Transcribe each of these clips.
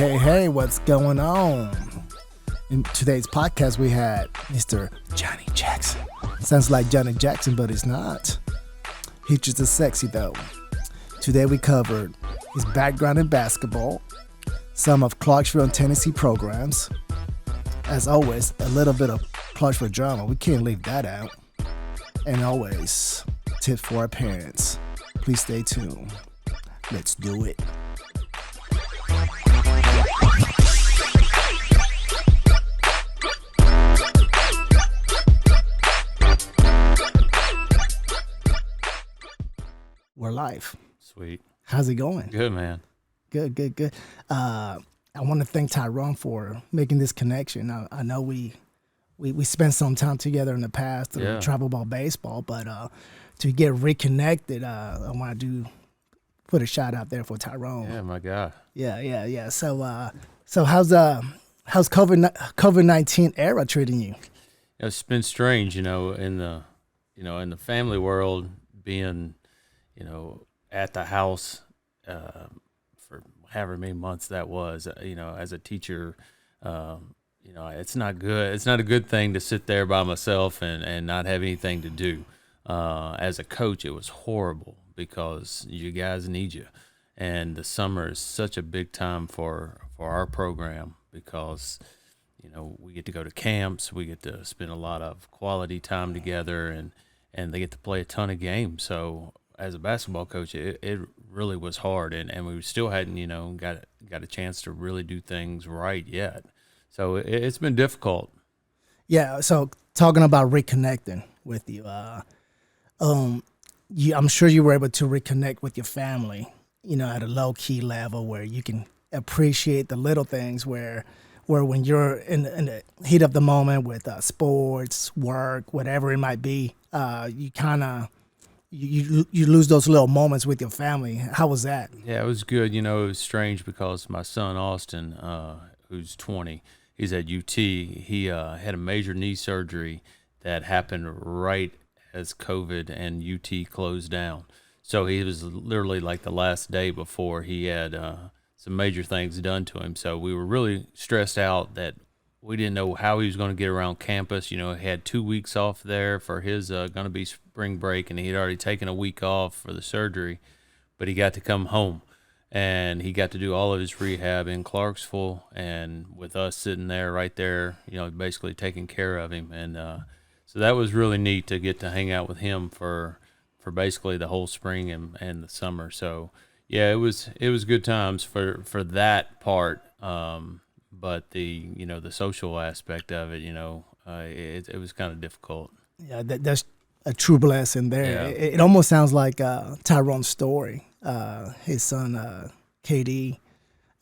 Hey, what's going on? In today's podcast, we had Mr. Johnny Jackson. Sounds like Johnny Jackson, but it's not. He's just as sexy, though. Today, we covered his background in basketball, some of Clarksville and Tennessee programs. As always, a little bit of Clarksville drama. We can't leave that out. And always, tips for our parents. Please stay tuned. Let's do it. We're live. Sweet. How's it going? Good, man. Good. I want to thank Tyrone for making this connection. I know we spent some time together in the past through travel ball baseball, but to get reconnected, I want to put a shout out there for Tyrone. Yeah, my guy. Yeah. So how's COVID-19 era treating you? It's been strange, in the family world, being at the house for however many months that was, as a teacher, it's not good. It's not a good thing to sit there by myself and not have anything to do. As a coach, it was horrible because you guys need you. And the summer is such a big time for our program because, we get to go to camps, we get to spend a lot of quality time together, and they get to play a ton of games. So as a basketball coach, it really was hard, and we still hadn't, got a chance to really do things right yet. So it's been difficult. Yeah. So talking about reconnecting with you, I'm sure you were able to reconnect with your family, at a low key level where you can appreciate the little things where when you're in the heat of the moment with sports, work, whatever it might be, you kind of you lose those little moments with your family. How was that? Yeah, it was good. It was strange because my son Austin, who's 20, he's at UT. He had a major knee surgery that happened right as COVID and UT closed down. So he was literally like the last day before he had some major things done to him. So we were really stressed out that we didn't know how he was going to get around campus. He had 2 weeks off there for his going to be spring break, and he had already taken a week off for the surgery, but he got to come home, and he got to do all of his rehab in Clarksville, and with us sitting there right there, basically taking care of him. And so that was really neat to get to hang out with him for basically the whole spring and the summer. So yeah, it was good times for that part. But the the social aspect of it, it was kind of difficult. Yeah, that's a true blessing there. Yeah. It almost sounds like Tyrone's story. His son KD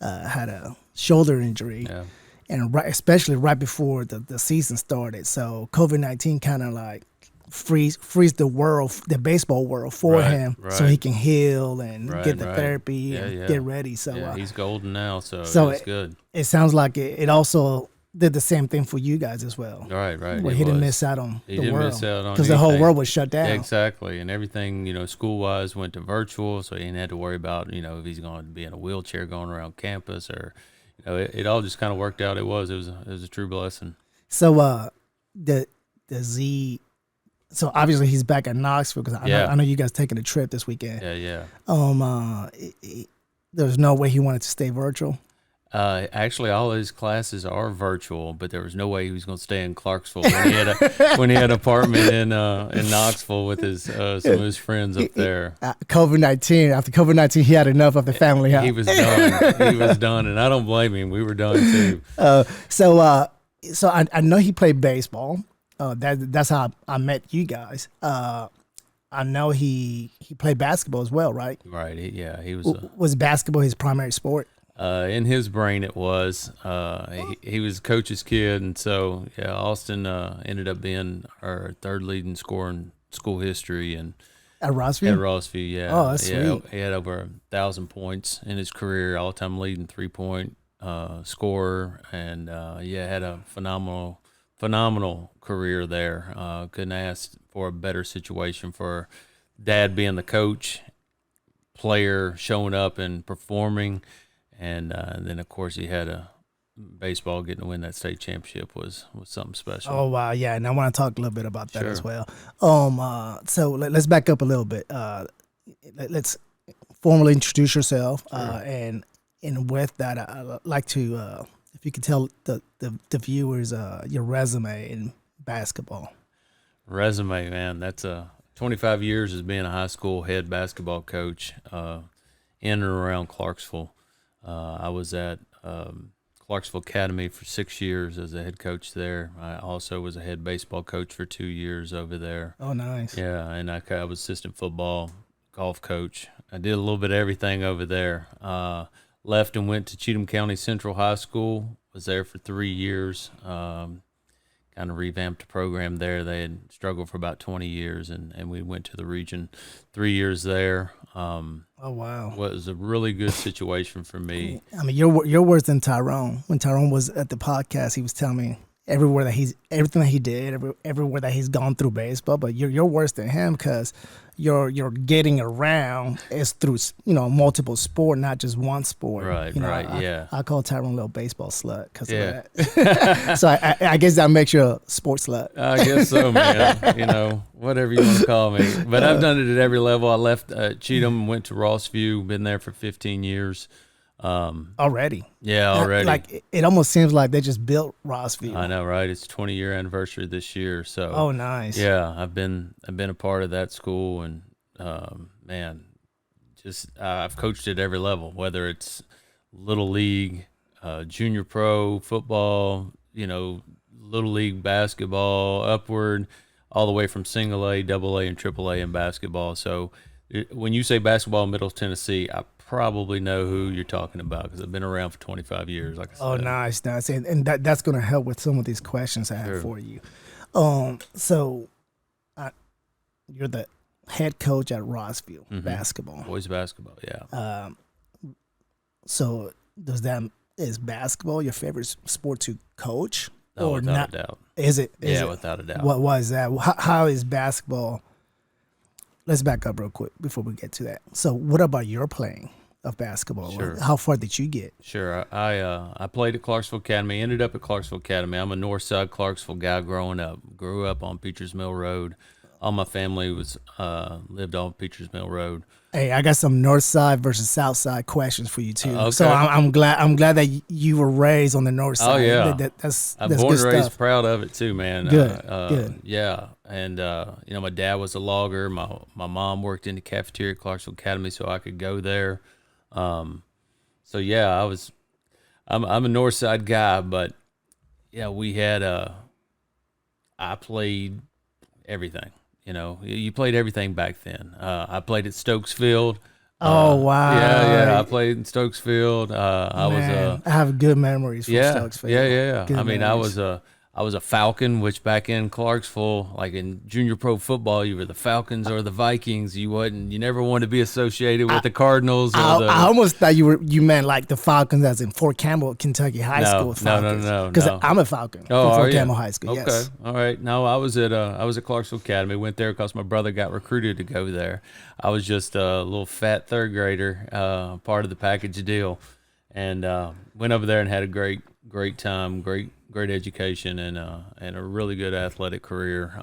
had a shoulder injury, and especially right before the season started. So COVID-19 kind of like freeze the world, the baseball world for him, so he can heal and get the therapy and get ready. So he's golden now, so it's good. It sounds like it also did the same thing for you guys as well. Right. Where he didn't miss out on the world. Miss out on because the whole world was shut down. Exactly, and everything school-wise went to virtual, so he didn't have to worry about if he's going to be in a wheelchair going around campus or it all just kind of worked out. It was a true blessing. So the Z. So obviously he's back at Knoxville because I know you guys taking a trip this weekend. Yeah. There's no way he wanted to stay virtual. Actually, all his classes are virtual, but there was no way he was going to stay in Clarksville when he had an apartment in Knoxville with some of his friends up there. COVID-19. After COVID-19, he had enough of the family house. He was done, and I don't blame him. We were done too. So I know he played baseball. That's how I met you guys. I know he played basketball as well, right? Right. He was. Was basketball his primary sport? In his brain, it was. He was coach's kid, and so Austin ended up being our third leading scorer in school history, and at Rossview. Yeah. Oh, that's sweet. He had over 1,000 points in his career, all-time leading 3-point scorer, and had a phenomenal career there. Couldn't ask for a better situation for Dad being the coach, player showing up and performing, and then of course he had a baseball. Getting to win that state championship was something special. Oh wow, yeah, and I want to talk a little bit about that Sure. as well. So let's back up a little bit. Let's formally introduce yourself, and with that, I'd like to, if you could tell the viewers your resume in basketball. Resume, man, that's 25 years as being a high school head basketball coach in and around Clarksville. I was at Clarksville Academy for 6 years as a head coach there. I also was a head baseball coach for 2 years over there. Oh, nice. Yeah, and I was assistant football, golf coach. I did a little bit of everything over there. Left and went to Cheatham County Central High School. Was there for 3 years. Kind of revamped the program there. They had struggled for about 20 years, and we went to the region 3 years there. Oh wow! Was a really good situation for me. I mean, you're worse than Tyrone. When Tyrone was at the podcast, he was telling me everything that he did, everywhere that he's gone through baseball. But you're worse than him because your getting around is through multiple sport, not just one sport. Right, yeah. I call Tyrone a little baseball slut because of that. So I guess that makes you a sports slut. I guess so, man. Whatever you want to call me. But I've done it at every level. I left Cheatham, went to Rossview, been there for 15 years. Already. Yeah, already. Like it almost seems like they just built Rossview. I know, right? It's 20-year anniversary this year. So. Oh, nice. Yeah, I've been a part of that school, and man, just I've coached at every level, whether it's little league, junior pro football, little league basketball, upward, all the way from single A, double A, and triple A in basketball. So when you say basketball in Middle Tennessee, I probably know who you're talking about because I've been around for 25 years. Like I said. Oh, nice. And that's going to help with some of these questions I have for you. So you're the head coach at Rossview basketball. Boys basketball, yeah. So is basketball your favorite sport to coach? Oh, or without not? a doubt. Is it? Without a doubt. Why is that? How is basketball? Let's back up real quick before we get to that. So what about your playing of basketball? Sure. How far did you get? Sure. I played at Clarksville Academy, ended up at Clarksville Academy. I'm a north side Clarksville guy growing up. Grew up on Peachers Mill Road. All my family lived on Peachers Mill Road. Hey, I got some north side versus south side questions for you too. Okay. So I'm glad that you were raised on the north side. Oh yeah, that's I'm born good and raised stuff. proud of it too, man. Good. Yeah, and my dad was a logger. My mom worked in the cafeteria at Clarksville Academy, so I could go there. So yeah, I'm a north side guy, but yeah, we had I played everything. You played everything back then. I played at Stokes Field. Oh wow! Yeah. I played in Stokes Field. I have good memories from Stokes Field. Yeah. Good memories. I was a Falcon, which back in Clarksville, like in junior pro football, you were the Falcons or the Vikings. You never wanted to be associated with the Cardinals. I almost thought you meant like the Falcons, as in Fort Campbell, Kentucky High School Falcons. No. Because I'm a Falcon from Fort Campbell High School. Okay, yes. All right. No, I was at Clarksville Academy. Went there because my brother got recruited to go there. I was just a little fat third grader, part of the package deal, and went over there and had a great time, great education, and a really good athletic career.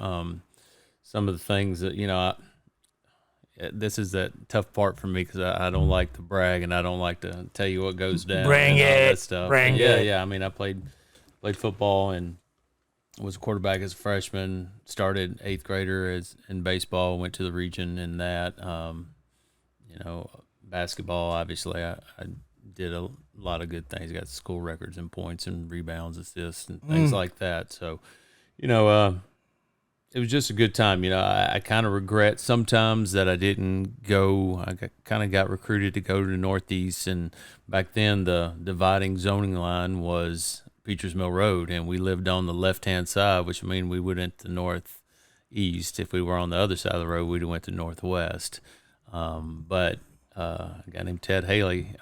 Some of the things that this is that tough part for me because I don't like to brag and I don't like to tell you what goes down. Bring it, that stuff. bring it. Yeah. I mean, I played football and was a quarterback as a freshman. Started 8th grader in baseball. Went to the region in that. Basketball. Obviously, I did a lot of good things. Got school records and points and rebounds, assists, and things like that. So, it was just a good time. I kind of regret sometimes that I didn't go. I kind of got recruited to go to the Northeast, and back then the dividing zoning line was Peachers Mill Road, and we lived on the left-hand side, which means we went to northeast. If we were on the other side of the road, we'd have went to northwest. But a guy named Ted Haley.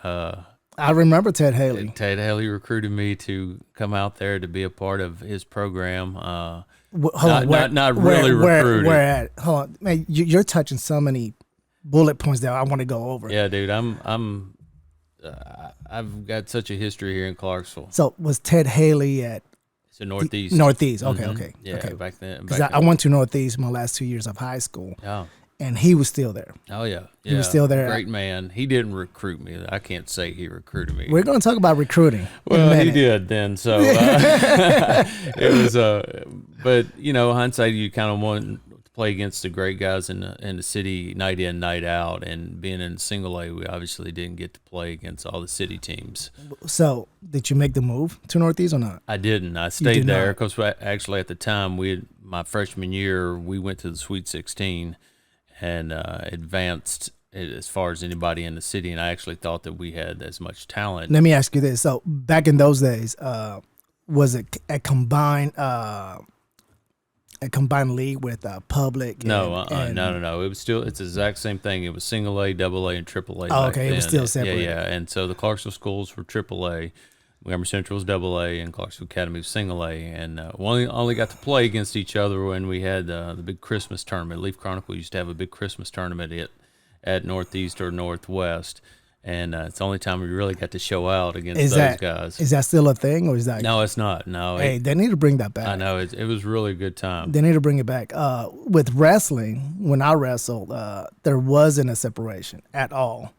I remember Ted Haley. Ted Haley recruited me to come out there to be a part of his program. Not really recruited. Where at? Hold on, man. You're touching so many bullet points that I want to go over. Yeah, dude. I'm I've got such a history here in Clarksville. So was Ted Haley at It's the Northeast. Northeast? Okay, Mhm. okay, Yeah, okay. back then. Because I went to Northeast my last 2 years of high school, Oh, and he was still there. oh yeah, yeah. He was still there. Great man. He didn't recruit me. I can't say he recruited me. We're going to talk about recruiting in a Well, he minute. did then. So it was. But hindsight, you kind of want to play against the great guys in the city night in, night out, and being in single A, we obviously didn't get to play against all the city teams. So did you make the move to Northeast or not? I didn't. I stayed there not. because actually at the time my freshman year we went to the Sweet 16 and advanced as far as anybody in the city, and I actually thought that we had as much talent. Let me ask you this. So back in those days, was it a combined league with public? No. It was still it's the exact same thing. It was single A, double A, and triple A. Oh, okay, it was still separate. Yeah. And so the Clarksville schools were triple A, Montgomery Central was double A, and Clarksville Academy was single A. And we only got to play against each other when we had the big Christmas tournament. Leaf Chronicle used to have a big Christmas tournament at Northeast or Northwest. And it's the only time we really got to show out against those guys. Is that still a thing, or is that? No, it's not. No. Hey, they need to bring that back. I know. It was really a good time. They need to bring it back. With wrestling, when I wrestled, there wasn't a separation at all.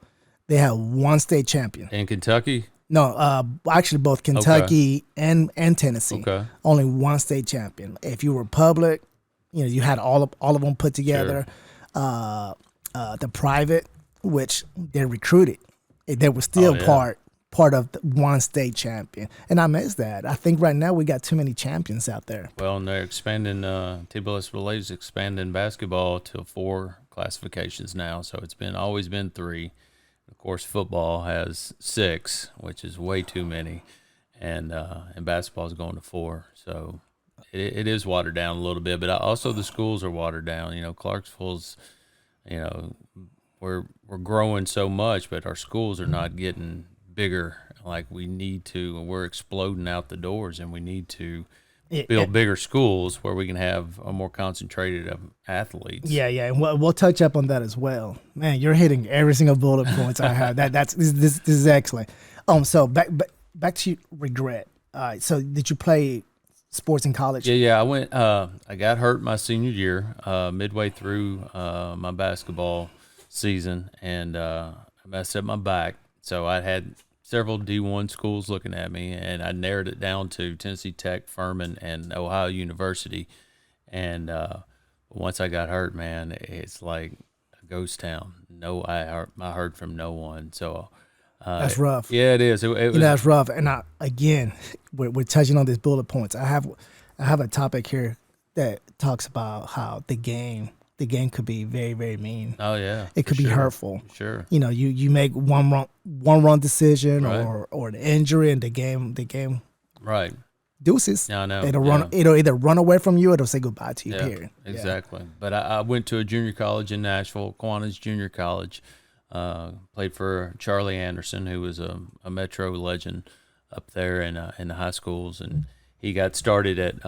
They had one state champion. In Kentucky? No, actually both Kentucky and Tennessee. Okay. Only one state champion. If you were public, you had all of them put together. Sure. The private, which they recruited, they were still part of the one state champion, and I miss that. I think right now we got too many champions out there. Well, and they're expanding. TWS is expanding basketball to 4 classifications now, so it's always been 3. Of course, football has 6, which is way too many, and basketball is going to 4. So it is watered down a little bit, but also the schools are watered down. Clarksville's, we're growing so much, but our schools are not getting bigger like we need to, and we're exploding out the doors, and we need to build bigger schools where we can have a more concentrated of athletes. Yeah, and we'll touch up on that as well. Man, you're hitting every single bullet points I have. This is excellent. So back to regret. All right, so did you play sports in college? Yeah. I went. I got hurt my senior year, midway through my basketball season, and I messed up my back. So I had several D1 schools looking at me, and I narrowed it down to Tennessee Tech, Furman, and Ohio University. And once I got hurt, man, it's like a ghost town. I heard from no one. So that's rough. Yeah, it is. It was, that's rough. And we're touching on these bullet points. I have a topic here that talks about how the game could be very, very mean. Oh yeah, it could be hurtful. Sure. You make one wrong decision, right, or an injury, and the game. Right. Deuces. Yeah, I know. It'll either run away from you, or it'll say goodbye to you. Yeah, period. Exactly. Yeah. But I went to a junior college in Nashville, Kiwanis Junior College. Played for Charlie Anderson, who was a Metro legend up there in the high schools, and he got started at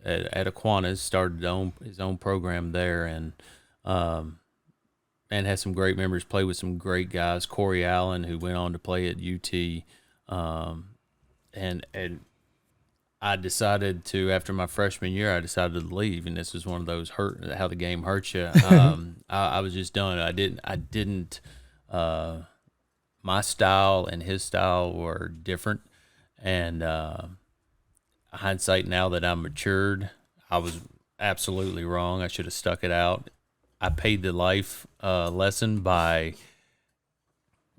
Kiwanis, started his own program there, and had some great memories. Played with some great guys, Corey Allen, who went on to play at UT, and I decided to, after my freshman year, I decided to leave, and this was one of those how the game hurts you. I was just done. I didn't. My style and his style were different, and hindsight now that I'm matured, I was absolutely wrong. I should have stuck it out. I paid the life lesson by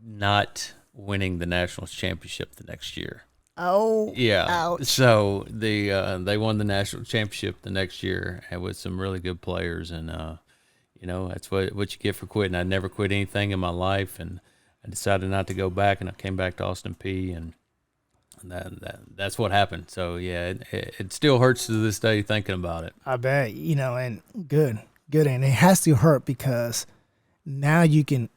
not winning the national championship the next year. Oh, yeah. Ouch. So they won the national championship the next year, and with some really good players, and that's what you get for quitting. I never quit anything in my life, and I decided not to go back, and I came back to Austin Peay, and that's what happened. So yeah, it still hurts to this day thinking about it. I bet, and good, and it has to hurt because now you can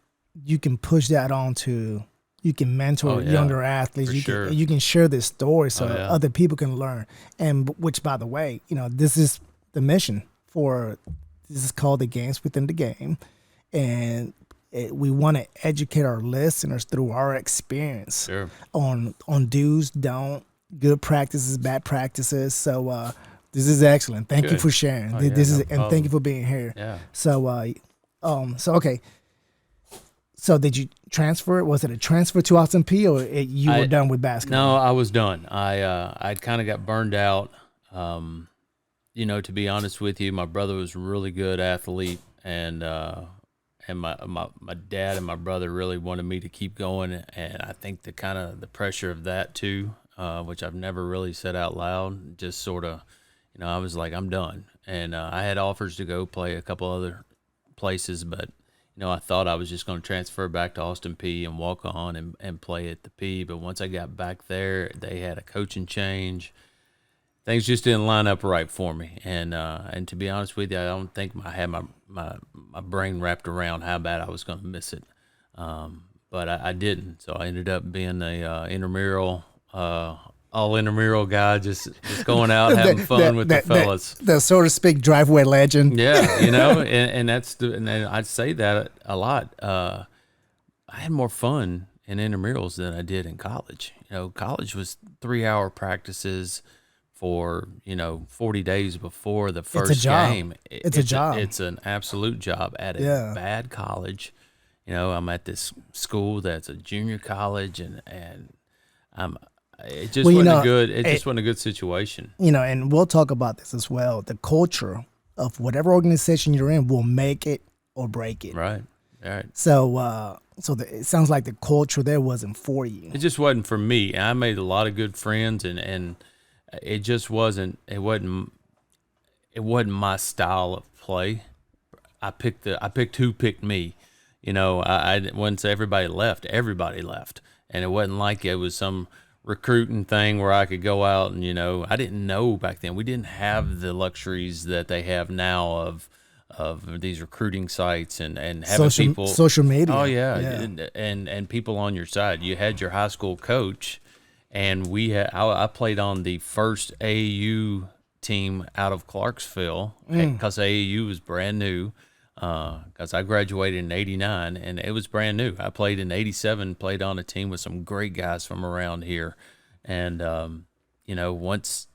push that on to. You can mentor younger athletes. You can share this story so other people can learn. And which, by the way, this is the mission for. This is called the Games Within the Game, and we want to educate our listeners through our experience Sure. on do's, don't, good practices, bad practices. So this is excellent. Thank you Good. for sharing. Oh, This yeah, is no and thank problem. you for being here. Yeah. So okay. So did you transfer? Was it a transfer to Austin P, or you were done with basketball? No, I was done. I kind of got burned out. To be honest with you, my brother was a really good athlete, and my dad and my brother really wanted me to keep going, and I think the pressure of that too, which I've never really said out loud, just sort of, I was like, I'm done, and I had offers to go play a couple other places, but I thought I was just going to transfer back to Austin P and walk on and play at the P. But once I got back there, they had a coaching change. Things just didn't line up right for me. And to be honest with you, I don't think I had my brain wrapped around how bad I was going to miss it. But I didn't. So I ended up being a intramural, all intramural guy, just going out having fun with the fellas. The so to speak driveway legend. Yeah, and and I'd say that a lot. I had more fun in intramurals than I did in college. College was 3-hour practices for 40 days before the first game. It's a job. It's an absolute job at a bad college. I'm at this school that's a junior college, and it just wasn't a good. It just wasn't a good situation. And we'll talk about this as well. The culture of whatever organization you're in will make it or break it. Right. So, it sounds like the culture there wasn't for you. It just wasn't for me. I made a lot of good friends, and it just wasn't. It wasn't my style of play. I picked who picked me. I once everybody left, and it wasn't like it was some recruiting thing where I could go out and I didn't know back then. We didn't have the luxuries that they have now of these recruiting sites and having social media. Oh yeah. And people on your side. You had your high school coach, and I played on the first AAU team out of Clarksville because AAU was brand new. Because I graduated in '89 and it was brand new. I played in '87, played on a team with some great guys from around here, and once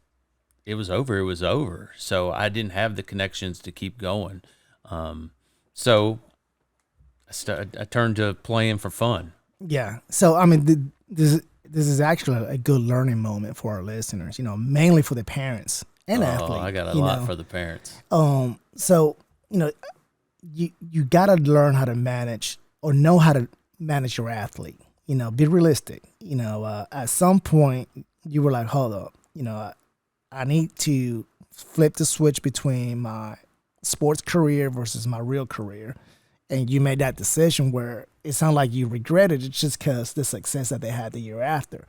it was over, it was over. So I didn't have the connections to keep going. So I turned to playing for fun. Yeah. So I mean, this is actually a good learning moment for our listeners. Mainly for the parents and athletes. I got a lot for the parents. So you got to learn how to manage or know how to manage your athlete. Be realistic. At some point you were like, hold up, I need to flip the switch between my sports career versus my real career. And you made that decision where it sounded like you regretted it just because the success that they had the year after.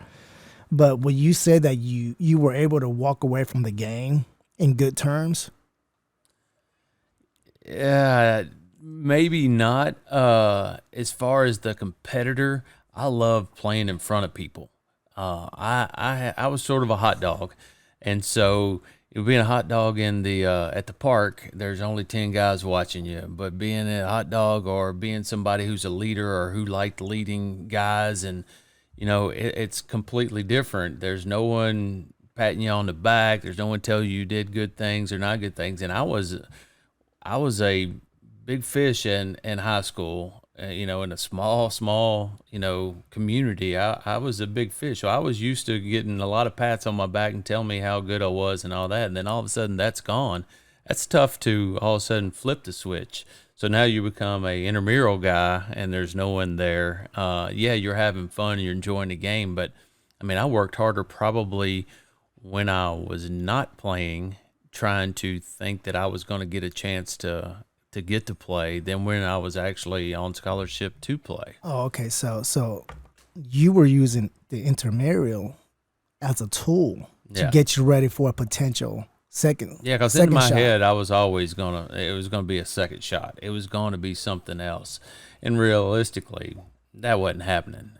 But when you said that you were able to walk away from the game in good terms, yeah, maybe not. As far as the competitor, I love playing in front of people. I was sort of a hot dog, and so being a hot dog in the at the park, there's only 10 guys watching you. But being a hot dog or being somebody who's a leader or who liked leading guys, and it's completely different. There's no one patting you on the back. There's no one telling you did good things or not good things. And I was a big fish in high school, in a small, community. I was a big fish. So I was used to getting a lot of pats on my back and telling me how good I was and all that. And then all of a sudden that's gone. That's tough to all of a sudden flip the switch. So now you become a intramural guy and there's no one there. Yeah, you're having fun and you're enjoying the game. But I mean, I worked harder probably when I was not playing, trying to think that I was going to get a chance to get to play than when I was actually on scholarship to play. Oh, okay. So you were using the intramural as a tool to get you ready for a potential second. Yeah, because in my head, I was always it was gonna be a second shot. It was going to be something else, and realistically, that wasn't happening.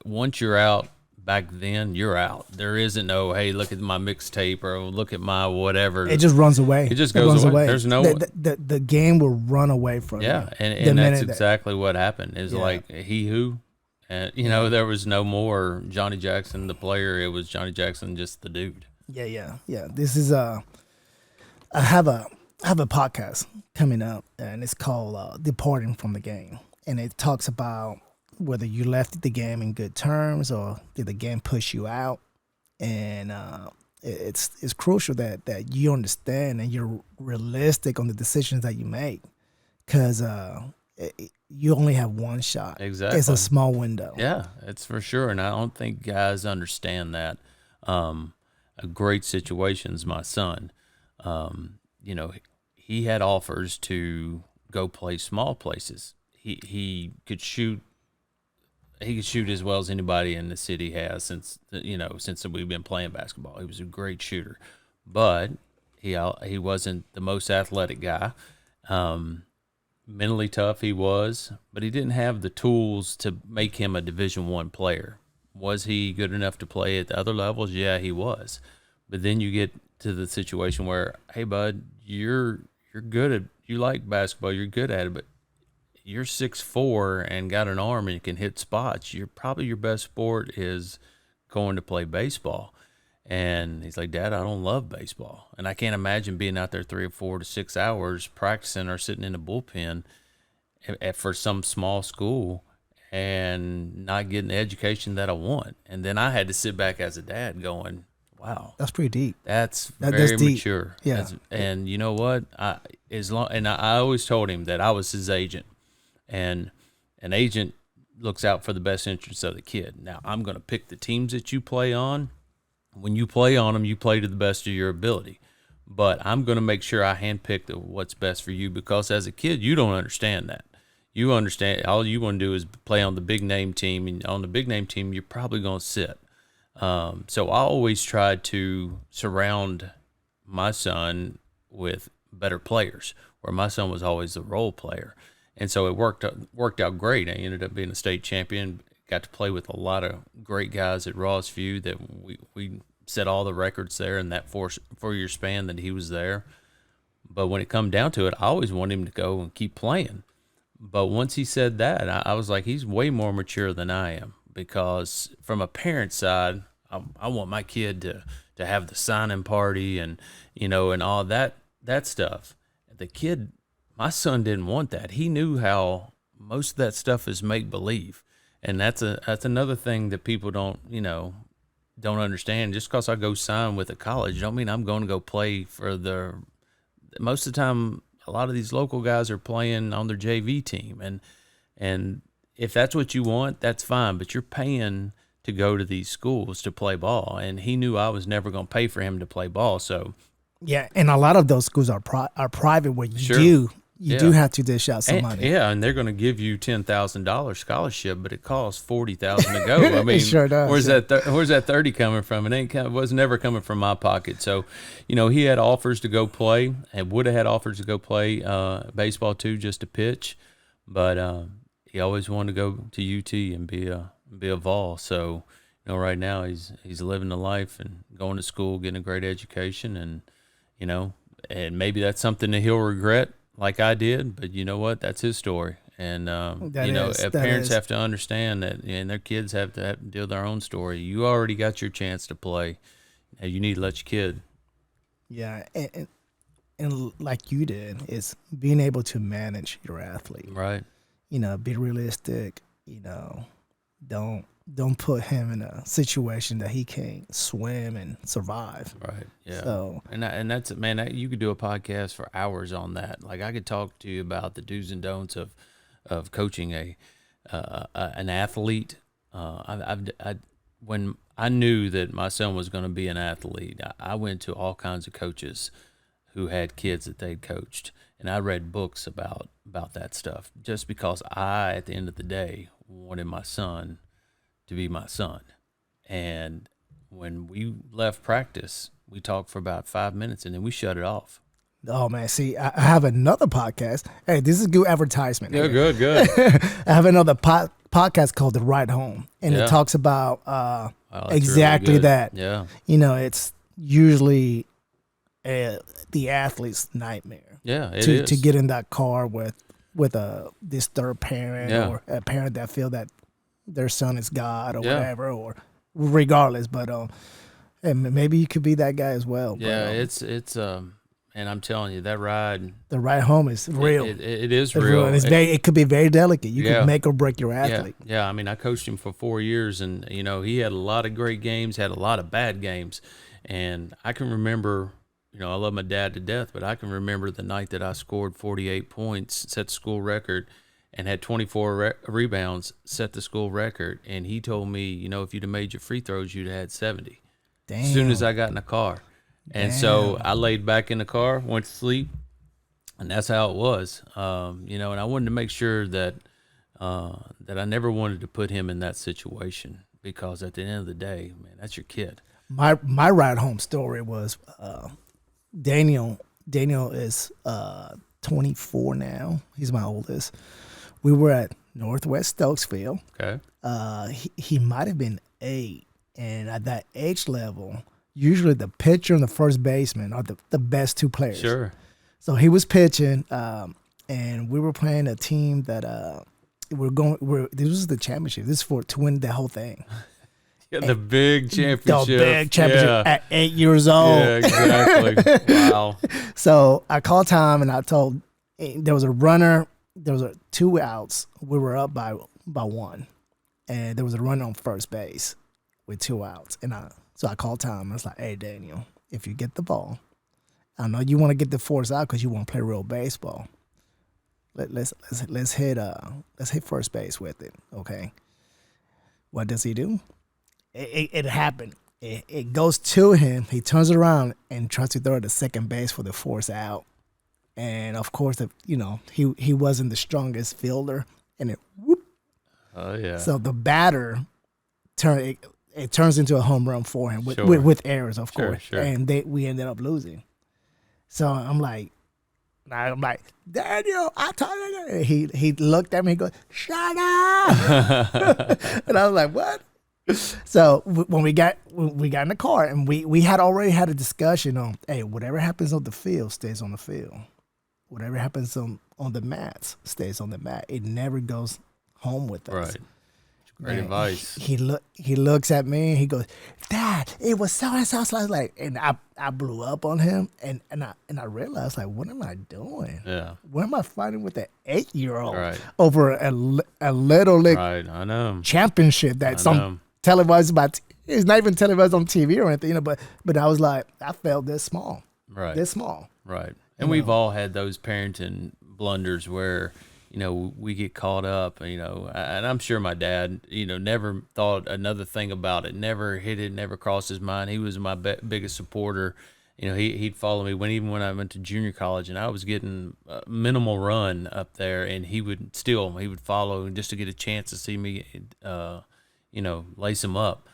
Once you're out back then, you're out. There isn't no, hey, look at my mixtape or look at my whatever. It just runs away. It just goes away. There's no the game will run away from you. Yeah, and that's exactly what happened. Is like he who, and there was no more Johnny Jackson the player. It was Johnny Jackson just the dude. Yeah. This is I have a podcast coming up, and it's called "Departing from the Game," and it talks about whether you left the game in good terms or did the game push you out, and it's crucial that you understand and you're realistic on the decisions that you make, because you only have one shot. Exactly, it's a small window. Yeah, it's for sure, and I don't think guys understand that. A great situation's my son. He had offers to go play small places. He could shoot. He could shoot as well as anybody in the city has since we've been playing basketball. He was a great shooter, but he wasn't the most athletic guy. Mentally tough he was, but he didn't have the tools to make him a Division I player. Was he good enough to play at the other levels? Yeah, he was. But then you get to the situation where, hey, bud, you're good at, you like basketball, you're good at it, but you're 6'4" and got an arm and you can hit spots. Probably your best sport is going to play baseball. And he's like, Dad, I don't love baseball. And I can't imagine being out there 3 or 4 to 6 hours practicing or sitting in a bullpen for some small school and not getting the education that I want. And then I had to sit back as a dad going, wow, that's pretty deep. That's very mature. Yeah. And you know what? I always told him that I was his agent. And an agent looks out for the best interests of the kid. Now, I'm going to pick the teams that you play on. When you play on them, you play to the best of your ability. But I'm going to make sure I handpick what's best for you, because as a kid, you don't understand that. You understand all you want to do is play on the big name team, and on the big name team, you're probably going to sit. So I always tried to surround my son with better players, where my son was always the role player. And so it worked out great. I ended up being a state champion. Got to play with a lot of great guys at Rossview that we set all the records there in that 4-year span that he was there. But when it come down to it, I always wanted him to go and keep playing. But once he said that, I was like, he's way more mature than I am, because from a parent side, I want my kid to have the signing party and all that stuff. The kid, my son, didn't want that. He knew how most of that stuff is make believe. And that's another thing that people don't understand. Just because I go sign with a college don't mean I'm going to go play for most of the time, a lot of these local guys are playing on their JV team. And if that's what you want, that's fine. But you're paying to go to these schools to play ball. And he knew I was never going to pay for him to play ball. So yeah, and a lot of those schools are private, where you do have to dish out some money. Yeah, and they're going to give you $10,000 scholarship, but it costs $40,000 to go. I mean, it sure does. Where's that 30 coming from? It was never coming from my pocket. So, he had offers to go play, and would have had offers to go play baseball too, just to pitch, but he always wanted to go to UT and be a Vol. So, right now he's living the life and going to school, getting a great education, and and maybe that's something that he'll regret, like I did, but you know what? That's his story. And, parents have to understand that, and their kids have to deal their own story. You already got your chance to play. Now you need to let your kid. Yeah. And like you did, is being able to manage your athlete. Right. Be realistic, don't put him in a situation that he can't swim and survive. Right. Yeah. So, and that's, man, you could do a podcast for hours on that. Like, I could talk to you about the do's and don'ts of coaching an athlete. When I knew that my son was going to be an athlete, I went to all kinds of coaches who had kids that they'd coached, and I read books about that stuff, just because I, at the end of the day, wanted my son to be my son. And when we left practice, we talked for about 5 minutes, and then we shut it off. Oh, man. See, I have another podcast. Hey, this is good advertisement. Yeah, good. I have another podcast called The Ride Home, and it talks about that's exactly really good. that. Yeah. It's usually the athlete's nightmare. Yeah, to get in that car with a disturbed parent or a parent that feel that their son is God or whatever, or regardless. But and maybe you could be that guy as well. Yeah, but, it's and I'm telling you, that ride, the ride home is real. It is It's real. And it could be very delicate. You could make or break your athlete. Yeah. I mean, I coached him for 4 years, and he had a lot of great games, had a lot of bad games, and I can remember. I love my dad to death, but I can remember the night that I scored 48 points, set the school record, and had 24 rebounds, set the school record. And he told me, if you'd have made your free throws, you'd have had 70. Damn. As soon as I got in the car. And so I laid back in the car, went to sleep, and that's how it was. And I wanted to make sure that I never wanted to put him in that situation, because at the end of the day, man, that's your kid. My ride home story was Daniel is 24 now. He's my oldest. We were at Northwest Stokesville. Okay. He might have been 8, and at that age level, usually the pitcher and the first baseman are the best 2 players. Sure. So he was pitching, and we were playing a team that this was the championship. This is to win the whole thing. The big championship. The big championship at 8 years old. Yeah, exactly. Wow. So I called time, and I told there was a runner. There was 2 outs. We were up by 1, and there was a runner on first base with 2 outs. And so I called time. I was like, "Hey, Daniel, if you get the ball, I know you want to get the force out because you want to play real baseball. Let's hit first base with it, okay?" What does he do? It happened. It goes to him. He turns around and tries to throw it to second base for the force out. And of course, he wasn't the strongest fielder, and it whoop. Oh yeah. So the batter it turns into a home run for him with errors, of course. Sure. And we ended up losing. So I'm like, "Daniel, I told you." He looked at me. He goes, "Shut up!" And I was like, "What?" So when we got in the car, and we had already had a discussion on, hey, whatever happens on the field stays on the field. Whatever happens on the mats stays on the mat. It never goes home with us. Right. Great advice. He looks at me and he goes, "Dad, it was so and so." I was like, and I blew up on him, and I realized, like, what am I doing? Yeah. What am I fighting with an 8-year-old over a little league I know. championship that some televised about? It's not even televised on TV or anything, But I was like, I felt this small, this small, right. And we've all had those parenting blunders where, we get caught up, and I'm sure my dad, never thought another thing about it, never hit it, never crossed his mind. He was my biggest supporter. He'd follow me even when I went to junior college, and I was getting a minimal run up there, and he would follow just to get a chance to see me, lace him up.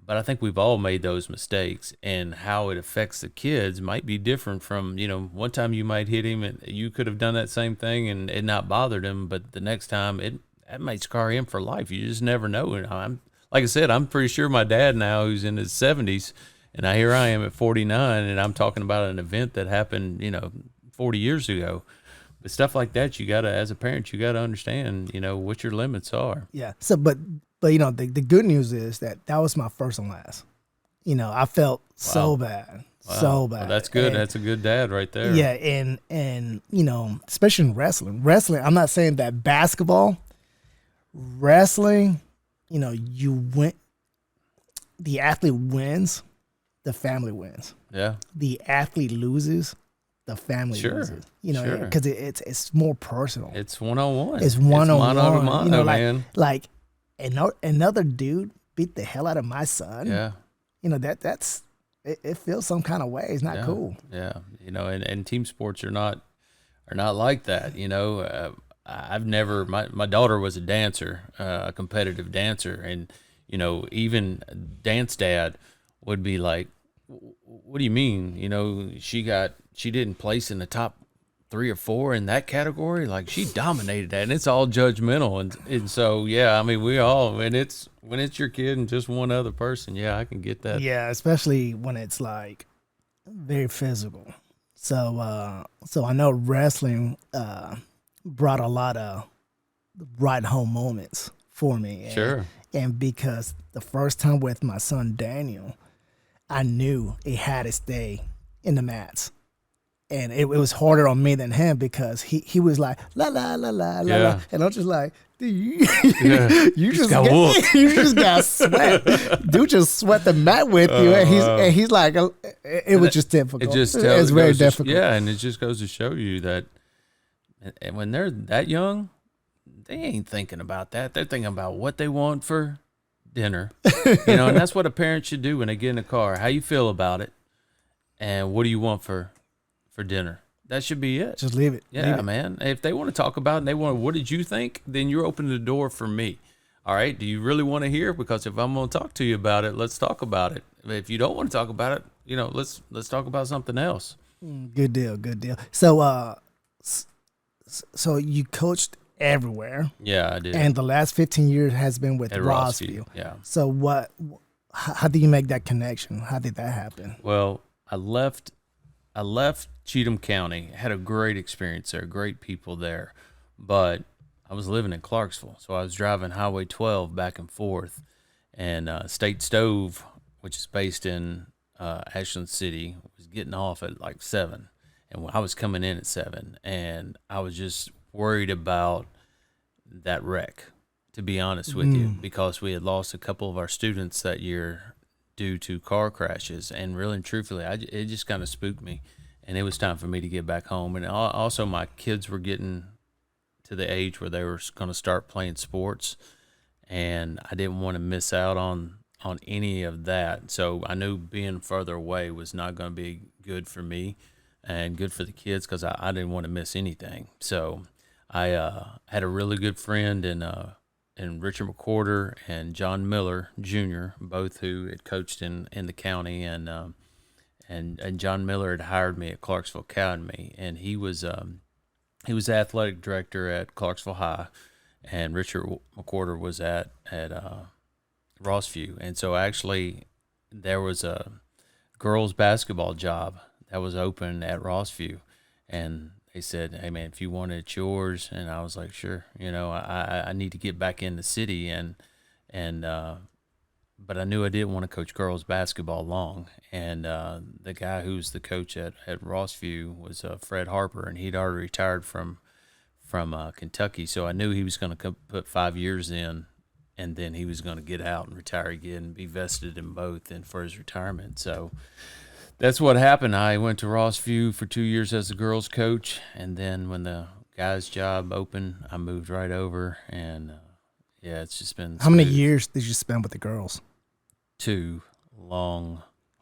But I think we've all made those mistakes, and how it affects the kids might be different from, one time you might hit him and you could have done that same thing and it not bothered him, but the next time that might scar him for life. You just never know. And like I said, I'm pretty sure my dad now, who's in his 70s, and here I am at 49, and I'm talking about an event that happened, 40 years ago. But stuff like that, as a parent, you got to understand, what your limits are. Yeah. So, but the good news is that was my first and last. I felt so bad, so bad. Well, that's good. That's a good dad right there. Yeah, and especially in wrestling. I'm not saying that basketball, wrestling, you win. The athlete wins, the family wins. Yeah. The athlete loses, the family loses. Because it's more personal. It's one-on-one. It's one-on-one. Mano, man. Like another dude beat the hell out of my son. Yeah. That's it feels some kind of way. It's not cool. Yeah. And team sports are not like that. I've never, my daughter was a dancer, a competitive dancer, and even dance dad would be like, "What do you mean? She didn't place in the top 3 or 4 in that category, like she dominated that, and it's all judgmental, and so yeah, I mean we all when it's your kid and just one other person, yeah, I can get that. Yeah, especially when it's like very physical. So I know wrestling brought a lot of right home moments for me. Sure. And because the first time with my son Daniel, I knew it had to stay in the mats. And it was harder on me than him because he was like la la la la la la, and I'm just like, dude, you just got you just got sweat. Dude just sweat the mat with you, and he's like, it was just difficult. It's very difficult. Yeah, and it just goes to show you that when they're that young, they ain't thinking about that. They're thinking about what they want for dinner, and that's what a parent should do when they get in a car. How you feel about it, and what do you want for dinner? That should be it. Just leave it. Yeah, leave it. Man. If they want to talk about it and they want, what did you think? Then you're opening the door for me. All right. Do you really want to hear? Because if I'm going to talk to you about it, let's talk about it. If you don't want to talk about it, let's talk about something else. Good deal. Good deal. So, so you coached everywhere. Yeah, I did. And the last 15 years has been with At Rossview. Yeah. So how did you make that connection? How did that happen? Well, I left Cheatham County, had a great experience there, great people there, but I was living in Clarksville, so I was driving Highway 12 back and forth, and State Stove, which is based in Ashland City, was getting off at like 7, and I was coming in at 7, and I was just worried about that wreck, to be honest with you, because we had lost a couple of our students that year due to car crashes, and really and truthfully, it just kind of spooked me, and it was time for me to get back home. And also my kids were getting to the age where they were going to start playing sports, and I didn't want to miss out on any of that. So I knew being further away was not going to be good for me and good for the kids, because I didn't want to miss anything. So I had a really good friend and Richard McWhorter and John Miller Jr., both who had coached in the county, and John Miller had hired me at Clarksville Academy, and he was the athletic director at Clarksville High, and Richard McWhorter was at Rossview, and so actually there was a girls basketball job that was open at Rossview, and they said, "Hey man, if you want it, it's yours." And I was like, "Sure." I need to get back in the city, but I knew I didn't want to coach girls basketball long. And the guy who's the coach at Rossview was Fred Harper, and he'd already retired from Kentucky. So I knew he was going to put 5 years in, and then he was going to get out and retire again and be vested in both and for his retirement. So that's what happened. I went to Rossview for 2 years as a girls coach, and then when the guys' job opened, I moved right over, and yeah, it's just been How many years did you spend with the girls? 2 long,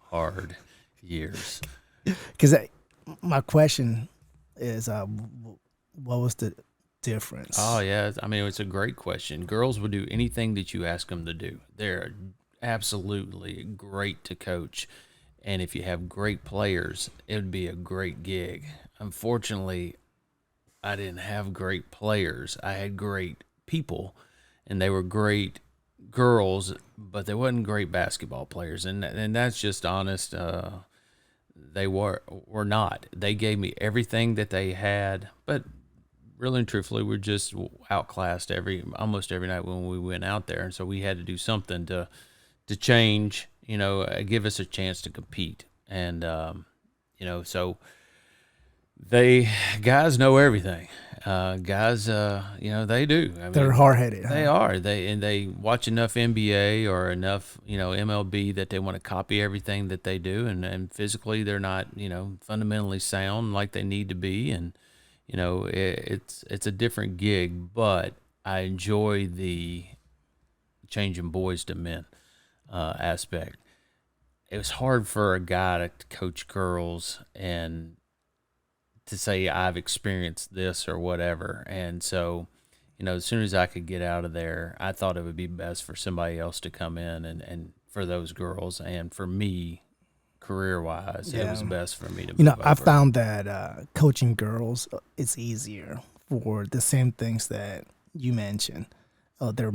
hard years. Because my question is, what was the difference? Oh, yeah. I mean, it's a great question. Girls will do anything that you ask them to do. They're absolutely great to coach. And if you have great players, it would be a great gig. Unfortunately, I didn't have great players. I had great people, and they were great girls, but they wasn't great basketball players. And that's just honest. They were not. They gave me everything that they had, but really and truthfully, we're just outclassed almost every night when we went out there. And so we had to do something to change, give us a chance to compete. And, so guys know everything. Guys, they do. I mean, they're hard-headed. They are. They watch enough NBA or enough, MLB that they want to copy everything that they do. And physically they're not, fundamentally sound like they need to be. And, it's a different gig, but I enjoy the changing boys to men aspect. It was hard for a guy to coach girls and to say I've experienced this or whatever. And so, as soon as I could get out of there, I thought it would be best for somebody else to come in and for those girls and for me career wise, it was best for me to You know, move I over. found that coaching girls, it's easier for the same things that you mentioned. They're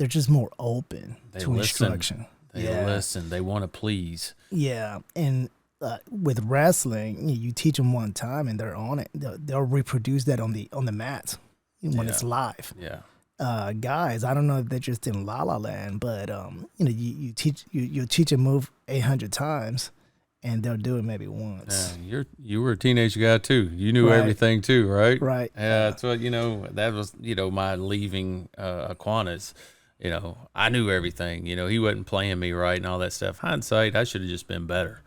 just more open They to listen. instruction. They listen. They want to please. Yeah, and with wrestling, you teach them one time and they're on it. They'll reproduce that on the mat when it's live. Yeah. Guys, I don't know if they're just in La La Land, but you know, you teach a move 800 times, and they'll do it maybe once. You were a teenage guy too. You knew Right. everything too, right? Right. Yeah, that's what that was my leaving Aquinas. I knew everything. He wasn't playing me right and all that stuff. Hindsight, I should have just been better.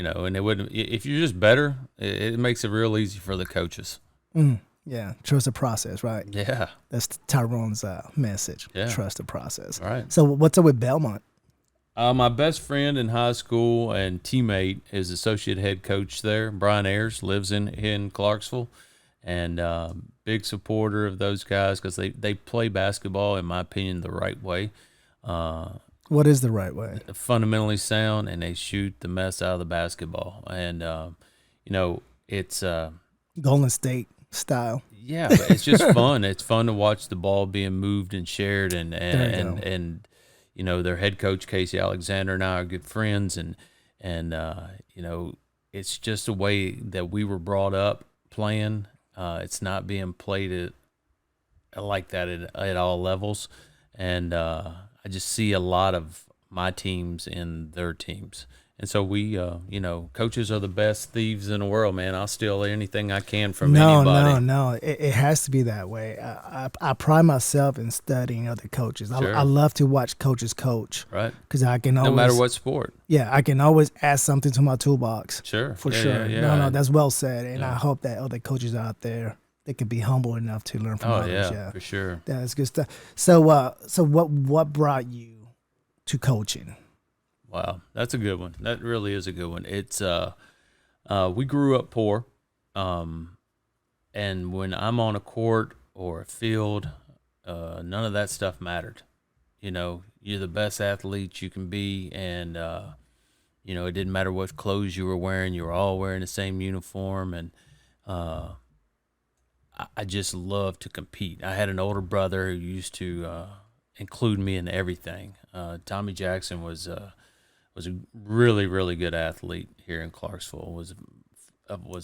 And it wouldn't. If you're just better, it makes it real easy for the coaches. Yeah, trust the process, right? Yeah. That's Tyrone's message. Yeah. Trust the process. All right. So what's up with Belmont? My best friend in high school and teammate is associate head coach there. Brian Ayers lives in Clarksville, and big supporter of those guys because they play basketball, in my opinion, the right way. What is the right way? Fundamentally sound, and they shoot the mess out of the basketball. And it's Golden State style. yeah, but it's just fun. It's fun to watch the ball being moved and shared, and their head coach Casey Alexander and I are good friends, and it's just a way that we were brought up playing. It's not being played like that at all levels, and I just see a lot of my teams in their teams. And so we, coaches are the best thieves in the world, man. I'll steal anything I can from anybody. No. It has to be that way. I pride myself in studying other coaches. Sure. I love to watch coaches coach. Right. Because I can always, no matter what sport. Yeah, I can always add something to my toolbox. Sure. For Yeah, sure. Yeah. No, that's well said. And I hope that other coaches out there, they can be humble enough to learn from others. Yeah, for sure. That's good stuff. So what brought you to coaching? Wow, that's a good one. That really is a good one. It's we grew up poor, and when I'm on a court or a field, none of that stuff mattered. You're the best athlete you can be, and it didn't matter what clothes you were wearing. You were all wearing the same uniform, and I just loved to compete. I had an older brother who used to include me in everything. Tommy Jackson was a really, really good athlete here in Clarksville. Was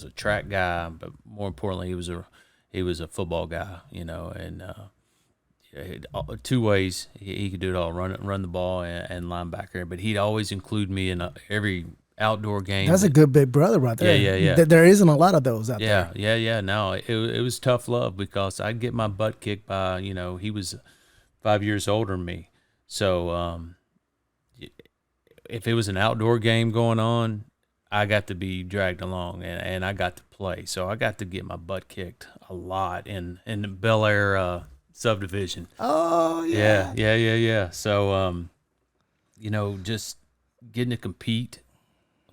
a track guy, but more importantly, he was a football guy. And two ways he could do it all: run the ball and linebacker. But he'd always include me in every outdoor game. That's a good big brother right there. Yeah. There isn't a lot of those out there. Yeah. No, it was tough love because I'd get my butt kicked by, he was 5 years older than me. So if it was an outdoor game going on, I got to be dragged along and I got to play. So I got to get my butt kicked a lot in the Bel Air subdivision. Oh, yeah. Yeah. So, just getting to compete.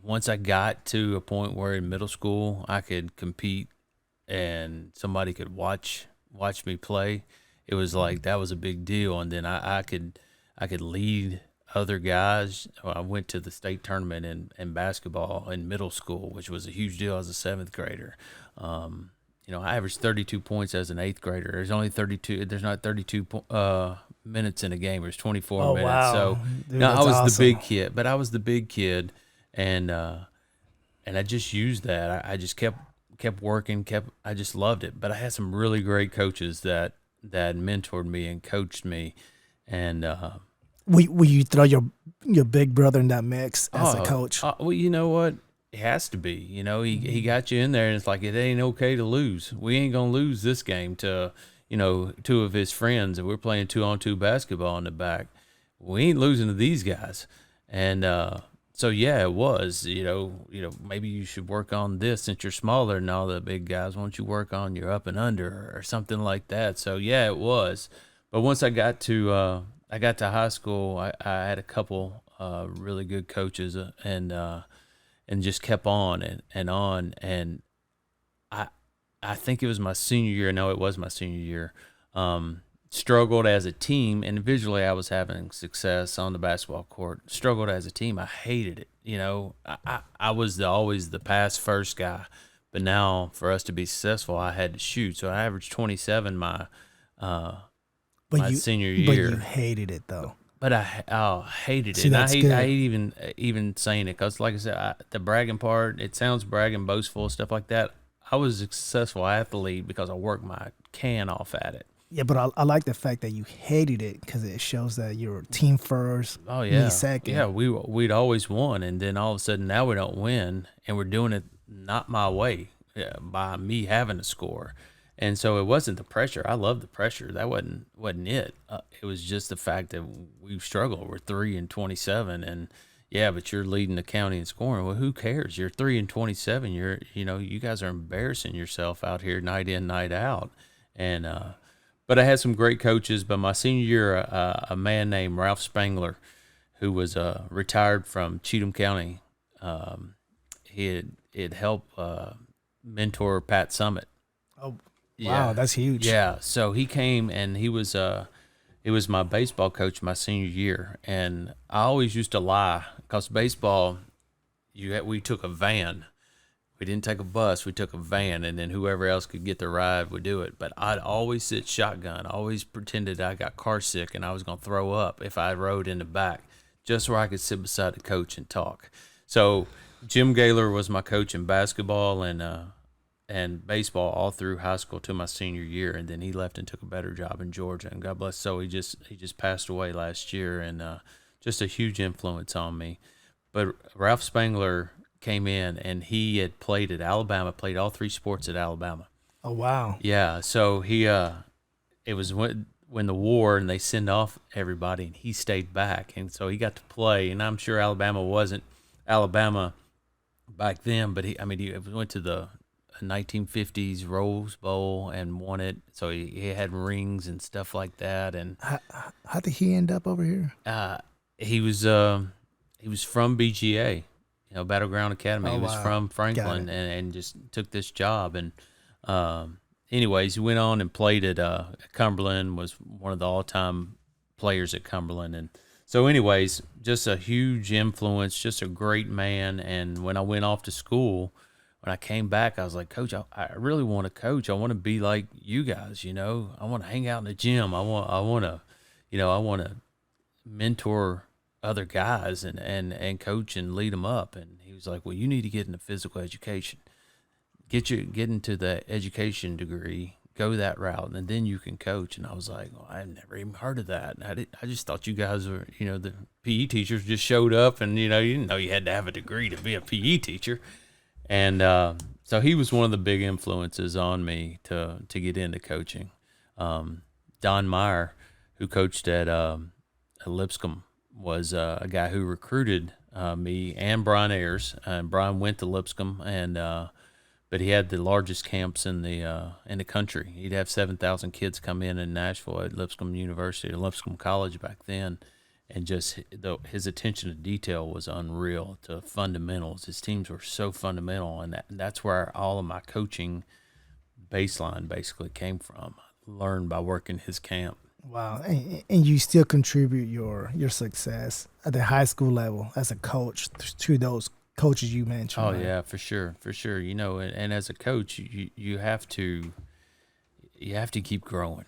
Once I got to a point where in middle school I could compete and somebody could watch me play, it was like that was a big deal. And then I could lead other guys. I went to the state tournament in basketball in middle school, which was a huge deal as a seventh grader. I averaged 32 points as an eighth grader. There's only 32. There's not 32 minutes in a game. There's 24 minutes. Wow. So Dude, I was awesome. the big kid, but I was the big kid. And I just used that. I just kept working. I just loved it. But I had some really great coaches that mentored me and coached me. And will you throw your big brother in that mix as a coach? Well, you know what? It has to be. He got you in there, and it's like it ain't okay to lose. We ain't gonna lose this game to two of his friends, and we're playing 2-on-2 basketball in the back. We ain't losing to these guys. And so yeah, it was, maybe you should work on this since you're smaller than all the big guys. Why don't you work on your up and under or something like that? So yeah, it was. But once I got to high school, I had a couple really good coaches and just kept on and on. And I think it was my senior year. No, it was my senior year. struggled as a team. Individually, I was having success on the basketball court. Struggled as a team. I hated it. I was always the pass first guy. But now, for us to be successful, I had to shoot. So I averaged 27 my senior year. But you hated it, though. But I hated it. See, And that's I good. hate even saying it because, like I said, the bragging part, it sounds bragging, boastful, stuff like that. I was a successful athlete because I worked my can off at it. Yeah, but I like the fact that you hated it because it shows that you're team first, Oh, yeah. me second. Yeah, we'd always won. And then all of a sudden now we don't win. And we're doing it not my way, by me having to score. And so it wasn't the pressure. I love the pressure. That wasn't it. It was just the fact that we struggled. We're 3-27, and yeah, but you're leading the county in scoring. Well, who cares? You're 3-27. You guys are embarrassing yourself out here night in, night out. And but I had some great coaches. But my senior year, a man named Ralph Spangler, who was retired from Cheatham County, he had helped mentor Pat Summit. Oh, Yeah. wow, that's huge. Yeah, so he came and he was my baseball coach my senior year, and I always used to lie because baseball, we took a van. We didn't take a bus. We took a van, and then whoever else could get the ride would do it. But I'd always sit shotgun. I always pretended I got car sick and I was going to throw up if I rode in the back, just where I could sit beside the coach and talk. So Jim Gaylor was my coach in basketball and baseball all through high school to my senior year, and then he left and took a better job in Georgia. And God bless. So he just passed away last year, and just a huge influence on me. But Ralph Spangler came in, and he had played at Alabama, played all three sports at Alabama. Oh, wow. Yeah. So he it was when the war and they send off everybody, and he stayed back, and so he got to play. And I'm sure Alabama wasn't Alabama back then, but he went to the 1950s Rose Bowl and won it. So he had rings and stuff like that. And How did he end up over here? he was from BGA, Battleground Academy. Oh, He was wow. from Got Franklin it. and just took this job. And anyways, he went on and played at Cumberland, was one of the all-time players at Cumberland. And so anyways, just a huge influence, just a great man. And when I went off to school, when I came back, I was like, Coach, I really want to coach. I want to be like you guys, I want to hang out in the gym. I want to mentor other guys and coach and lead them up. And he was like, well, you need to get into physical education. Get into the education degree, go that route, and then you can coach. And I was like, well, I've never even heard of that. And I just thought you guys were, the PE teachers just showed up, and you didn't know you had to have a degree to be a PE teacher. And so he was one of the big influences on me to get into coaching. Don Meyer, who coached at Lipscomb, was a guy who recruited me and Brian Ayers. And Brian went to Lipscomb, but he had the largest camps in the country. He'd have 7,000 kids come in Nashville at Lipscomb University, or Lipscomb College back then. And just his attention to detail was unreal, to fundamentals. His teams were so fundamental, and that's where all of my coaching baseline basically came from. I learned by working his camp. Wow. And you still contribute your success at the high school level as a coach to those coaches you mentioned. Oh, right? yeah, for sure. And as a coach, you have to keep growing.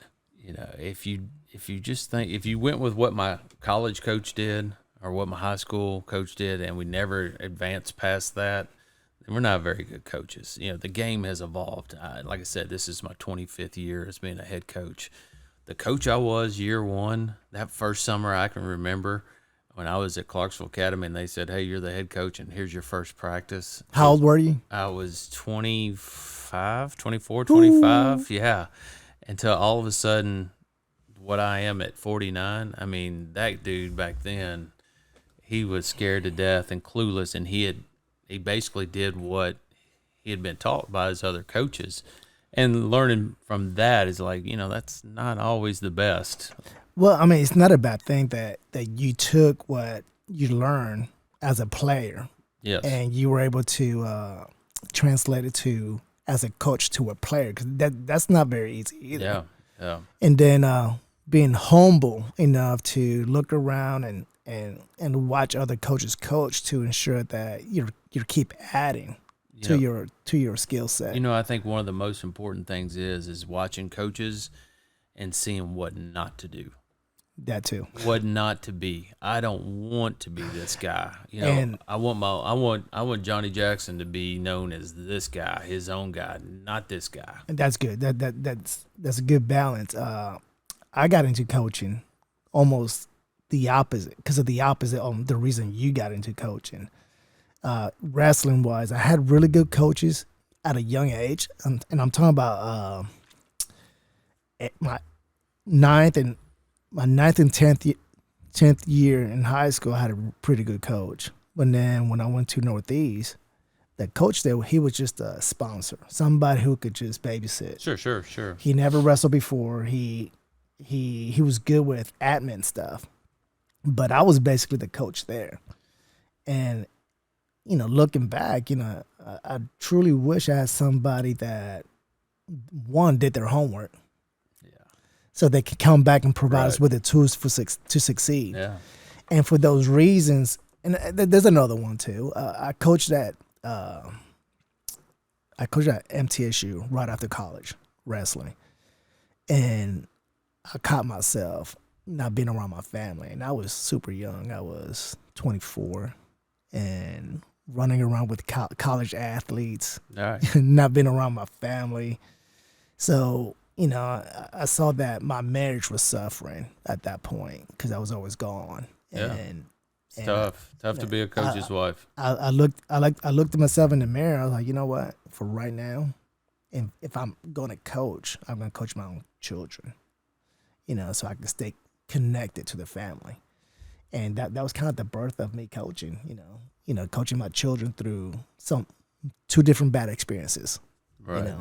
If you went with what my college coach did or what my high school coach did, and we never advanced past that, then we're not very good coaches. The game has evolved. Like I said, this is my 25th year as being a head coach. The coach I was year one, that first summer I can remember when I was at Clarksville Academy, and they said, hey, you're the head coach, and here's your first practice. How old were you? I was 24, 25, Ooh. Yeah. Until all of a sudden, what I am at 49, that dude back then, he was scared to death and clueless, and he basically did what he had been taught by his other coaches. And learning from that is like, that's not always the best. Well, it's not a bad thing that you took what you learned as a player, yes, and you were able to translate it to as a coach to a player, because that's not very easy either. Yeah. And then being humble enough to look around and watch other coaches coach to ensure that you keep adding to your skill set. I think one of the most important things is watching coaches and seeing what not to do. That too. What not to be. I don't want to be this guy. And I want Johnny Jackson to be known as this guy, his own guy, not this guy. And that's good. That's a good balance. I got into coaching almost the opposite because of the opposite of the reason you got into coaching. Wrestling wise, I had really good coaches at a young age, and I'm talking about at my ninth and 10th year in high school. I had a pretty good coach, but then when I went to Northeast, the coach there, he was just a sponsor, somebody who could just babysit. Sure. He never wrestled before. He was good with admin stuff, but I was basically the coach there. And looking back, I truly wish I had somebody that one did their homework, so they could come back and provide us with the tools to succeed. Yeah. And for those reasons, and there's another one too. I coached at MTSU right after college wrestling, and I caught myself not being around my family, and I was super young. I was 24, and running around with college athletes, not being around my family. So, I saw that my marriage was suffering at that point because I was always gone. Yeah. And Tough to be a coach's wife. I looked at myself in the mirror. I was like, you know what? For right now, and if I'm going to coach, I'm going to coach my own children. So I can stay connected to the family. And that was kind of the birth of me coaching. Coaching my children through two different bad experienes. Right.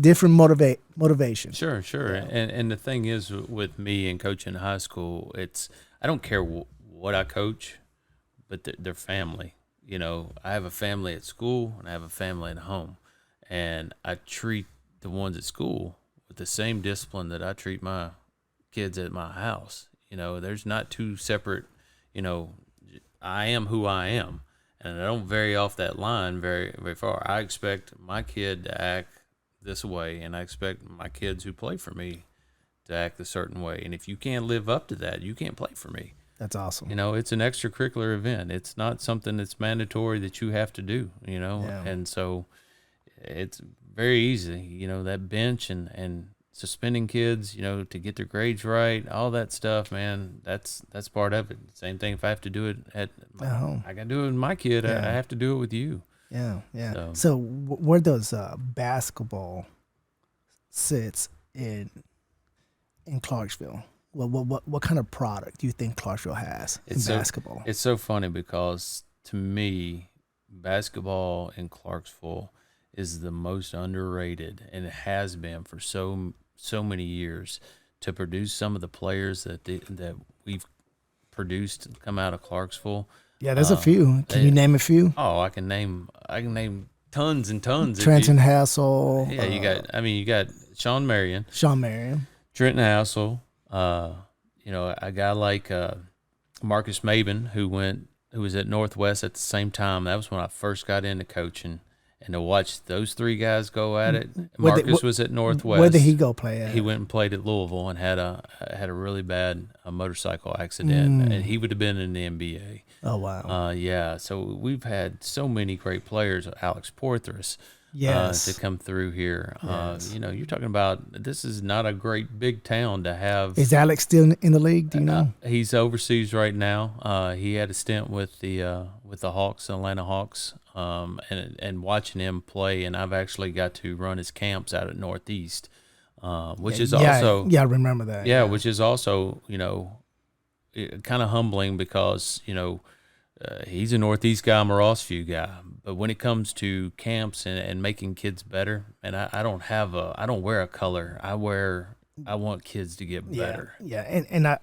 Different motivation. Sure. Yeah. And the thing is with me and coaching high school, I don't care what I coach, but they're family. I have a family at school and I have a family at home, and I treat the ones at school with the same discipline that I treat my kids at my house. There's not two separate. I am who I am. And I don't vary off that line very, very far. I expect my kid to act this way, and I expect my kids who play for me to act a certain way. And if you can't live up to that, you can't play for me. That's awesome. It's an extracurricular event. It's not something that's mandatory that you have to do, Yeah. And so it's very easy, that bench and suspending kids, to get their grades right, all that stuff, man, that's part of it. Same thing if I have to do it at home. I got to do it with my kid. Yeah. I have to do it with you. Yeah. So where does basketball sits in Clarksville? What kind of product do you think Clarksville has in basketball? It's so funny because to me, basketball in Clarksville is the most underrated, and it has been for so many years. To produce some of the players that we've produced come out of Clarksville. Yeah, there's a few. Can you name a few? Oh, I can name tons and tons. Trenton Hassel. Yeah, you got Sean Marion, Trenton Hassel. A guy like Marcus Maben who was at Northwest at the same time. That was when I first got into coaching. And to watch those three guys go at it, Marcus was at Northwest. Where did he go play at? He went and played at Louisville and had a really bad motorcycle accident, and he would have been in the NBA. Oh wow! Yeah. So we've had so many great players, Alex Porthras, to come through here. Yes. You're talking about this is not a great big town to have. Is Alex still in the league? Do you know? He's overseas right now. He had a stint with the Hawks, Atlanta Hawks. And watching him play, and I've actually got to run his camps out at Northeast, which is also I remember that. Yeah, which is also kind of humbling because he's a Northeast guy, I'm a Rossview guy, but when it comes to camps and making kids better, and I don't wear a color, I wear I want kids to get better. Yeah, and I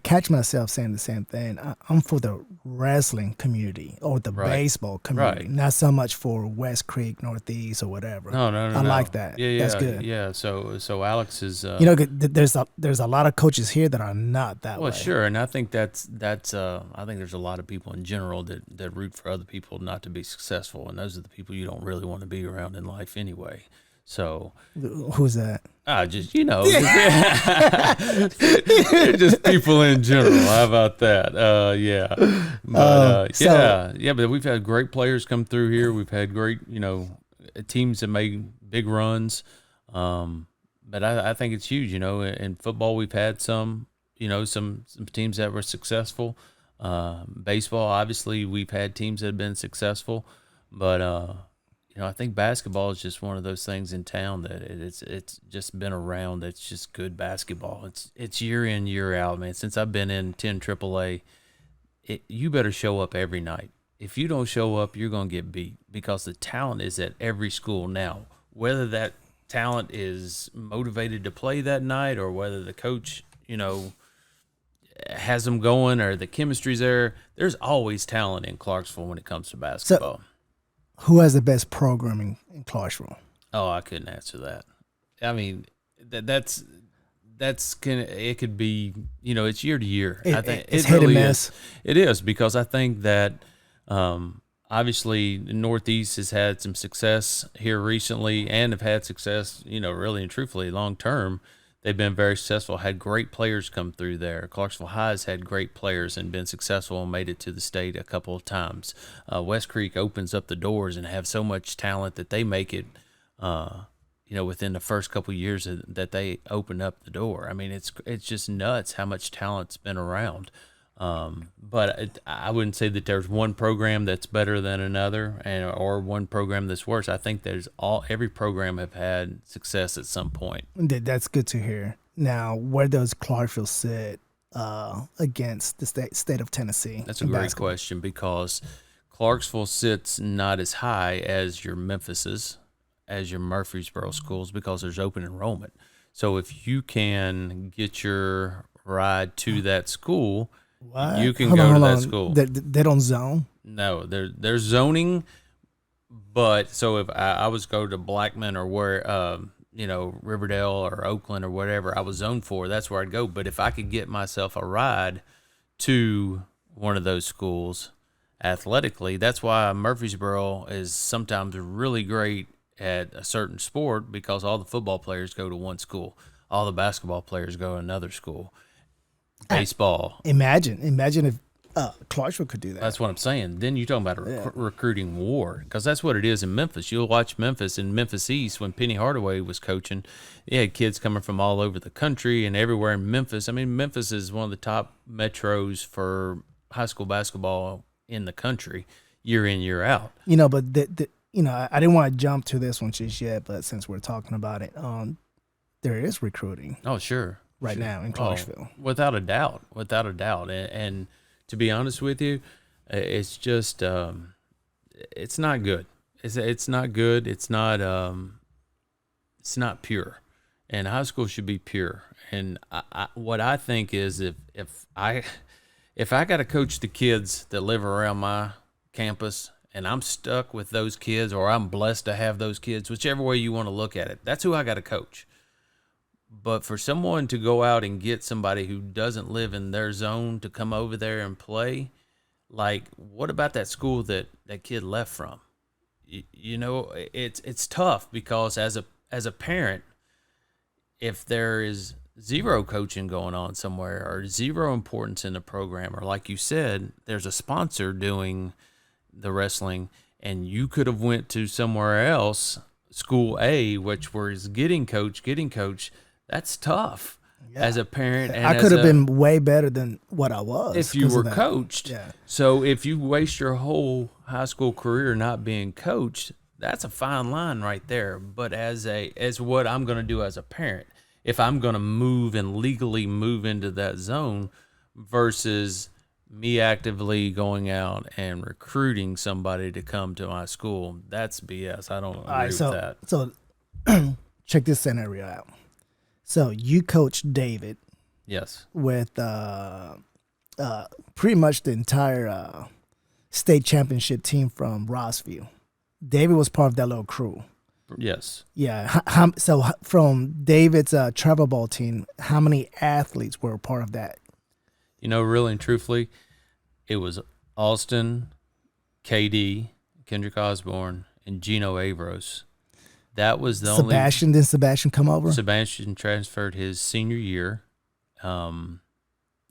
catch myself saying the same thing. I'm for the wrestling community or the Right. baseball community, Right. not so much for West Creek, Northeast, or whatever. No, no, no, I no. like that. Yeah, That's yeah, good. yeah. So Alex is. You know, there's a lot of coaches here that are not that Well, way. sure, and I think that's I think there's a lot of people in general that root for other people not to be successful, and those are the people you don't really want to be around in life anyway. So Who's that? just just people in general. How about that? Yeah, but yeah. But we've had great players come through here. We've had great teams that made big runs. But I think it's huge. In football we've had some teams that were successful. Baseball, obviously, we've had teams that have been successful, but I think basketball is just one of those things in town that it's just been around. It's just good basketball. It's year in, year out, man. Since I've been in 10 AAA, you better show up every night. If you don't show up, you're gonna get beat because the talent is at every school now. Whether that talent is motivated to play that night or whether the coach, has them going or the chemistry's there, there's always talent in Clarksville when it comes to basketball. So, who has the best programming in Clarksville? Oh, I couldn't answer that. I mean, that's it could be, it's year to year. I think it's it hit really and miss. is. It is because I think that obviously the Northeast has had some success here recently and have had success, really and truthfully long term. They've been very successful, had great players come through there. Clarksville High has had great players and been successful and made it to the state a couple of times. West Creek opens up the doors and have so much talent that they make it, within the first couple of years that they open up the door. I mean, it's just nuts how much talent's been around. But I wouldn't say that there's one program that's better than another or one program that's worse. I think every program have had success at some point. That's good to hear. Now, where does Clarksville sit against the state of Tennessee? That's a great question because Clarksville sits not as high as your Memphis's, as your Murfreesboro schools because there's open enrollment. So if you can get your ride to that school, what? You can go to that school. They don't zone? No, they're zoning, but so if I was go to Blackman or where Riverdale or Oakland or whatever I was zoned for, that's where I'd go. But if I could get myself a ride to one of those schools athletically, that's why Murfreesboro is sometimes really great at a certain sport because all the football players go to one school, all the basketball players go to another school. Baseball. Imagine if Clarksville could do that. That's what I'm saying. Then you're talking about a recruiting war because that's what it is in Memphis. You'll watch Memphis in Memphis East when Penny Hardaway was coaching. They had kids coming from all over the country and everywhere in Memphis. I mean, Memphis is one of the top metros for high school basketball in the country, year in, year out. But I didn't want to jump to this one just yet, but since we're talking about it, there is recruiting. Oh, sure. Right now in Clarksville. Without a doubt. And to be honest with you, it's just it's not good. It's not good. It's not pure. And high school should be pure. And what I think is if I got to coach the kids that live around my campus and I'm stuck with those kids or I'm blessed to have those kids, whichever way you want to look at it, that's who I got to coach. But for someone to go out and get somebody who doesn't live in their zone to come over there and play, like, what about that school that kid left from? It's tough because as a parent, if there is zero coaching going on somewhere or zero importance in the program, or like you said, there's a sponsor doing the wrestling, and you could have went to somewhere else, school A, which was getting coach. That's tough as a parent. And I could have been way better than what I was if you were coached. Yeah. So if you waste your whole high school career not being coached, that's a fine line right there. But as what I'm going to do as a parent, if I'm going to move and legally move into that zone versus me actively going out and recruiting somebody to come to my school, that's BS. I don't agree with that. So check this scenario out. So you coached David Yes. with pretty much the entire state championship team from Rossville. David was part of that little crew. Yes. Yeah. So from David's travel ball team, how many athletes were part of that? Really and truthfully, it was Austin, KD, Kendrick Osborne, and Gino Avros. That was the Sebastian, only. did Sebastian come over? Sebastian transferred his senior year.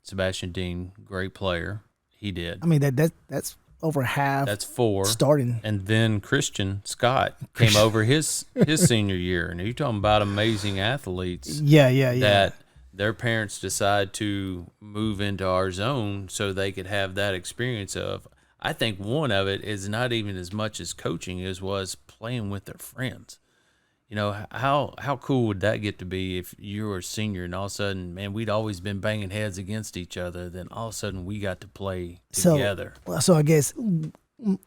Sebastian Dean, great player. He did. I mean, that's over half. That's 4 starting. And then Christian Scott came over his senior year. And you're talking about amazing athletes. Yeah. That their parents decide to move into our zone so they could have that experience of. I think one of it is not even as much as coaching as was playing with their friends. How cool would that get to be if you were a senior and all of a sudden, man, we'd always been banging heads against each other. Then all of a sudden we got to play together. So I guess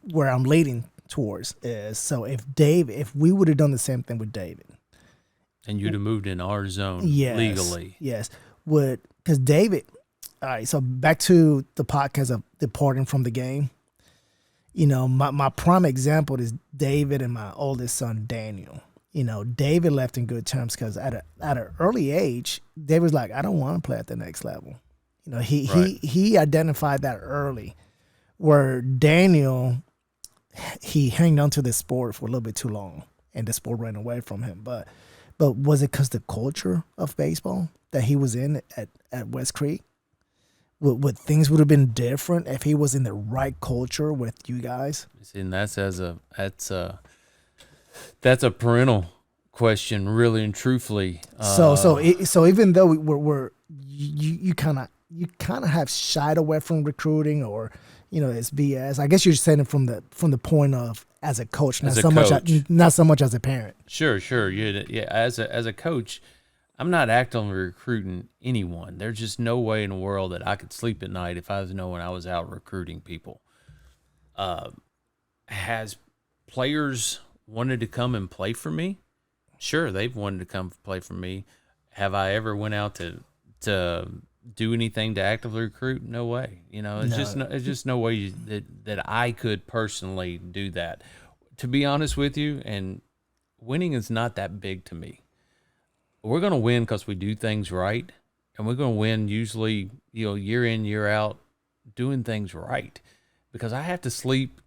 where I'm leading towards is, so if we would have done the same thing with David. And you'd have moved in our zone legally. Yes. Because David, all right, so back to the podcast of departing from the game. My prime example is David and my oldest son, Daniel. David left in good terms because at an early age, David was like, I don't want to play at the next level. He identified that early. Where Daniel, he hung on to the sport for a little bit too long, and the sport ran away from him. But was it because the culture of baseball that he was in at West Creek? Would things would have been different if he was in the right culture with you guys? See, and that's a parental question, really and truthfully. So even though you kind of have shied away from recruiting, or it's BS. I guess you're saying it from the point of as a coach, not so much as a parent. Sure. Yeah. As a coach, I'm not actively recruiting anyone. There's just no way in the world that I could sleep at night if I was knowing I was out recruiting people. Has players wanted to come and play for me? Sure, they've wanted to come play for me. Have I ever went out to do anything to actively recruit? No way. It's just no way that I could personally do that. To be honest with you, and winning is not that big to me. We're going to win because we do things right, and we're going to win usually, year in, year out, doing things right. Because I have to sleep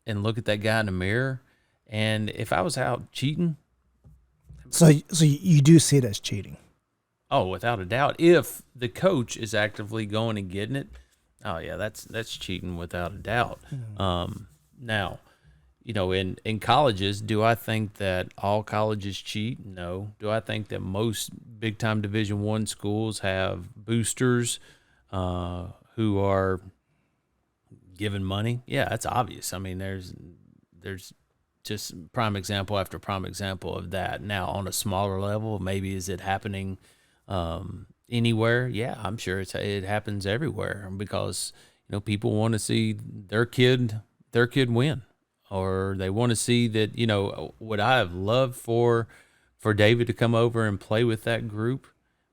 and look at that guy in the mirror, and if I was out cheating, so you do see it as cheating. Oh, without a doubt. If the coach is actively going and getting it, oh yeah, that's cheating without a doubt. Mm-hmm. Now, in colleges, do I think that all colleges cheat? No. Do I think that most big time Division I schools have boosters who are giving money? Yeah, that's obvious. I mean, there's just prime example after prime example of that. Now, on a smaller level, maybe is it happening anywhere? Yeah, I'm sure it happens everywhere because people want to see their kid win, or they want to see that would I have loved for David to come over and play with that group?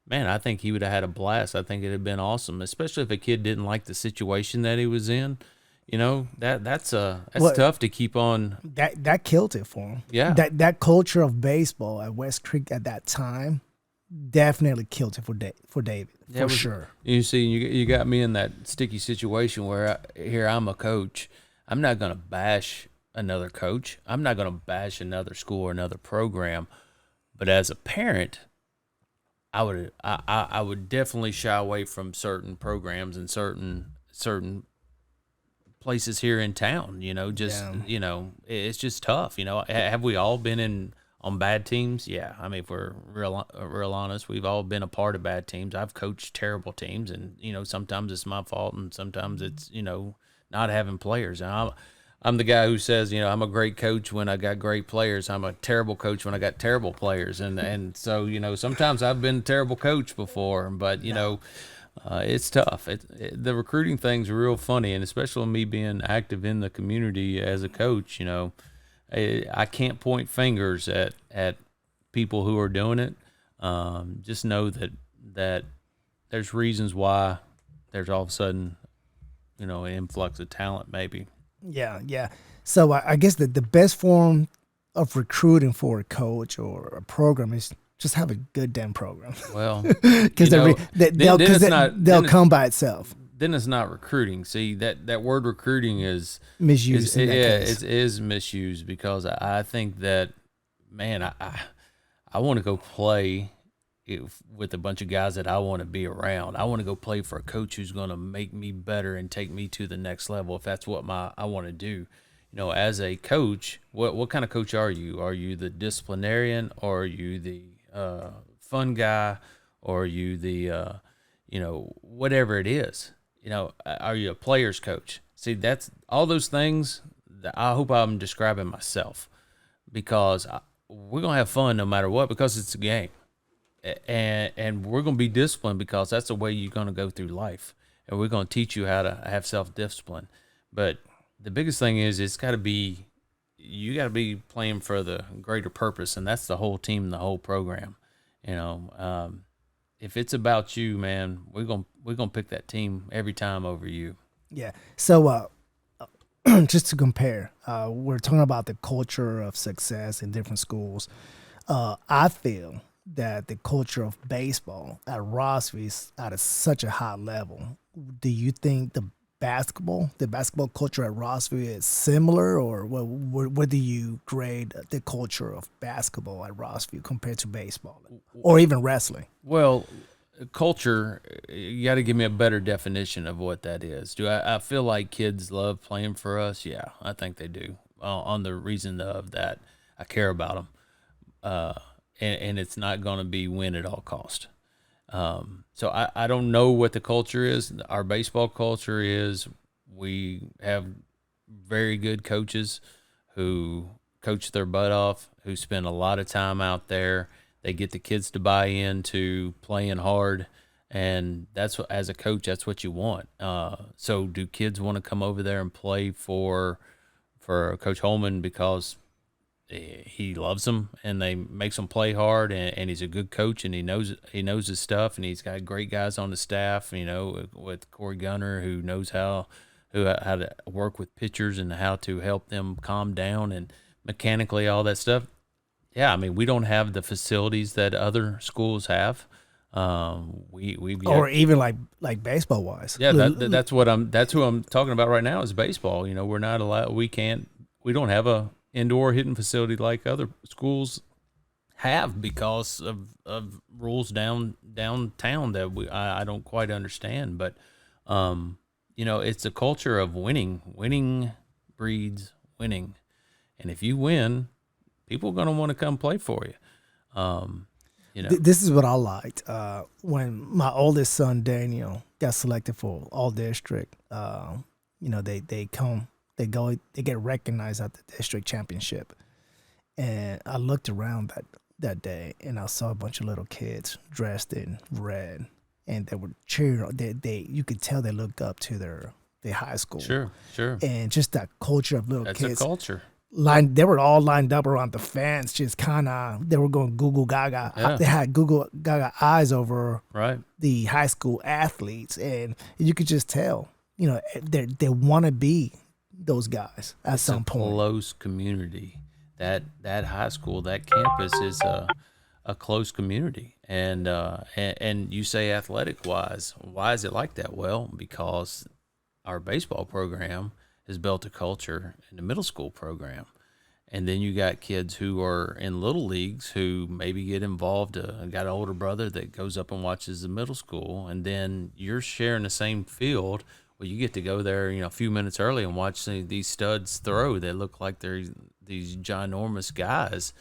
Man, I think he would have had a blast. I think it'd have been awesome, especially if a kid didn't like the situation that he was in. That's tough to keep on. That killed it for him. Yeah. That culture of baseball at West Creek at that time definitely killed it for David, for sure. You see, you got me in that sticky situation where I'm a coach. I'm not going to bash another coach. I'm not going to bash another school or another program. But as a parent, I would definitely shy away from certain programs and certain places here in town. It's just tough. Have we all been on bad teams? Yeah. I mean, if we're real honest, we've all been a part of bad teams. I've coached terrible teams, and sometimes it's my fault, and sometimes it's not having players. And I'm the guy who says, I'm a great coach when I got great players. I'm a terrible coach when I got terrible players. And so, sometimes I've been a terrible coach before, but, it's tough. The recruiting thing's real funny, and especially me being active in the community as a coach, I can't point fingers at people who are doing it. Just know that there's reasons why there's all of a sudden, an influx of talent, maybe. Yeah, yeah. So I guess the best form of recruiting for a coach or a program is just have a good damn program. Well, Because then it's they'll come by itself. then it's not recruiting. See, that word recruiting is Misused in that case. it is misused, because I think that, man, I want to go play with a bunch of guys that I want to be around. I want to go play for a coach who's going to make me better and take me to the next level, if that's what I want to do. As a coach, what kind of coach are you? Are you the disciplinarian, or are you the fun guy, or are you the whatever it is? Are you a player's coach? See, that's all those things that I hope I'm describing myself, because we're gonna have fun no matter what, because it's a game, and we're gonna be disciplined, because that's the way you're gonna go through life, and we're gonna teach you how to have self-discipline. But the biggest thing is, you got to be playing for the greater purpose, and that's the whole team and the whole program. If it's about you, man, we're gonna pick that team every time over you. Yeah. So just to compare, we're talking about the culture of success in different schools. I feel that the culture of baseball at Rossville is at such a high level. Do you think the basketball culture at Rossville is similar, or where do you grade the culture of basketball at Rossville compared to baseball or even wrestling? Well, culture, you got to give me a better definition of what that is. Do I feel like kids love playing for us? Yeah, I think they do. On the reason of that, I care about them, and it's not going to be win at all cost. So I don't know what the culture is. Our baseball culture is, we have very good coaches who coach their butt off, who spend a lot of time out there. They get the kids to buy into playing hard, and that's what, as a coach, that's what you want. So do kids want to come over there and play for Coach Holman because he loves them and they makes them play hard, and he's a good coach, and he knows his stuff, and he's got great guys on the staff, with Corey Gunner, who knows how to work with pitchers and how to help them calm down and mechanically all that stuff. Yeah, I mean, we don't have the facilities that other schools have. We've got, or even like baseball wise. Yeah, that's who I'm talking about right now is baseball. We're not allowed. We don't have a indoor hitting facility like other schools have, because of rules downtown that I don't quite understand. But it's a culture of winning. Winning breeds winning, and if you win, people are going to want to come play for you. This is what I liked when my oldest son Daniel got selected for all district. They get recognized at the district championship, and I looked around that day and I saw a bunch of little kids dressed in red, and they were cheering. You could tell they looked up to their high school. Sure. And just that culture of little kids. That's a culture. They were all lined up around the fence, just kind of, they were going Google Gaga. Yeah. They had Google Gaga eyes over right. the high school athletes, and you could just tell, they want to be those guys at some point. Close community. That high school, that campus is a close community, and you say athletic wise, why is it like that? Well, because our baseball program has built a culture in the middle school program. And then you got kids who are in little leagues who maybe get involved. Got an older brother that goes up and watches the middle school, and then you're sharing the same field. Well, you get to go there, a few minutes early and watch these studs throw. They look like they're these ginormous guys,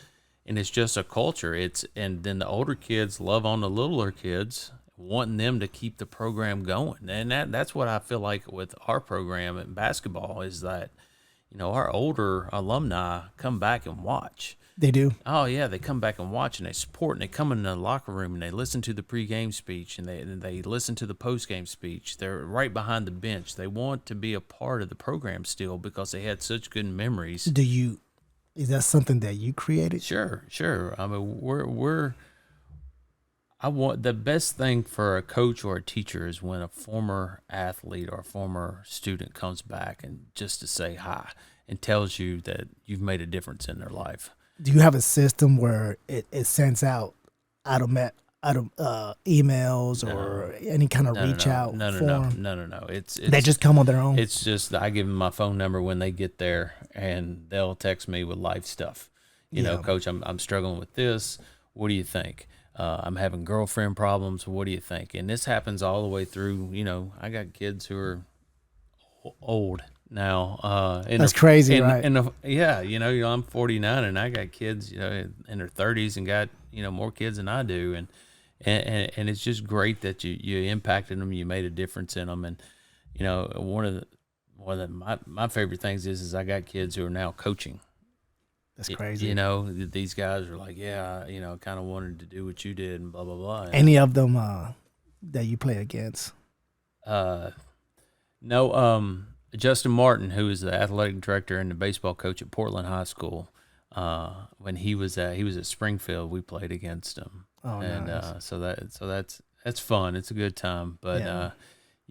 and it's just a culture. And then the older kids love on the littler kids, wanting them to keep the program going. And that's what I feel like with our program in basketball is that, our older alumni come back and watch. They do. Oh yeah, they come back and watch, and they support, and they come in the locker room and they listen to the pregame speech, and they listen to the postgame speech. They're right behind the bench. They want to be a part of the program still because they had such good memories. Is that something that you created? Sure. I mean, I want the best thing for a coach or a teacher is when a former athlete or a former student comes back and just to say hi and tells you that you've made a difference in their life. Do you have a system where it sends out emails or any kind of reach out form? No. It's they just come on their own. It's just I give them my phone number when they get there, and they'll text me with life stuff. You know, Coach, I'm struggling with this. What do you think? I'm having girlfriend problems. What do you think? And this happens all the way through. You know, I got kids who are old now. That's crazy, right? Yeah, you know, I'm 49, and I got kids, you know, in their 30s, and got more kids than I do, and it's just great that you impacted them, you made a difference in them, and one of my favorite things is I got kids who are now coaching. That's crazy. These guys are like, kind of wanted to do what you did, and blah blah blah. Any of them that you play against? No. Justin Martin, who is the athletic director and the baseball coach at Portland High School, when he was at Springfield, we played against him. Oh, and nice. So that's fun. It's a good time. But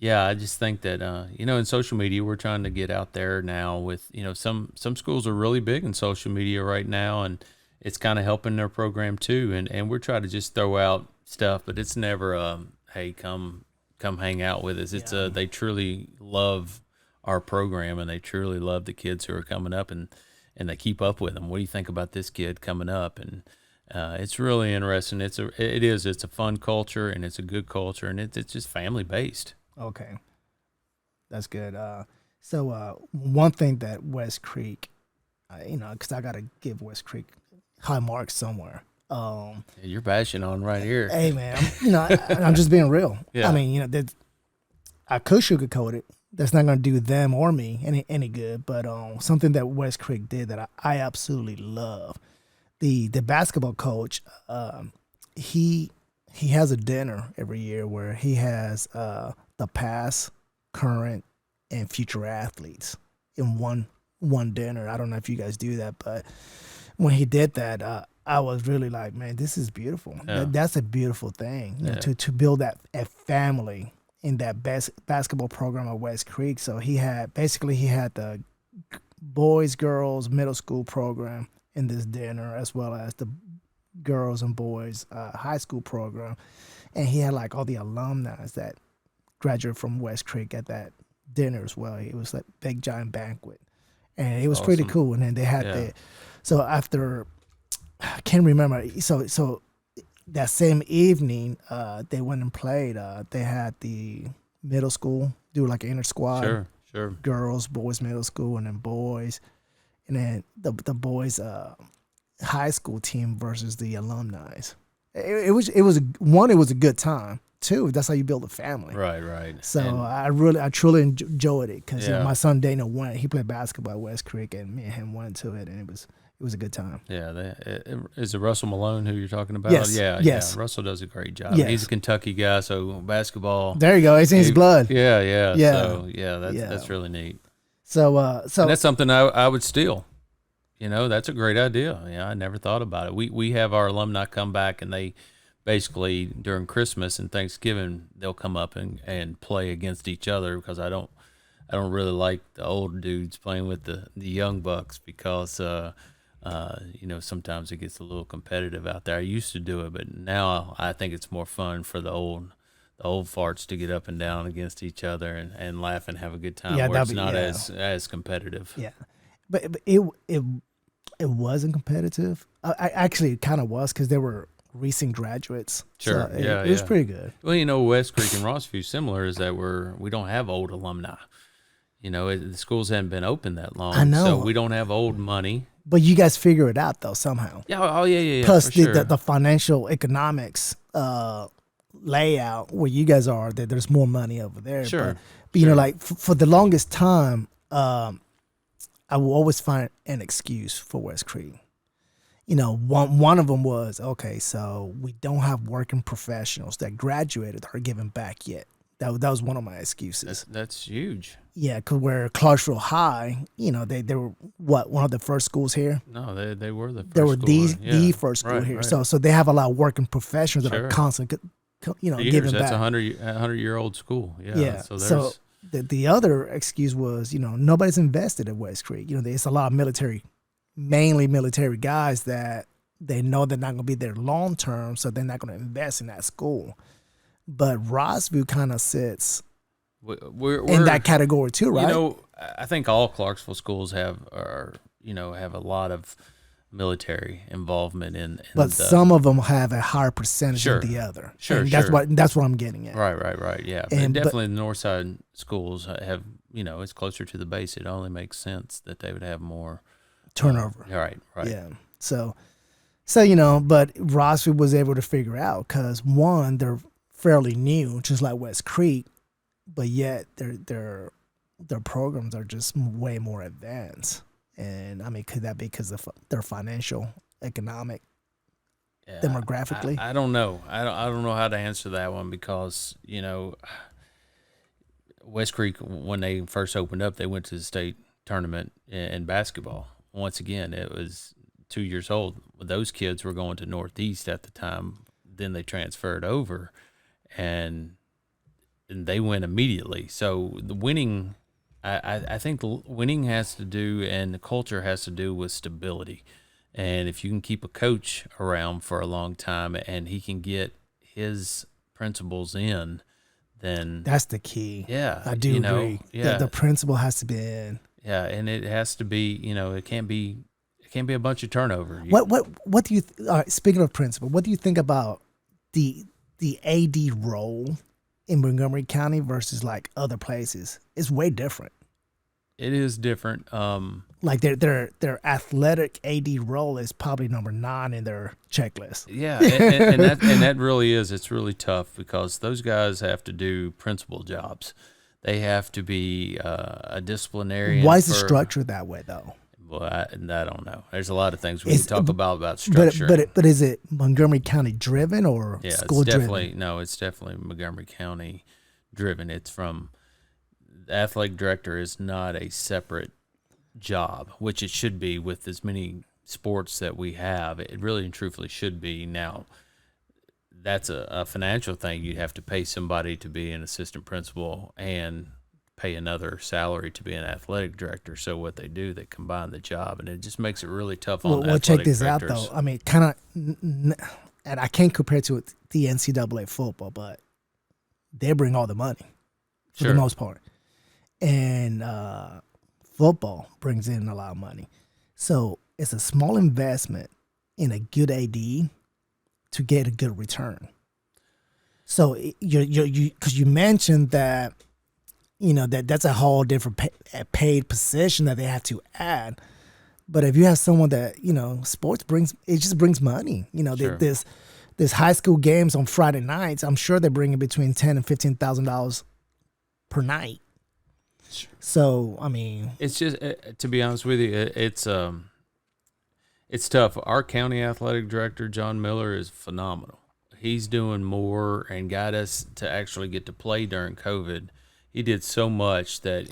I just think that in social media, we're trying to get out there now with some schools are really big in social media right now, and it's kind of helping their program too. And we're trying to just throw out stuff, but it's never hey, come hang out with us. It's they truly love our program, and they truly love the kids who are coming up, and they keep up with them. What do you think about this kid coming up? And it's really interesting. It's a fun culture, and it's a good culture, and it's just family based. Okay, that's good. So one thing that West Creek, because I gotta give West Creek high marks somewhere. You're bashing on right here. Hey man, I'm just being real. Yeah. I mean, I could sugarcoat it. That's not going to do them or me any good. But something that West Creek did that I absolutely love. The basketball coach, he has a dinner every year where he has the past, current, and future athletes in one dinner. I don't know if you guys do that, but when he did that, I was really like, man, this is beautiful. Yeah. That's a beautiful thing, to build that a family in that basketball program at West Creek. So he had the boys, girls, middle school program in this dinner, as well as the girls and boys high school program. And he had like all the alumni that graduated from West Creek at that dinner as well. It was like big giant banquet. And it was awesome. Pretty cool. And then they had so after, I can't remember. So that same evening, they went and played. They had the middle school do like an inter squad. Sure. Girls, boys, middle school, and then boys, and then the boys high school team versus the alumni. It was a good time. Two, that's how you build a family. Right. So I truly enjoyed it because my son Dana went. He played basketball at West Creek, and me and him went to it, and it was a good time. Yeah, is it Russell Malone who you're talking about? Yes. Yeah. Russell does a great job. Yes. He's a Kentucky guy, so basketball. There you go. It's in his blood. Yeah. So Yeah. that's really neat. So and that's something I would steal. That's a great idea. Yeah, I never thought about it. We have our alumni come back, and they basically during Christmas and Thanksgiving they'll come up and play against each other, because I don't really like the old dudes playing with the young bucks, because sometimes it gets a little competitive out there. I used to do it, but now I think it's more fun for the old farts to get up and down against each other and laugh and have a good time. Where it's not as competitive. Yeah, but it wasn't competitive. I actually it kind of was, because they were recent graduates. Sure, so it was pretty good. Well, West Creek and Rossview similar is that we don't have old alumni. The schools haven't been open that long. I know. So we don't have old money. But you guys figure it out though somehow. Yeah. Oh yeah. Plus sure. the financial economics layout where you guys are, that there's more money over there. Sure. But like for the longest time, I will always find an excuse for West Creek. One of them was, okay, so we don't have working professionals that graduated or given back yet. That was one of my excuses. That's huge. Yeah, because where Clarksville High, they were one of the first schools here. No, they were the first They were school. the first school here. Right. So they have a lot of working professionals that are Sure. constantly, Years, giving that's back. 100-year-old school. Yeah. Yeah. So The other excuse was, nobody's invested at West Creek. There's a lot of mainly military guys that they know they're not going to be there long term, so they're not going to invest in that school. But Rossville kind of sits we're in that category too, right? I think all Clarksville schools have a lot of military involvement in But some of them have a higher percentage than the other. Sure, and sure. That's what I'm getting at. Right. Yeah, and definitely the north side schools have, it's closer to the base. It only makes sense that they would have more turnover. Right. Yeah. So but Rossville was able to figure out because one, they're fairly new, just like West Creek, but yet their programs are just way more advanced. And I mean, could that be because of their financial, economic, demographically? I don't know. I don't know how to answer that one because West Creek, when they first opened up, they went to the state tournament in basketball. Once again, it was 2 years old. Those kids were going to Northeast at the time. Then they transferred over, and they went immediately. So the winning, I think winning has to do, and the culture has to do with stability. And if you can keep a coach around for a long time and he can get his principles in, then that's the key. Yeah, I do agree. Yeah, the principle has to be in. Yeah, and it has to be. It can't be a bunch of turnover. What do you? Speaking of principle, what do you think about the AD role in Montgomery County versus like other places? It's way different. It is different. Like their athletic AD role is probably number 9 in their checklist. Yeah, and that really is. It's really tough because those guys have to do principal jobs. They have to be a disciplinarian. Why is the structure that way though? Well, I don't know. There's a lot of things we can talk about structure. But is it Montgomery County driven or school driven? No, it's definitely Montgomery County driven. It's from the athletic director is not a separate job, which it should be with as many sports that we have. It really and truthfully should be. Now, that's a financial thing. You'd have to pay somebody to be an assistant principal and pay another salary to be an athletic director. So what they do, they combine the job, and it just makes it really tough on well, check this directors. out, though. I mean, kind of, and I can't compare it to the NCAA football, but they bring all the money for the most part. And football brings in a lot of money. So it's a small investment in a good AD to get a good return. So you because you mentioned that, that's a whole different paid position that they have to add. But if you have someone that, sports just brings money. Sure. There's high school games on Friday nights. I'm sure they're bringing between $10,000 and $15,000 per night. So, I mean, it's just, to be honest with you, it's tough. Our county athletic director, John Miller, is phenomenal. He's doing more and got us to actually get to play during COVID. He did so much that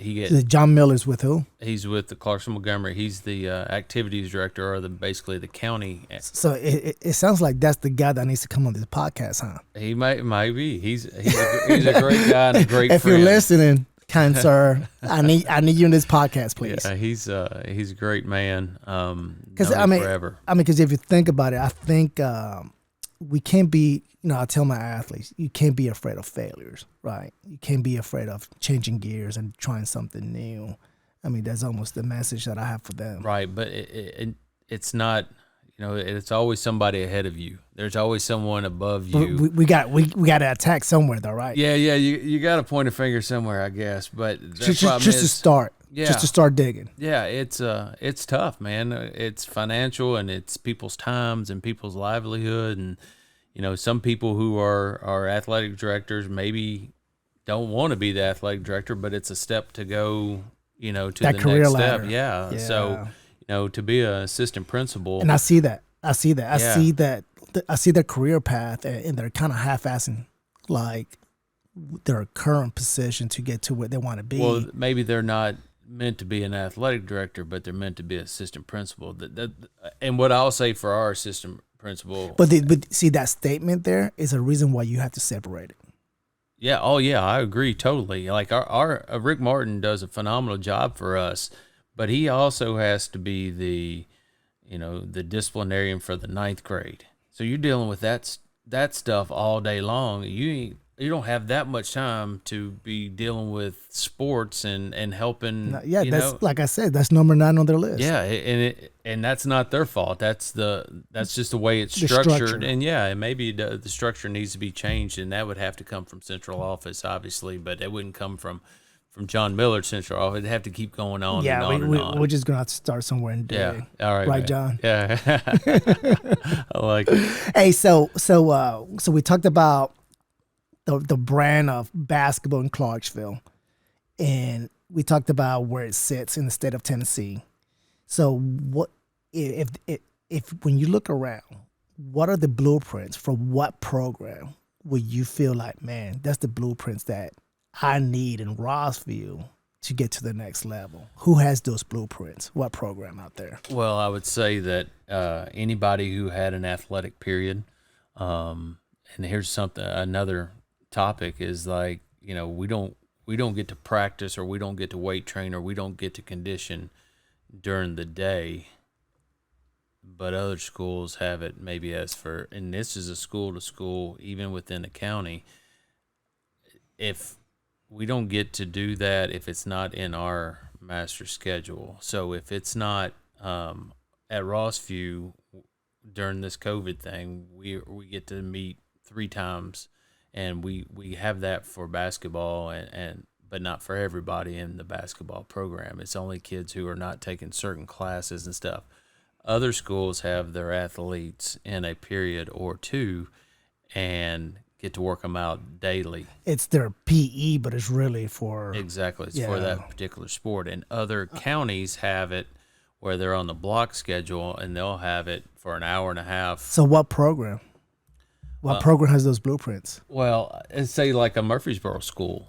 John Miller's with who? He's with the Clarksville Montgomery. He's the activities director, or basically the county. So it sounds like that's the guy that needs to come on this podcast, huh? He might be. He's a great guy and a great if friend. You're listening, kind sir, I need you in this podcast, please. Yeah, he's a great man. Because forever. Because if you think about it, I think we can't be. I tell my athletes, you can't be afraid of failures, right? You can't be afraid of changing gears and trying something new. I mean, that's almost the message that I have for them. Right, but it's not. It's always somebody ahead of you. There's always someone above you. We got to attack somewhere, though, right? Yeah. You got to point a finger somewhere, I guess. But just to start. Yeah. Just to start digging. Yeah, it's tough, man. It's financial and it's people's times and people's livelihood, and some people who are athletic directors maybe don't want to be the athletic director, but it's a step to go, to that the career next ladder. step. Yeah. So, to be an assistant principal. And I see that. I see that. I see their career path, and they're kind of half-assing, like their current position to get to where they want to be. Well, maybe they're not meant to be an athletic director, but they're meant to be assistant principal. And what I'll say for our assistant principal. But see, that statement there is a reason why you have to separate it. Yeah. Oh, yeah. I agree totally. Like our Rick Martin does a phenomenal job for us, but he also has to be the disciplinarian for the 9th grade. So you're dealing with that stuff all day long. You don't have that much time to be dealing with sports and helping. That's like I said, that's number 9 on their list. Yeah, and that's not their fault. That's just the way it's structured. And and maybe the structure needs to be changed, and that would have to come from central office, obviously, but it wouldn't come from John Miller's central office. It'd have to keep going on. Yeah, and on. We're just gonna have to start somewhere in day. Yeah, all right, right, John. Yeah, I like it. Hey, so we talked about the brand of basketball in Clarksville, and we talked about where it sits in the state of Tennessee. So what if when you look around, what are the blueprints for what program would you feel like, man, that's the blueprints that I need in Rossville to get to the next level? Who has those blueprints? What program out there? Well, I would say that anybody who had an athletic period, and here's another topic is like, we don't get to practice, or we don't get to weight train, or we don't get to condition during the day, but other schools have it maybe and this is a school to school, even within the county. If we don't get to do that, if it's not in our master schedule. So if it's not at Rossview during this COVID thing, we get to meet 3 times. And we have that for basketball, and but not for everybody in the basketball program. It's only kids who are not taking certain classes and stuff. Other schools have their athletes in a period or 2 and get to work them out daily. It's their PE, but it's really for... Exactly. It's for that particular sport. And other counties have it where they're on the block schedule, and they'll have it for an hour and a half. So what program? What program has those blueprints? Well, say like a Murfreesboro school,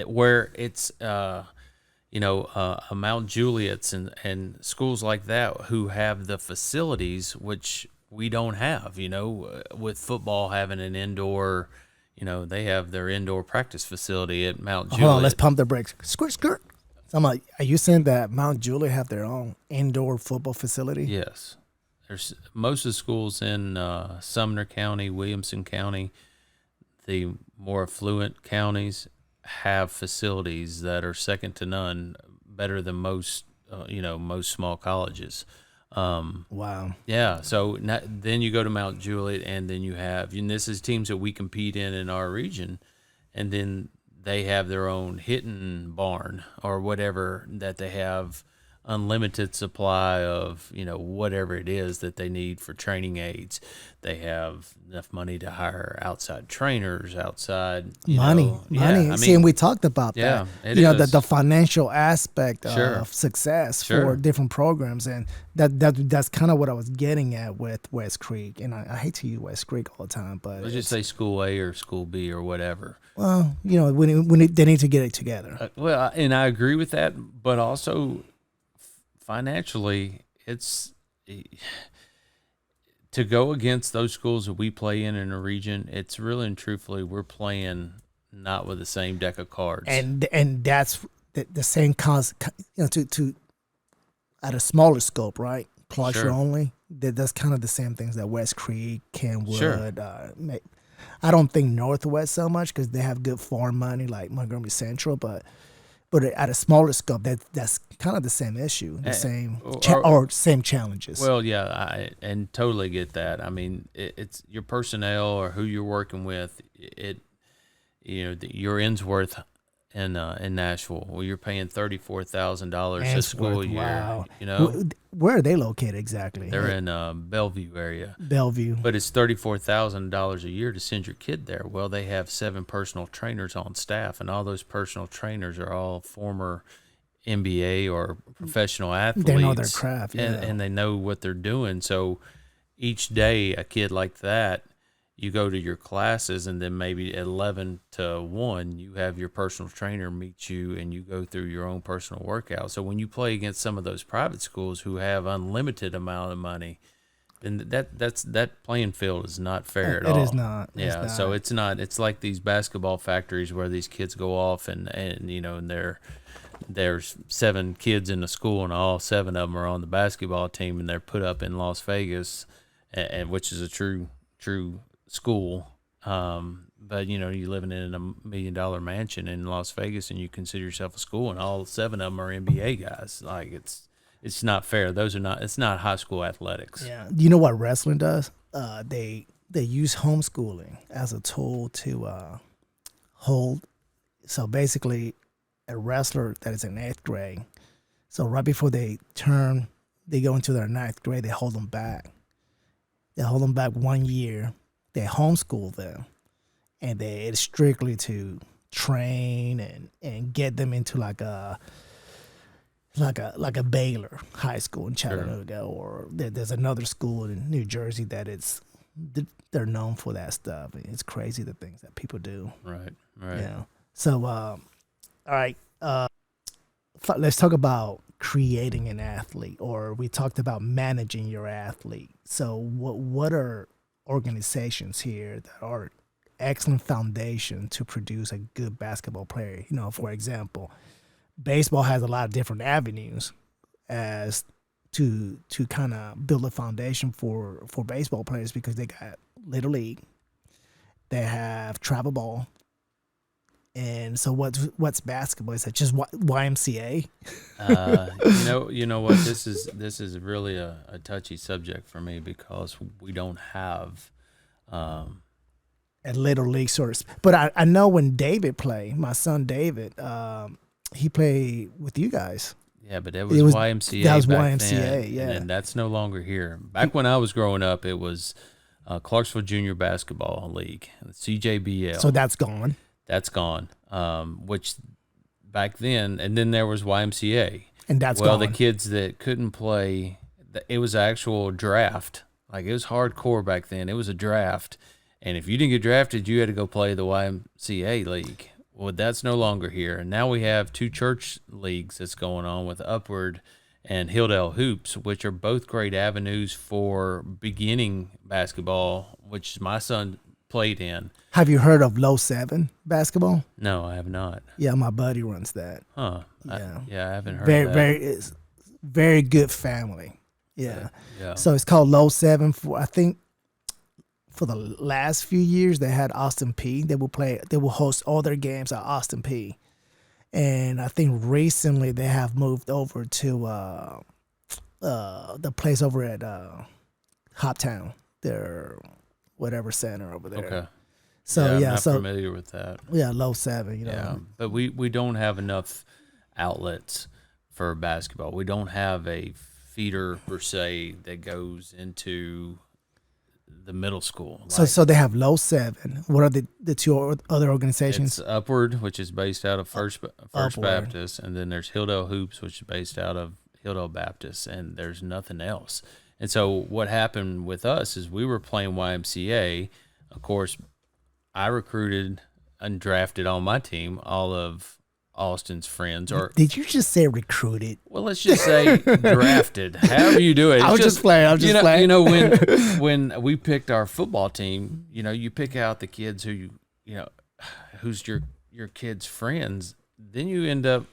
where it's a Mount Juliet's and schools like that who have the facilities which we don't have. With football having an indoor, they have their indoor practice facility at Mount Juliet. Hold on, let's pump the brakes. Skirt. So I'm like, are you saying that Mount Juliet have their own indoor football facility? Yes. There's most of the schools in Sumner County, Williamson County, the more affluent counties, have facilities that are second to none, better than most small colleges. Wow. Yeah. So then you go to Mount Juliet, and then and this is teams that we compete in our region, and then they have their own hitting barn or whatever that they have. Unlimited supply of whatever it is that they need for training aids. They have enough money to hire outside trainers, money. See, and we talked about that. The financial aspect of success for different programs, and that's kind of what I was getting at with West Creek. And I hate to use West Creek all the time, but let's just say School A or School B or whatever. Well, they need to get it together. And I agree with that, but also, financially, it's to go against those schools that we play in a region. It's really and truthfully, we're playing not with the same deck of cards, and that's the same concept. To at a smaller scope, right? Clarksville only. That's kind of the same things that West Creek, Kenwood. Sure. I don't think Northwest so much because they have good farm money like Montgomery Central, but at a smaller scope, that's kind of the same issue, the same same challenges. Well, yeah, I totally get that. I mean, it's your personnel or who you're working with. Your Innsworth in Nashville, well, you're paying $34,000 a school year. Wow. Where are they located exactly? They're in Bellevue area. Bellevue. But it's $34,000 a year to send your kid there. Well, they have 7 personal trainers on staff, and all those personal trainers are all former NBA or professional athletes. They know their craft, and they know what they're doing. So each day, a kid like that you go to your classes, and then maybe at 11 to 1, you have your personal trainer meet you and you go through your own personal workout. So when you play against some of those private schools who have unlimited amount of money, then that playing field is not fair at all. It is not. Yeah, so it's not. It's like these basketball factories where these kids go off and there's 7 kids in the school and all 7 of them are on the basketball team, and they're put up in Las Vegas, and which is a true school. But you're living in a $1 million mansion in Las Vegas, and you consider yourself a school, and all 7 of them are NBA guys. Like it's not fair. It's not high school athletics. Yeah. You know what wrestling does? They use homeschooling as a tool to hold. So basically, a wrestler that is in 8th grade. So right before they go into their 9th grade, they hold them back. They hold them back 1 year. They homeschool them, and it's strictly to train and get them into like a Baylor High School in Chattanooga, sure. Or there's another school in New Jersey they're known for that stuff. It's crazy the things that people do. Right. Yeah. So, all right. Let's talk about creating an athlete, or we talked about managing your athlete. So, what are organizations here that are excellent foundation to produce a good basketball player? For example, baseball has a lot of different avenues as to kind of build a foundation for baseball players, because they got Little League, they have travel ball, and so what's basketball? Is it just YMCA? You know what? This is really a touchy subject for me, because we don't have a Little League source. But I know when David played, my son David, he played with you guys. Yeah, but it was YMCA. That was back YMCA, then, yeah. And that's no longer here. Back when I was growing up, it was Clarksville Junior Basketball League, CJBL. So that's gone. That's gone. Which back then, and then there was YMCA. And that's gone. Well, the kids that couldn't play, it was an actual draft. Like, it was hardcore back then. It was a draft. And if you didn't get drafted, you had to go play the YMCA league. Well, that's no longer here. And now we have 2 church leagues that's going on with Upward and Hilldale Hoops, which are both great avenues for beginning basketball, which my son played in. Have you heard of Low 7 basketball? No, I have not. Yeah, my buddy runs that. Huh. Yeah. I haven't heard of that. It's very good family. Yeah. Yeah. So it's called Low 7 I think for the last few years they had Austin P. They will host all their games at Austin P. And I think recently they have moved over to the place over at Hoptown, their whatever center over there. Okay. So I'm not familiar with that. Yeah, Low 7, Yeah, but we don't have enough outlets for basketball. We don't have a feeder per se that goes into the middle school. So they have Low 7. What are the 2 other organizations? It's Upward, which is based out of First Upward. Baptist, and then there's Hilldale Hoops, which is based out of Hilldale Baptist, and there's nothing else. And so what happened with us is we were playing YMCA. Of course, I recruited and drafted on my team all of Austin's friends. Or did you just say recruited? Well, let's just say drafted. However you do it. I was just playing. You know, when we picked our football team, you pick out the kids who's your kids' friends. Then you end up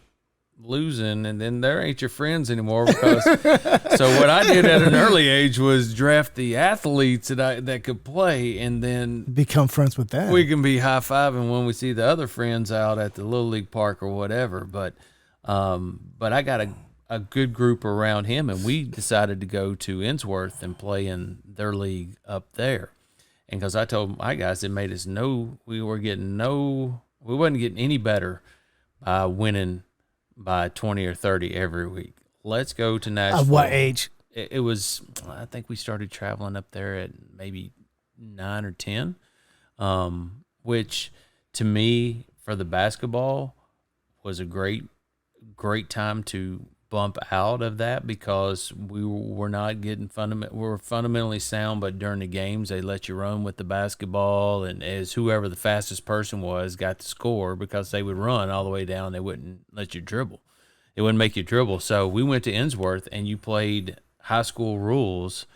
losing, and then there ain't your friends anymore. Because so what I did at an early age was draft the athletes that could play, and then become friends with them. We can be high-fiving when we see the other friends out at the Little League Park or whatever. But I got a good group around him, and we decided to go to Innsworth and play in their league up there. And because I told my guys, it made us know we wasn't getting any better by winning by 20 or 30 every week. Let's go to Nashville. At what age? It was, I think we started traveling up there at maybe 9 or 10, which to me, for the basketball, was a great time to bump out of that because we were not getting we were fundamentally sound, but during the games they let you run with the basketball, and as whoever the fastest person was got the score because they would run all the way down. They wouldn't let you dribble. It wouldn't make you dribble. So we went to Innsworth and you played high school rules,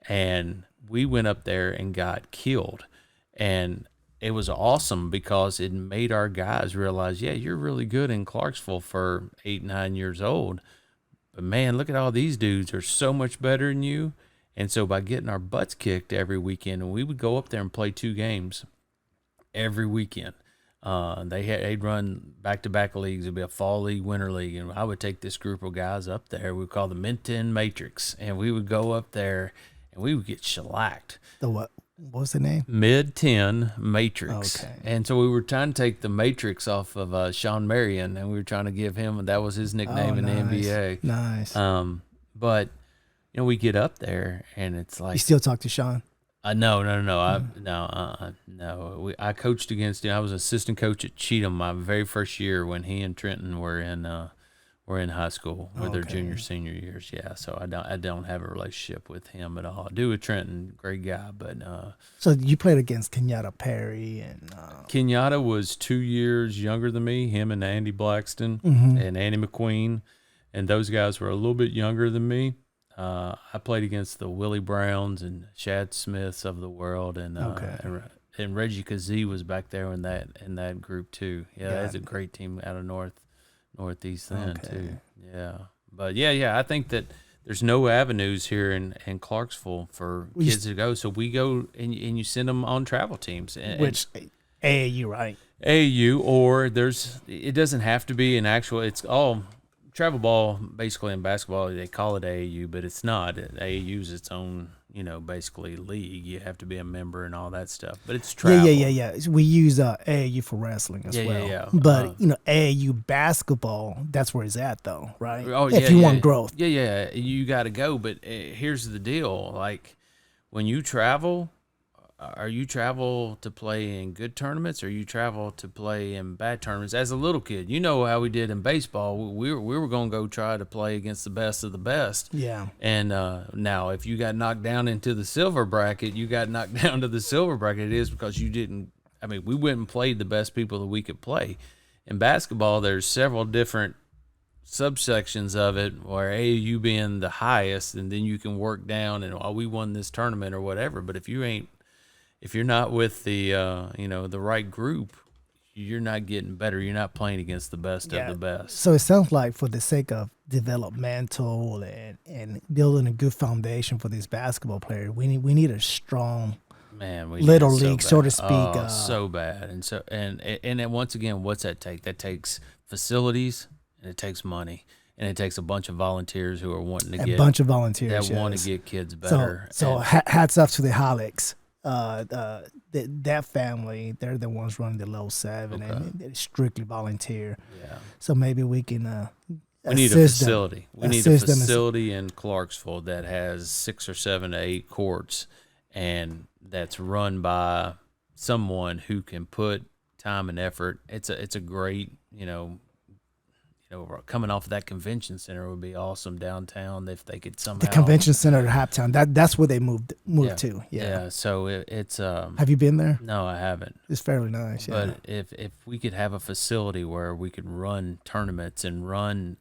and we went up there and got killed. And it was awesome because it made our guys realize, yeah, you're really good in Clarksville for 8, 9 years old. But, man, look at all these dudes are so much better than you. And so by getting our butts kicked every weekend, and we would go up there and play 2 games every weekend. They'd run back-to-back leagues. It'd be a fall league, winter league, and I would take this group of guys up there. We would call the Mid-10 Matrix, and we would go up there, and we would get shellacked. The what? What was the name? Mid-10 Matrix. Okay. And so we were trying to take the Matrix off of Sean Marion, and we were trying to give him, that was his nickname in the NBA. Nice. But, we get up there, and it's like... You still talk to Sean? No. I coached against him. I was assistant coach at Cheatham my very first year when he and Trenton were in high school with their junior, senior years. Yeah, so I don't have a relationship with him at all. I do with Trenton, great guy, but so you played against Kenyatta Perry and Kenyatta was 2 years younger than me. Him and Andy Blackston and Andy McQueen, and those guys were a little bit younger than me. I played against the Willie Browns and Shad Smiths of the world, and Reggie Kazee was back there in that group too. Yeah, that's a great team out of Northeast then too. Yeah, but yeah, I think that there's no avenues here in Clarksville for kids to go. So we go and you send them on travel teams, which AAU, right? AAU, or it doesn't have to be an actual. It's all. Travel ball, basically in basketball, they call it AAU, but it's not. AAU is its own, basically league. You have to be a member and all that stuff. But it's travel. Yeah. We use AAU for wrestling as well. Yeah. But AAU basketball, that's where it's at, though, right? Oh, if you want growth. Yeah. You got to go. But here's the deal: like when you travel. Are you travel to play in good tournaments, or you travel to play in bad tournaments? As a little kid, you know how we did in baseball. We were going to go try to play against the best of the best. Yeah. And now, if you got knocked down into the silver bracket, you got knocked down to the silver bracket. It is because you didn't. I mean, we went and played the best people that we could play. In basketball, there's several different subsections of it, where AAU being the highest, and then you can work down and we won this tournament or whatever. But if you're not with the the right group, you're not getting better. You're not playing against the best of the best. So it sounds like for the sake of developmental and building a good foundation for these basketball players, we need a strong little league, so to speak. So bad. And then once again, what's that take? That takes facilities and it takes money. And it takes a bunch of volunteers who are wanting to want to get kids better. So hats off to the Holics. That family, they're the ones running the low 7, and it's strictly volunteer. Yeah. So maybe we can. We need a facility. We need a facility in Clarksville that has 6 or 7 to 8 courts, and that's run by someone who can put time and effort. It's a great coming off of that convention center would be awesome downtown if they could somehow. The convention center at Haptown, that's where they moved to. Yeah. So it's. Have you been there? No, I haven't. It's fairly nice. Yeah. But if we could have a facility where we could run tournaments and run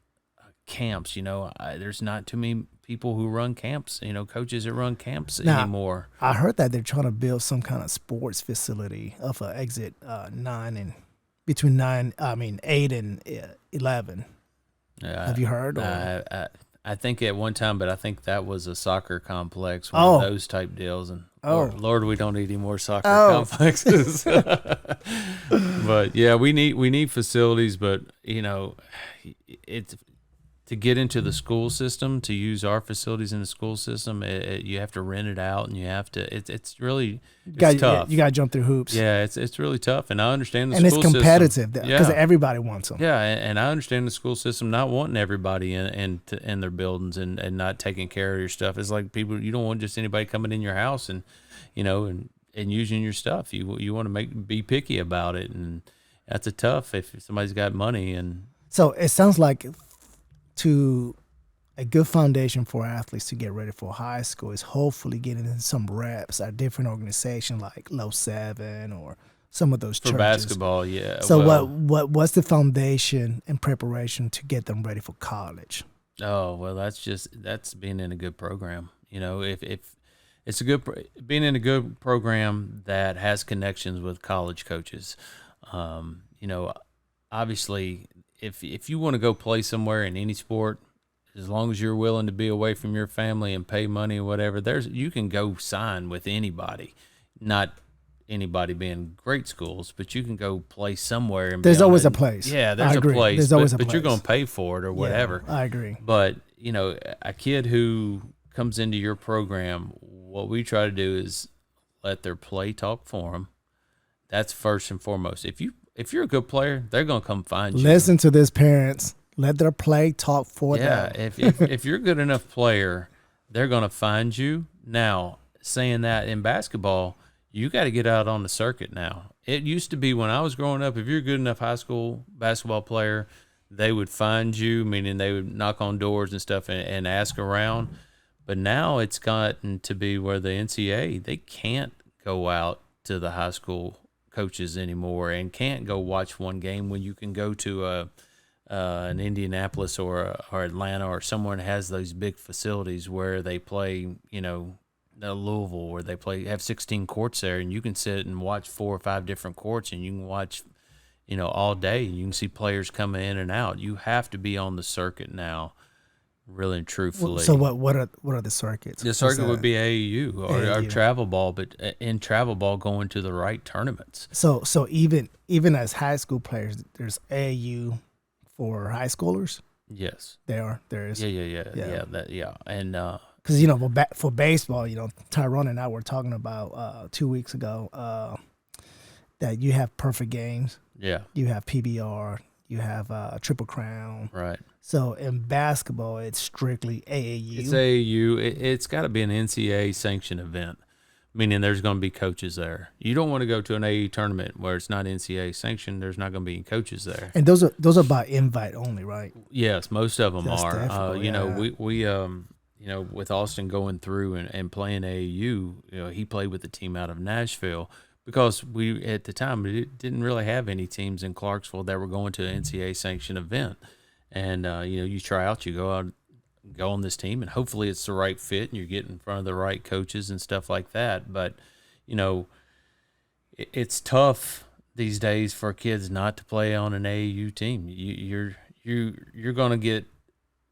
camps, there's not too many people who run camps. Coaches that run camps anymore. I heard that they're trying to build some kind of sports facility of exit 9 and. Between 8 and 11. Have you heard? I think at one time, but I think that was a soccer complex, one of those type deals. And Lord, we don't need any more soccer complexes. But yeah, we need facilities. But it's to get into the school system, to use our facilities in the school system, you have to rent it out, and you have to. It's really tough. You got to jump through hoops. Yeah, it's really tough, and I understand the school system. And it's competitive because everybody wants them. Yeah, and I understand the school system not wanting everybody in their buildings and not taking care of your stuff. It's like people, you don't want just anybody coming in your house and using your stuff. You want to be picky about it, and that's tough if somebody's got money. And so it sounds like to a good foundation for athletes to get ready for high school is hopefully getting in some reps at different organizations like Low 7 or some of those For churches. basketball, yeah. So well, what's the foundation and preparation to get them ready for college? Oh, well, that's being in a good program. If it's being in a good program that has connections with college coaches. Obviously, if you want to go play somewhere in any sport, as long as you're willing to be away from your family and pay money or whatever, you can go sign with anybody. Not anybody being great schools, but you can go play somewhere. And there's always a place. Yeah, there's I a agree. place. There's always a but place. you're going to pay for it or whatever. Yeah, I agree. But, a kid who comes into your program, what we try to do is let their play talk for them. That's first and foremost. If you're a good player, they're going to come find you. Listen to this, parents. Let their play talk for them. Yeah, if you're a good enough player, they're going to find you. Now, saying that in basketball, you got to get out on the circuit now. It used to be when I was growing up, if you're a good enough high school basketball player, they would find you, meaning they would knock on doors and stuff and ask around. But now it's gotten to be where the NCAA, they can't go out to the high school coaches anymore and can't go watch one game when you can go to an Indianapolis or Atlanta or someone has those big facilities where they play, the Louisville where they have 16 courts there, and you can sit and watch 4 or 5 different courts, and you can watch, all day. You can see players coming in and out. You have to be on the circuit now, really and truthfully. So what are the circuits? The circuit would be AAU or travel ball, but in travel ball going to the right tournaments. So even as high school players, there's AAU for high schoolers. Yes, there is. Yeah. And because for baseball, Tyrone and I were talking about 2 weeks ago that you have perfect games. Yeah, you have PBR, you have Triple Crown. Right. So in basketball, it's strictly AAU. It's AAU. It's got to be an NCAA sanctioned event, meaning there's going to be coaches there. You don't want to go to an AAU tournament where it's not NCAA sanctioned. There's not going to be any coaches there. And those are by invite only, right? Yes, most of them are. Yeah. We with Austin going through and playing AAU, he played with the team out of Nashville because we at the time didn't really have any teams in Clarksville that were going to an NCAA sanctioned event. And you try out, you go out, go on this team, and hopefully it's the right fit, and you get in front of the right coaches and stuff like that. But it's tough these days for kids not to play on an AAU team. You're going to get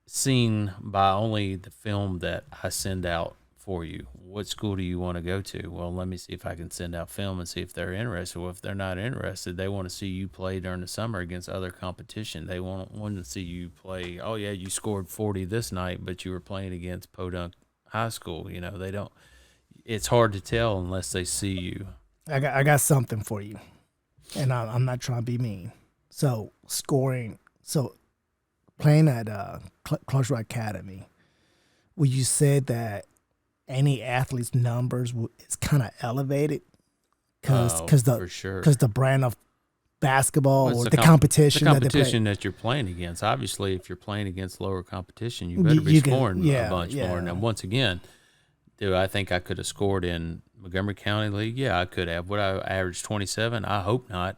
seen by only the film that I send out for you. What school do you want to go to? Well, let me see if I can send out film and see if they're interested. Well, if they're not interested, they want to see you play during the summer against other competition. They want to see you play. Oh yeah, you scored 40 this night, but you were playing against Podunk High School. They don't. It's hard to tell unless they see you. I got something for you, and I'm not trying to be mean. So playing at Clarksville Academy, would you say that any athlete's numbers is kind of elevated because the brand of basketball or the competition that you're playing against? Obviously, if you're playing against lower competition, you better be scoring a bunch more. Now, once again, do I think I could have scored in Montgomery County League? Yeah, I could have. Would I average 27? I hope not.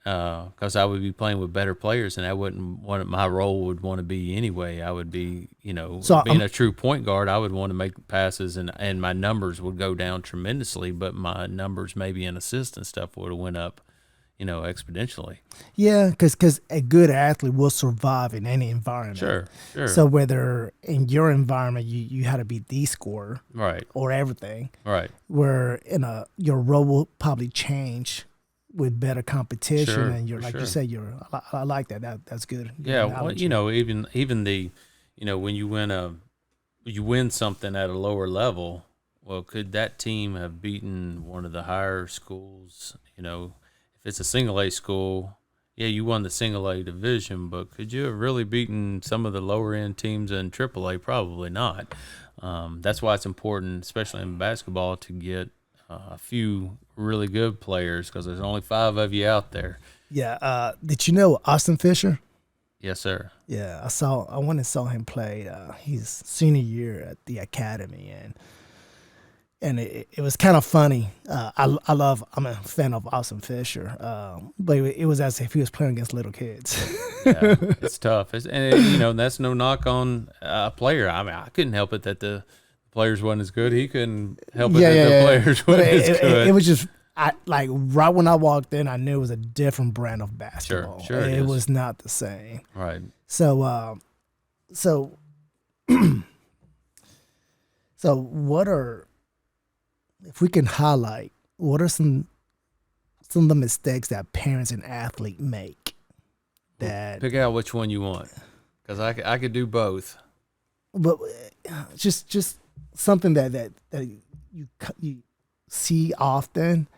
Because I would be playing with better players, and that wouldn't what my role would want to be anyway. I would be, being a true point guard, I would want to make passes, and my numbers would go down tremendously, but my numbers maybe in assist and stuff would have went up, exponentially. Yeah, because a good athlete will survive in any environment. Sure. So whether in your environment you had to be the scorer, right, or everything, right, where your role will probably change with better competition, and you're you said, I like that. That's good. Yeah, well, even the, when you win something at a lower level, well, could that team have beaten one of the higher schools? If it's a single A school, yeah, you won the single A division, but could you have really beaten some of the lower end teams in AAA? Probably not. That's why it's important, especially in basketball, to get a few really good players because there's only 5 of you out there. Yeah. Did you know Austin Fisher? Yes, sir. Yeah, I went and saw him play his senior year at the academy, and it was kind of funny. I'm a fan of Austin Fisher, but it was as if he was playing against little kids. Yeah, it's tough. That's no knock on a player. I mean, I couldn't help it that the players wasn't as good. He couldn't help it that the players But wasn't as good. it was just like right when I walked in, I knew it was a different brand of basketball. Sure, it was not the same. Right. So, so, so what are, if we can highlight, what are some of the mistakes that parents and athletes make? That Pick out which one you want, because I could do both. But just something that you see often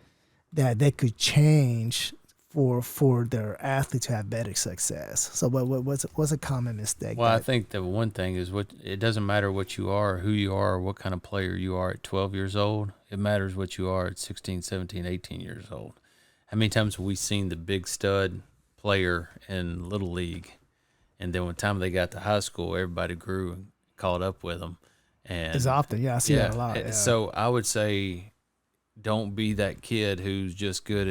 that they could change for their athlete to have better success. So what's a common mistake? Well, I think the one thing is it doesn't matter what you are, who you are, or what kind of player you are at 12 years old. It matters what you are at 16, 17, 18 years old. How many times have we seen the big stud player in Little League, and then when time they got to high school, everybody grew and caught up with them? And it's often, I see that a lot. Yeah. So I would say don't be that kid who's just good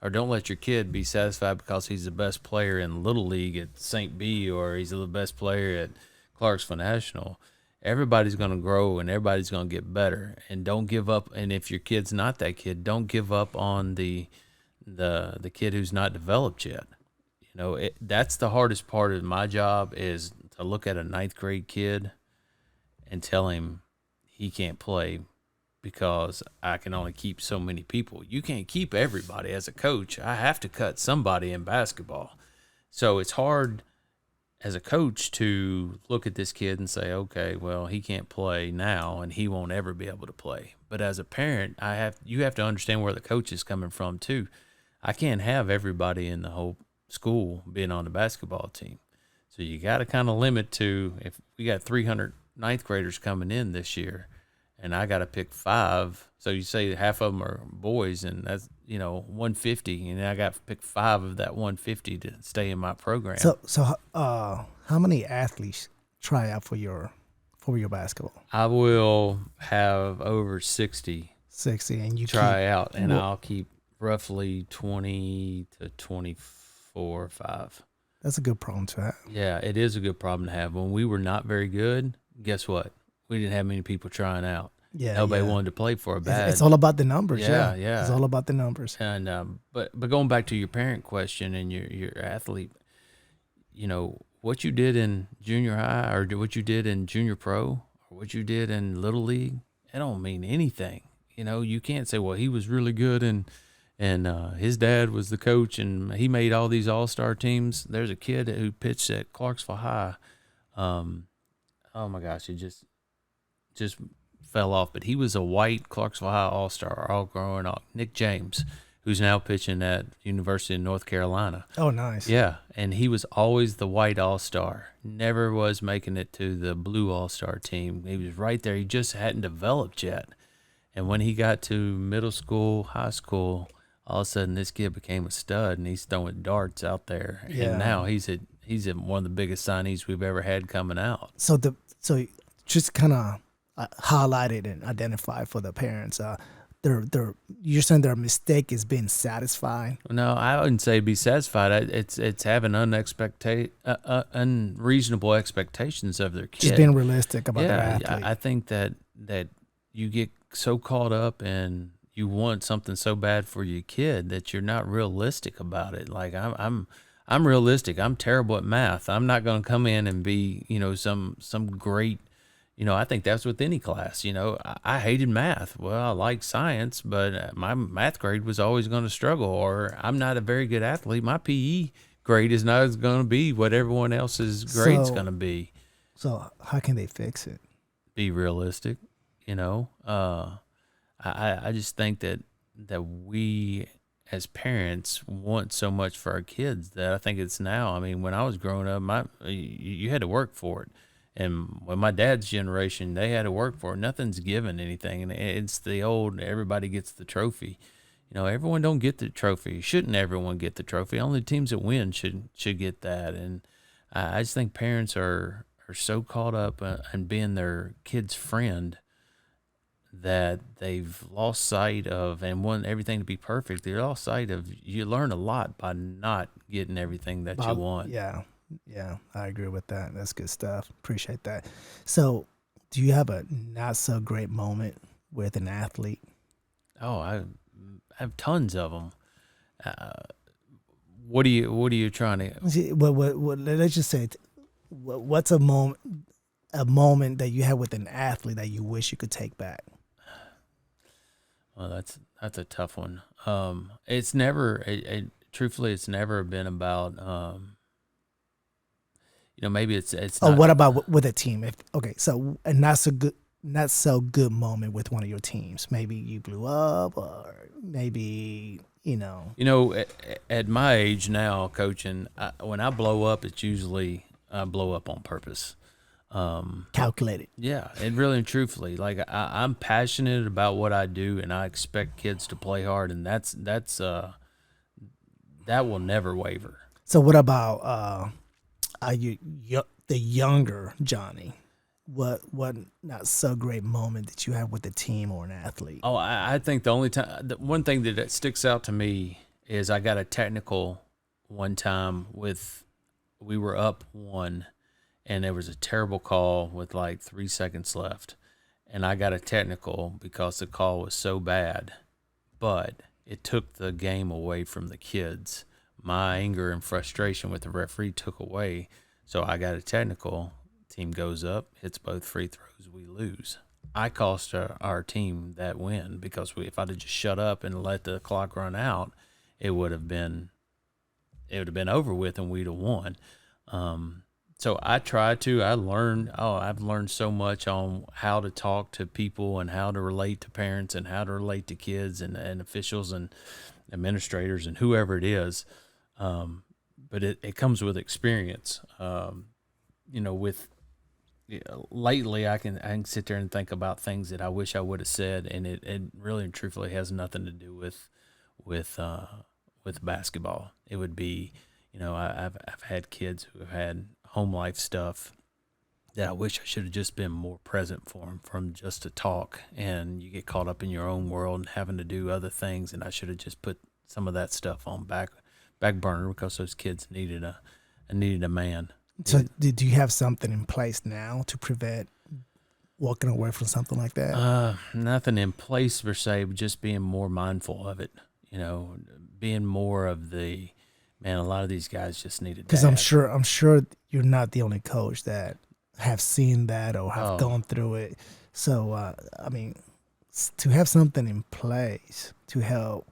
or don't let your kid be satisfied because he's the best player in Little League at St. B or he's the best player at Clarksville National. Everybody's going to grow and everybody's going to get better. And don't give up. And if your kid's not that kid, don't give up on the kid who's not developed yet. That's the hardest part of my job, is to look at a 9th grade kid and tell him he can't play because I can only keep so many people. You can't keep everybody. As a coach, I have to cut somebody in basketball. So it's hard as a coach to look at this kid and say, okay, well, he can't play now and he won't ever be able to play. But as a parent, you have to understand where the coach is coming from too. I can't have everybody in the whole school being on the basketball team. So you got to kind of limit to, if we got 300 9th graders coming in this year, and I got to pick 5. So you say half of them are boys, and that's 150, and I got to pick 5 of that 150 to stay in my program. So how many athletes try out for your basketball? I will have over 60 and you try out, and I'll keep roughly 20 to 24 or 5. That's a good problem to have. Yeah, it is a good problem to have. When we were not very good, guess what? We didn't have many people trying out. Yeah, nobody wanted to play for a bad. It's all about the numbers. Yeah. It's all about the numbers. And but going back to your parent question and your athlete, what you did in junior high or what you did in junior pro or what you did in Little League, it don't mean anything. You can't say, well, he was really good and his dad was the coach and he made all these all-star teams. There's a kid who pitched at Clarksville High. Oh my gosh, he just fell off, but he was a white Clarksville High all-star all growing up. Nick James, who's now pitching at University of North Carolina. Oh, nice. Yeah, and he was always the white all-star. Never was making it to the blue all-star team. He was right there. He just hadn't developed yet. And when he got to middle school, high school, all of a sudden this kid became a stud, and he's throwing darts out there. Yeah. And now he's at one of the biggest signees we've ever had coming out. So just kind of highlight it and identify for the parents. You're saying their mistake is being satisfied? No, I wouldn't say be satisfied. It's having unreasonable expectations of their kid. Just being realistic about their athlete. I think that you get so caught up and you want something so bad for your kid that you're not realistic about it. Like I'm realistic. I'm terrible at math. I'm not going to come in and be some great. I think that's with any class. I hated math. Well, I liked science, but my math grade was always going to struggle, or I'm not a very good athlete. My PE grade is not going to be what everyone else's grade's going to be. So how can they fix it? Be realistic, I just think that we as parents want so much for our kids that I think it's now. I mean, when I was growing up, you had to work for it. And when my dad's generation, they had to work for it. Nothing's given anything. And it's the old, everybody gets the trophy. Everyone don't get the trophy. Shouldn't everyone get the trophy? Only teams that win should get that. And I just think parents are so caught up in being their kid's friend that they've lost sight of and want everything to be perfect. They lost sight of you learn a lot by not getting everything that you want. Yeah, yeah, I agree with that. That's good stuff. Appreciate that. So, do you have a not so great moment with an athlete? Oh, I have tons of them. What are you trying to? Let's just say, what's a moment that you had with an athlete that you wish you could take back? Well, that's a tough one. It's never, truthfully, it's never been about. Maybe it's Oh, not. what about with a team? So a not so good moment with one of your teams. Maybe you blew up, or maybe At my age now, coaching, when I blow up, it's usually I blow up on purpose. Calculated. Yeah, and really and truthfully, like I'm passionate about what I do, and I expect kids to play hard, and that will never waver. So what about the younger Johnny? What not so great moment that you have with the team or an athlete? Oh, I think the one thing that sticks out to me is I got a technical one time we were up 1, and there was a terrible call with like 3 seconds left, and I got a technical because the call was so bad, but it took the game away from the kids. My anger and frustration with the referee took away, so I got a technical. Team goes up, hits both free throws, we lose. I cost our team that win because if I'd have just shut up and let the clock run out, it would have been over with and we'd have won. So I've learned so much on how to talk to people and how to relate to parents and how to relate to kids and officials and administrators and whoever it is. But it comes with experience. Lately I can sit there and think about things that I wish I would have said, and it really and truthfully has nothing to do with basketball. It would be, I've had kids who have had home life stuff that I wish I should have just been more present for them, from just to talk, and you get caught up in your own world and having to do other things, and I should have just put some of that stuff on back burner because those kids needed a man. So do you have something in place now to prevent walking away from something like that? Nothing in place per se, but just being more mindful of it. Being more of the man. A lot of these guys just need a dad. Because I'm sure you're not the only coach that have seen that or have gone through it. So to have something in place to help.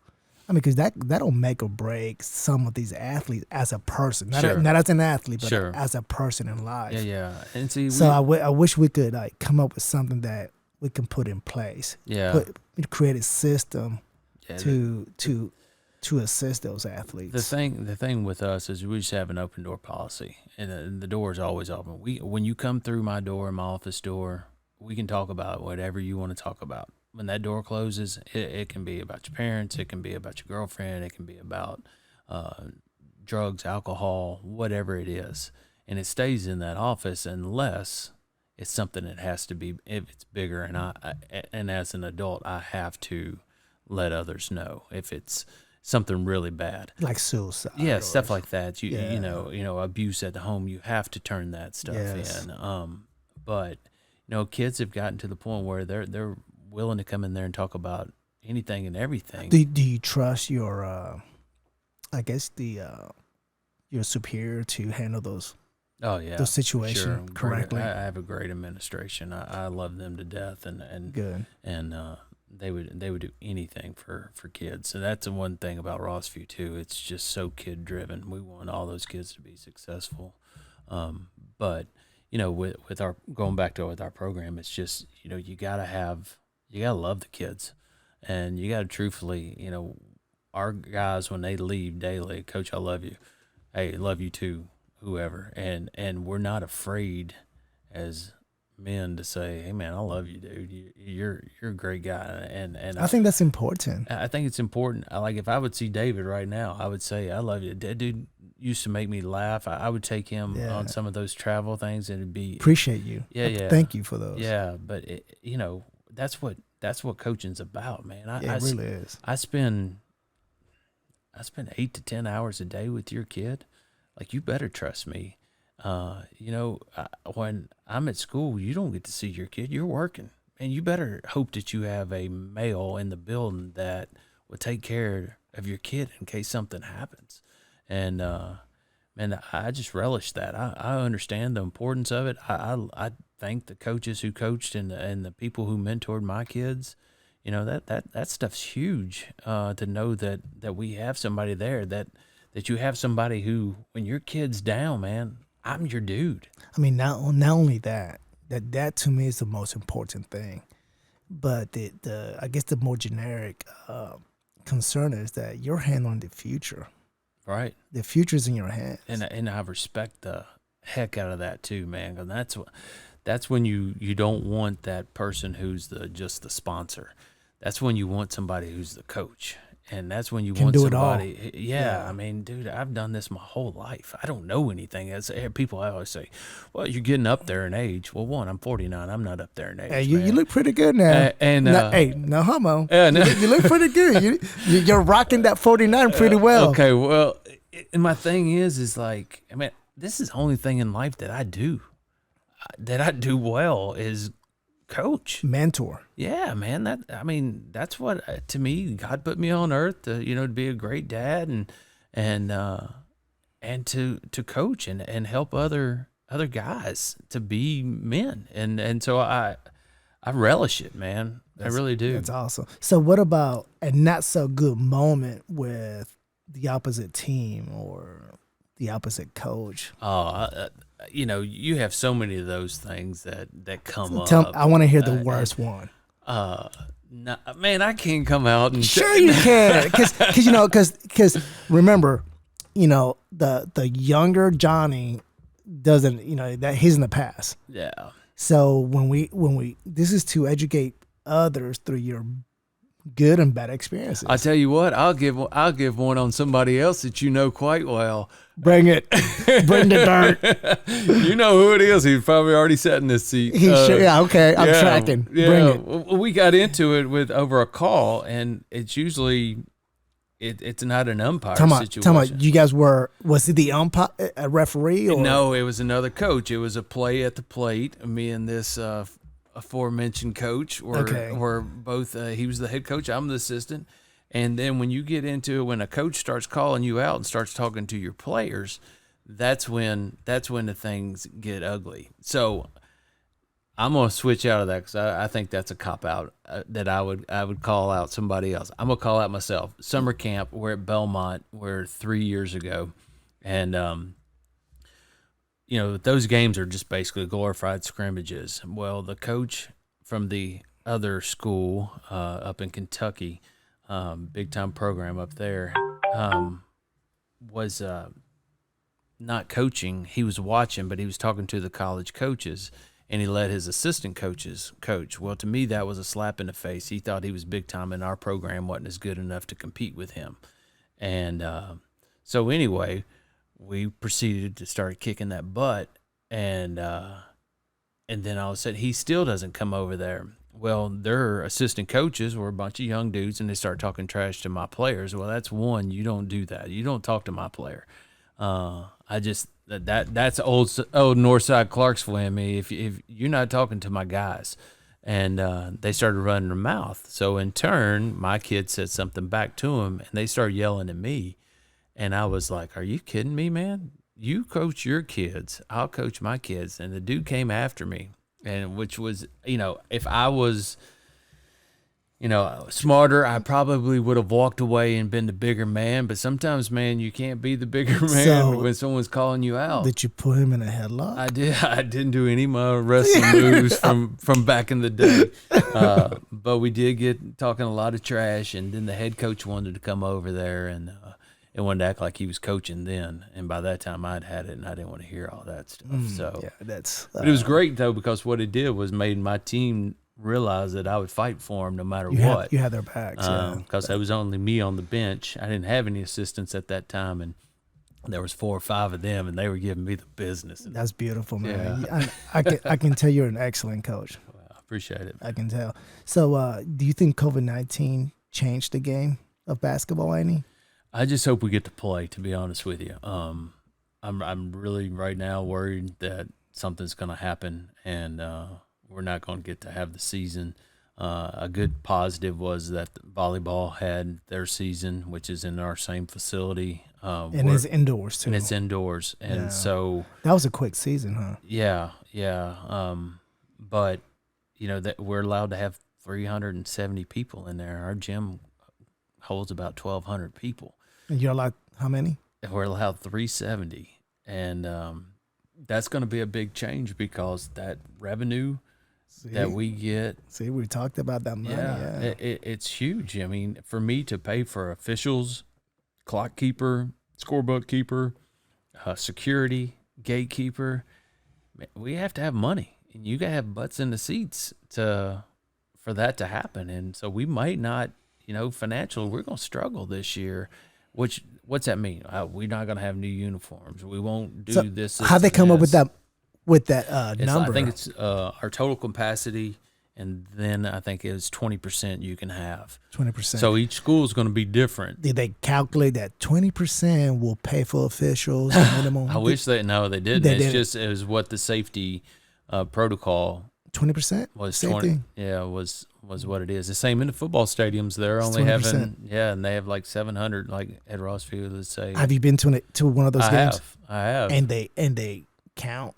Because that'll make or break some of these athletes as a person, not as an athlete, but as a person in life. Yeah. And see, I wish we could come up with something that we can put in place. Yeah, create a system to assist those athletes. The thing with us is we just have an open door policy, and the door is always open. When you come through my door, my office door, we can talk about whatever you want to talk about. When that door closes, it can be about your parents, it can be about your girlfriend, it can be about drugs, alcohol, whatever it is. And it stays in that office unless it's something that has to be, if it's bigger, and as an adult, I have to let others know if it's something really bad. Like suicide. Yeah, stuff like that. You know, abuse at the home, you have to turn that stuff in. But, kids have gotten to the point where they're willing to come in there and talk about anything and everything. Do you trust your, your superior to handle those? Oh yeah, those situations correctly. I have a great administration. I love them to death, and good. And they would do anything for kids. So that's the one thing about Rossview too. It's just so kid driven. We want all those kids to be successful. But with our going back to with our program, it's just you gotta love the kids, and you gotta truthfully, our guys, when they leave daily, Coach, I love you. Hey, love you too, whoever. And we're not afraid as men to say, hey man, I love you, dude. You're a great guy. And I think that's important. I think it's important. Like if I would see David right now, I would say, I love you, dude. used to make me laugh. I would take him on some of those travel things, and it'd be appreciate you. Yeah. Thank you for those. Yeah, but that's what coaching's about, man. It really is. I spend 8 to 10 hours a day with your kid. Like, you better trust me. When I'm at school, you don't get to see your kid. You're working, and you better hope that you have a male in the building that will take care of your kid in case something happens. And man, I just relish that. I understand the importance of it. I thank the coaches who coached and the people who mentored my kids. That stuff's huge. To know that we have somebody there, that you have somebody who, when your kid's down, man, I'm your dude. I mean, not only that to me is the most important thing, but the I guess the more generic concern is that you're handling the future. Right. The future's in your hands. And I respect the heck out of that too, man. And that's when you don't want that person who's just the sponsor. That's when you want somebody who's the coach. And that's when you want somebody. Yeah, I mean, dude, I've done this my whole life. I don't know anything. As people, I always say, well, you're getting up there in age. Well, one, I'm 49. I'm not up there in age. Hey, you look pretty good now. No homo. You look pretty good. You're rocking that 49 pretty well. Okay, well, and my thing is like, I mean, this is the only thing in life that I do well is coach, mentor. Yeah, man. That's what, to me, God put me on earth to be a great dad and to coach and help other guys to be men, and so I relish it, man. I really do. That's awesome. So what about a not so good moment with the opposite team or the opposite coach? You have so many of those things that come up. I want to hear the worst one. No, man, I can't come out and sure you can, because remember, the younger Jonny doesn't, that he's in the past. Yeah. So when we this is to educate others through your good and bad experiences. I tell you what, I'll give one on somebody else that you know quite well. Bring it. Bring the dirt. You know who it is. He's probably already sat in this seat. Okay. I'm tracking. Yeah. Bring it. Well, we got into it over a call, and it's usually it's not an umpire situation. Tell me, you guys was it the umpire, a referee? Or? No, it was another coach. It was a play at the plate. Me and this aforementioned coach were both, he was the head coach, I'm the assistant. And then when you get into it, when a coach starts calling you out and starts talking to your players, that's when the things get ugly. So I'm going to switch out of that because I think that's a cop-out that I would call out somebody else. I'm going to call out myself. Summer camp, we're at Belmont, we're 3 years ago. And, those games are just basically glorified scrimmages. Well, the coach from the other school up in Kentucky, big-time program up there, was not coaching. He was watching, but he was talking to the college coaches, and he let his assistant coaches coach. Well, to me, that was a slap in the face. He thought he was big-time, and our program wasn't as good enough to compete with him. And so anyway, we proceeded to start kicking that butt, and then all of a sudden he still doesn't come over there. Well, their assistant coaches were a bunch of young dudes, and they start talking trash to my players. Well, that's one. You don't do that. You don't talk to my player. That's old Northside Clarksville in me. If you're not talking to my guys, and they started running their mouth. So in turn, my kid said something back to him, and they started yelling at me. And I was like, are you kidding me, man? You coach your kids. I'll coach my kids. And the dude came after me, and which was, if I was, smarter, I probably would have walked away and been the bigger man. But sometimes, man, you can't be the bigger man when someone's calling you out. Did you put him in a headlock? I did. I didn't do any of my wrestling moves from back in the day. But we did get talking a lot of trash. And then the head coach wanted to come over there and wanted to act like he was coaching then. And by that time, I'd had it, and I didn't want to hear all that stuff. But it was great, though, because what it did was made my team realize that I would fight for them no matter what. You had their backs, because there was only me on the bench. I didn't have any assistants at that time, and There was 4 or 5 of them, and they were giving me the business. That's beautiful, man. Yeah. I can tell you're an excellent coach. I appreciate it. I can tell. So, do you think COVID-19 changed the game of basketball any? I just hope we get to play, to be honest with you. I'm really right now worried that something's going to happen, and we're not going to get to have the season. A good positive was that volleyball had their season, which is in our same facility. And it's indoors, too. And it's indoors. And so that was a quick season, huh? Yeah. But, that we're allowed to have 370 people in there. Our gym holds about 1,200 people. And you're allowed how many? We're allowed 370. And that's going to be a big change because that revenue that we get. See, we talked about that money. Yeah. It's huge. I mean, for me to pay for officials, clock keeper, scorebook keeper, security, gatekeeper, we have to have money. And you got to have butts in the seats for that to happen. And so we might not, financially, we're going to struggle this year. What's that mean? We're not going to have new uniforms. We won't do this. How'd they come up with that number? I think it's our total capacity, and then I think it was 20% you can have. 20%. So each school is going to be different. Did they calculate that 20% will pay for officials minimum? I wish they didn't. It was what the safety protocol 20% was. safety? 20, was what it is. The same in the football stadiums. They're only 20%. having and they have like 700, like at Rossfield. Let's say. Have you been to one of those games? I have. And they count.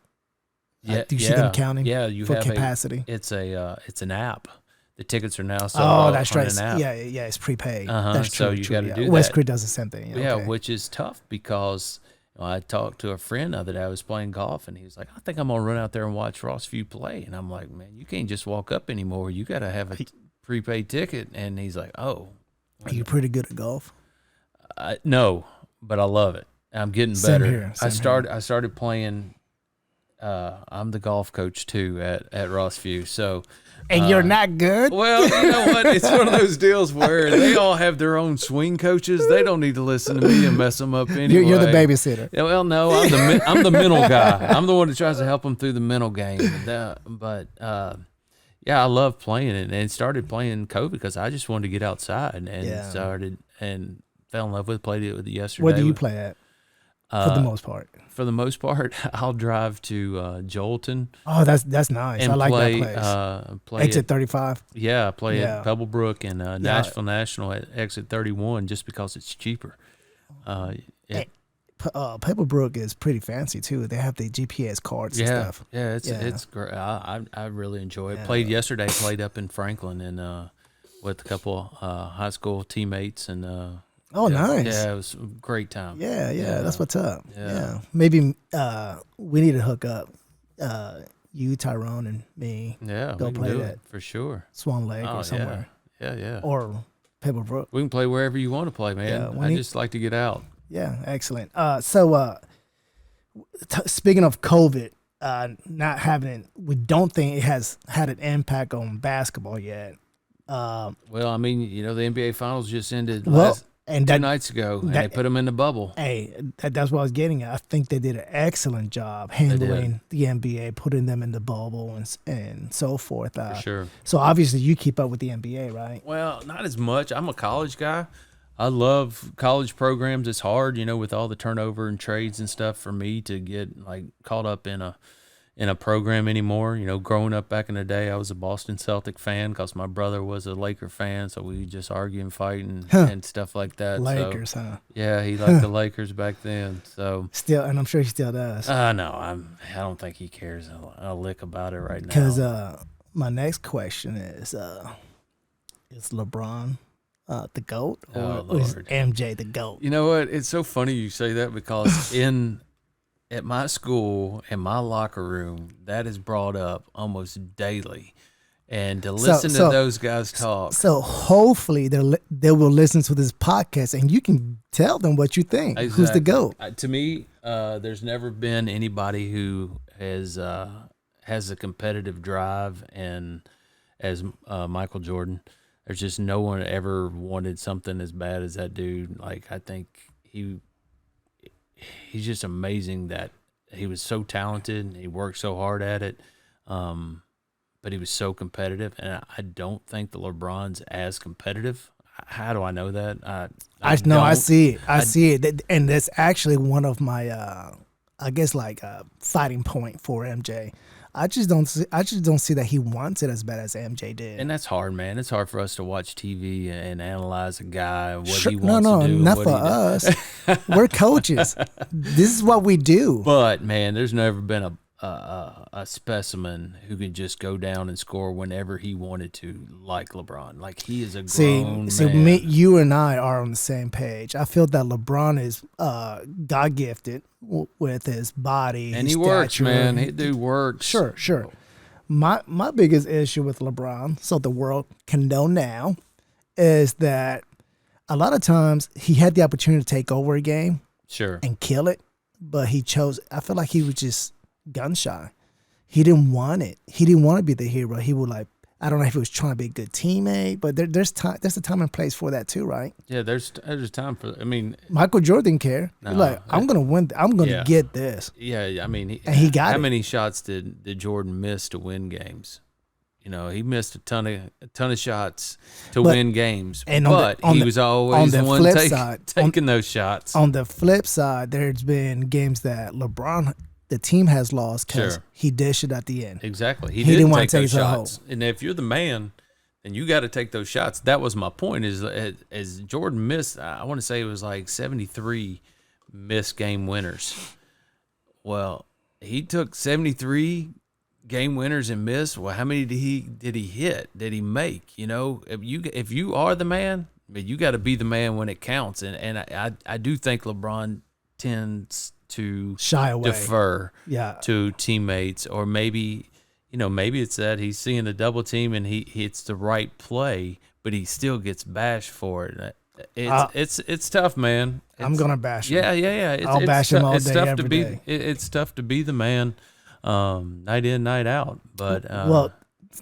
Yeah, do you see them counting? Yeah, you for have capacity. It's an app. The tickets are now sold. Oh, that's right. An app. Yeah, it's prepaid. That's true. So you got to do West that. Creek does the same thing. Yeah, okay. which is tough because I talked to a friend the other day. I was playing golf, and he was like, "I think I'm gonna run out there and watch Rossview play." And I'm like, "Man, you can't just walk up anymore. You got to have a prepaid ticket." And he's like, "Oh, are you pretty good at golf?" No, but I love it. I'm getting Same better. here. I started playing. I'm the golf coach too at Rossview. So, and you're not good. Well, you know what? It's one of those deals where they all have their own swing coaches. They don't need to listen to me and mess them up anyway. You're the babysitter. Yeah, well, no, I'm the mental guy. I'm the one that tries to help them through the mental game. But I love playing it, and started playing COVID because I just wanted to get outside and started and fell in love with it. Played it with yesterday. Where do you play at? For the most part. For the most part, I'll drive to Jolton. Oh, that's nice. I like that place. Exit 35. Yeah, I play at Pebblebrook and Nashville National at Exit 31 just because it's cheaper. Pebblebrook is pretty fancy too. They have the GPS cards and stuff. Yeah, it's great. I really enjoy it. Yeah. Played yesterday. Played up in Franklin and with a couple high school teammates and. Nice. Yeah, it was a great time. Yeah, that's what's up. Yeah. Maybe we need to hook up. You, Tyrone, and me. Yeah, go we can play do that it for sure. Swan Lake or somewhere. Yeah. Or Pebblebrook. We can play wherever you want to play, man. I just like to get out. Yeah, excellent. So speaking of COVID, not having it, we don't think it has had an impact on basketball yet. Well, I mean, the NBA Finals just ended 2 nights ago, and they put them in the bubble. Hey, that's what I was getting at. I think they did an excellent job handling the NBA, putting them in the bubble and so forth. For sure. So obviously you keep up with the NBA, right? Well, not as much. I'm a college guy. I love college programs. It's hard, with all the turnover and trades and stuff for me to get caught up in a program anymore. Growing up back in the day, I was a Boston Celtic fan because my brother was a Laker fan, so we just argue and fight and stuff like that. Lakers, huh? Yeah, he liked the Lakers back then. So still, and I'm sure he still does. No, I don't think he cares a lick about it right now. Because my next question is LeBron the GOAT or is MJ the GOAT? You know what? It's so funny you say that because at my school, in my locker room, that is brought up almost daily. And to listen to those guys talk. So hopefully they will listen to this podcast and you can tell them what you think. Exactly. Who's the GOAT? To me, there's never been anybody who has a competitive drive and as Michael Jordan. There's just no one ever wanted something as bad as that dude. I think he's just amazing that he was so talented and he worked so hard at it. But he was so competitive, and I don't think the LeBron's as competitive. How do I know that? I know. I see it. I see it, and that's actually one of my, I guess, fighting point for MJ. I just don't see that he wants it as bad as MJ did. And that's hard, man. It's hard for us to watch TV and analyze a guy, what Sure, he wants to do. Not for us. We're coaches. This is what we do. But man, there's never been a specimen who could just go down and score whenever he wanted to, like LeBron. Like, he is a grown man. You and I are on the same page. I feel that LeBron is God gifted with his body, and his he works, stature. man. He do works. Sure. My biggest issue with LeBron, so the world can know now, is that a lot of times he had the opportunity to take over a game, and kill it, but he chose. I feel like he was just gun shy. He didn't want it. He didn't want to be the hero. He would I don't know if he was trying to be a good teammate, but there's a time and place for that too, right? Yeah, there's time for. I mean, Michael Jordan didn't care. No, He's like, I'm gonna win. I'm gonna get this. Yeah, I mean, he got it. How many shots did Jordan miss to win games? You know, he missed a ton of shots to win games, but he was always the one taking those shots. On the flip side, there's been games that LeBron, the team has lost because he dished it at the end. Exactly. He didn't want to take those shots. And if you're the man, then you got to take those shots. That was my point, is as Jordan missed, I want to say it was like 73 missed game winners. Well, he took 73 game winners and missed. Well, how many did he hit? Did he make? You know, if you are the man, you got to be the man when it counts. And I do think LeBron tends to shy away, defer to teammates, or maybe it's that he's seeing a double team and he hits the right play, but he still gets bashed for it. It's tough, man. I'm gonna bash him. Yeah. I'll bash him all day, every day. It's tough to be the man, night in, night out. But well,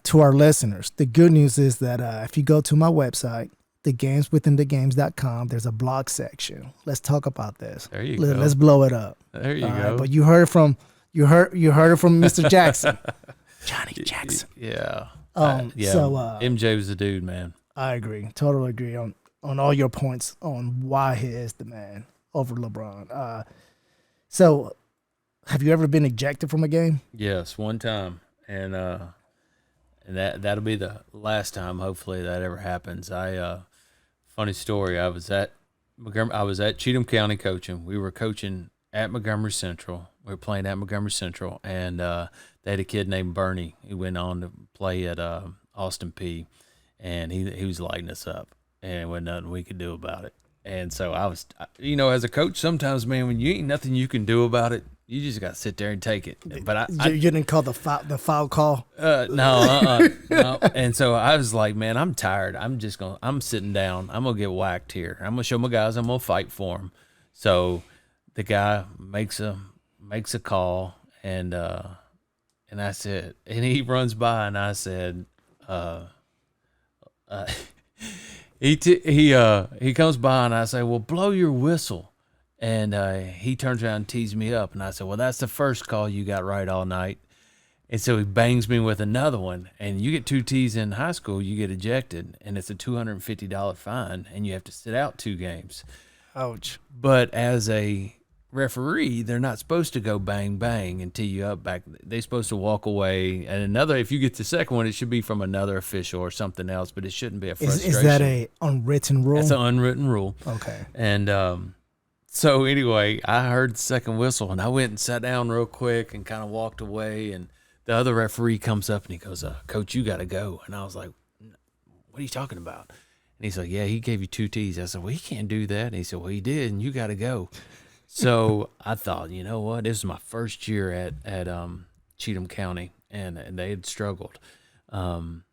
to our listeners, the good news is that if you go to my website, thegameswithinthegames.com, there's a blog section. Let's talk about this. There you go. Let's blow it up. There you go. Right, but you heard it from Mr. Jackson, Johnny Jackson. Yeah. So MJ was the dude, man. I agree. Totally agree on all your points on why he is the man over LeBron. So, have you ever been ejected from a game? Yes, one time, and that'll be the last time. Hopefully, that ever happens. Funny story. I was at Cheatham County coaching. We were coaching at Montgomery Central. We were playing at Montgomery Central, and they had a kid named Bernie who went on to play at Austin P, and he was lighting us up, and there wasn't nothing we could do about it. And so I was, as a coach, sometimes, man, when you ain't nothing you can do about it, you just got to sit there and take it. But you didn't call the foul call? No. And so I was like, man, I'm tired. I'm sitting down. I'm going to get whacked here. I'm going to show my guys I'm going to fight for them. So the guy makes a call, and I said, and he runs by, and I said, he comes by, and I say, well, blow your whistle. And he turns around and tees me up. And I said, well, that's the first call you got right all night. And so he bangs me with another one. And you get 2 tees in high school, you get ejected. And it's a $250 fine. And you have to sit out 2 games. Ouch. But as a referee, they're not supposed to go bang, bang and tee you up back. They're supposed to walk away. And if you get the second one, it should be from another official or something else. But it shouldn't be a frustration. Is that a unwritten rule? That's an unwritten rule. Okay. And so anyway, I heard the second whistle, and I went and sat down real quick and kind of walked away. And the other referee comes up, and he goes, Coach, you got to go. And I was like, what are you talking about? And he's like, yeah, he gave you 2 tees. I said, well, he can't do that. And he said, well, he did, and you got to go. So I thought, you know what? This is my first year at Cheatham County, and they had struggled. And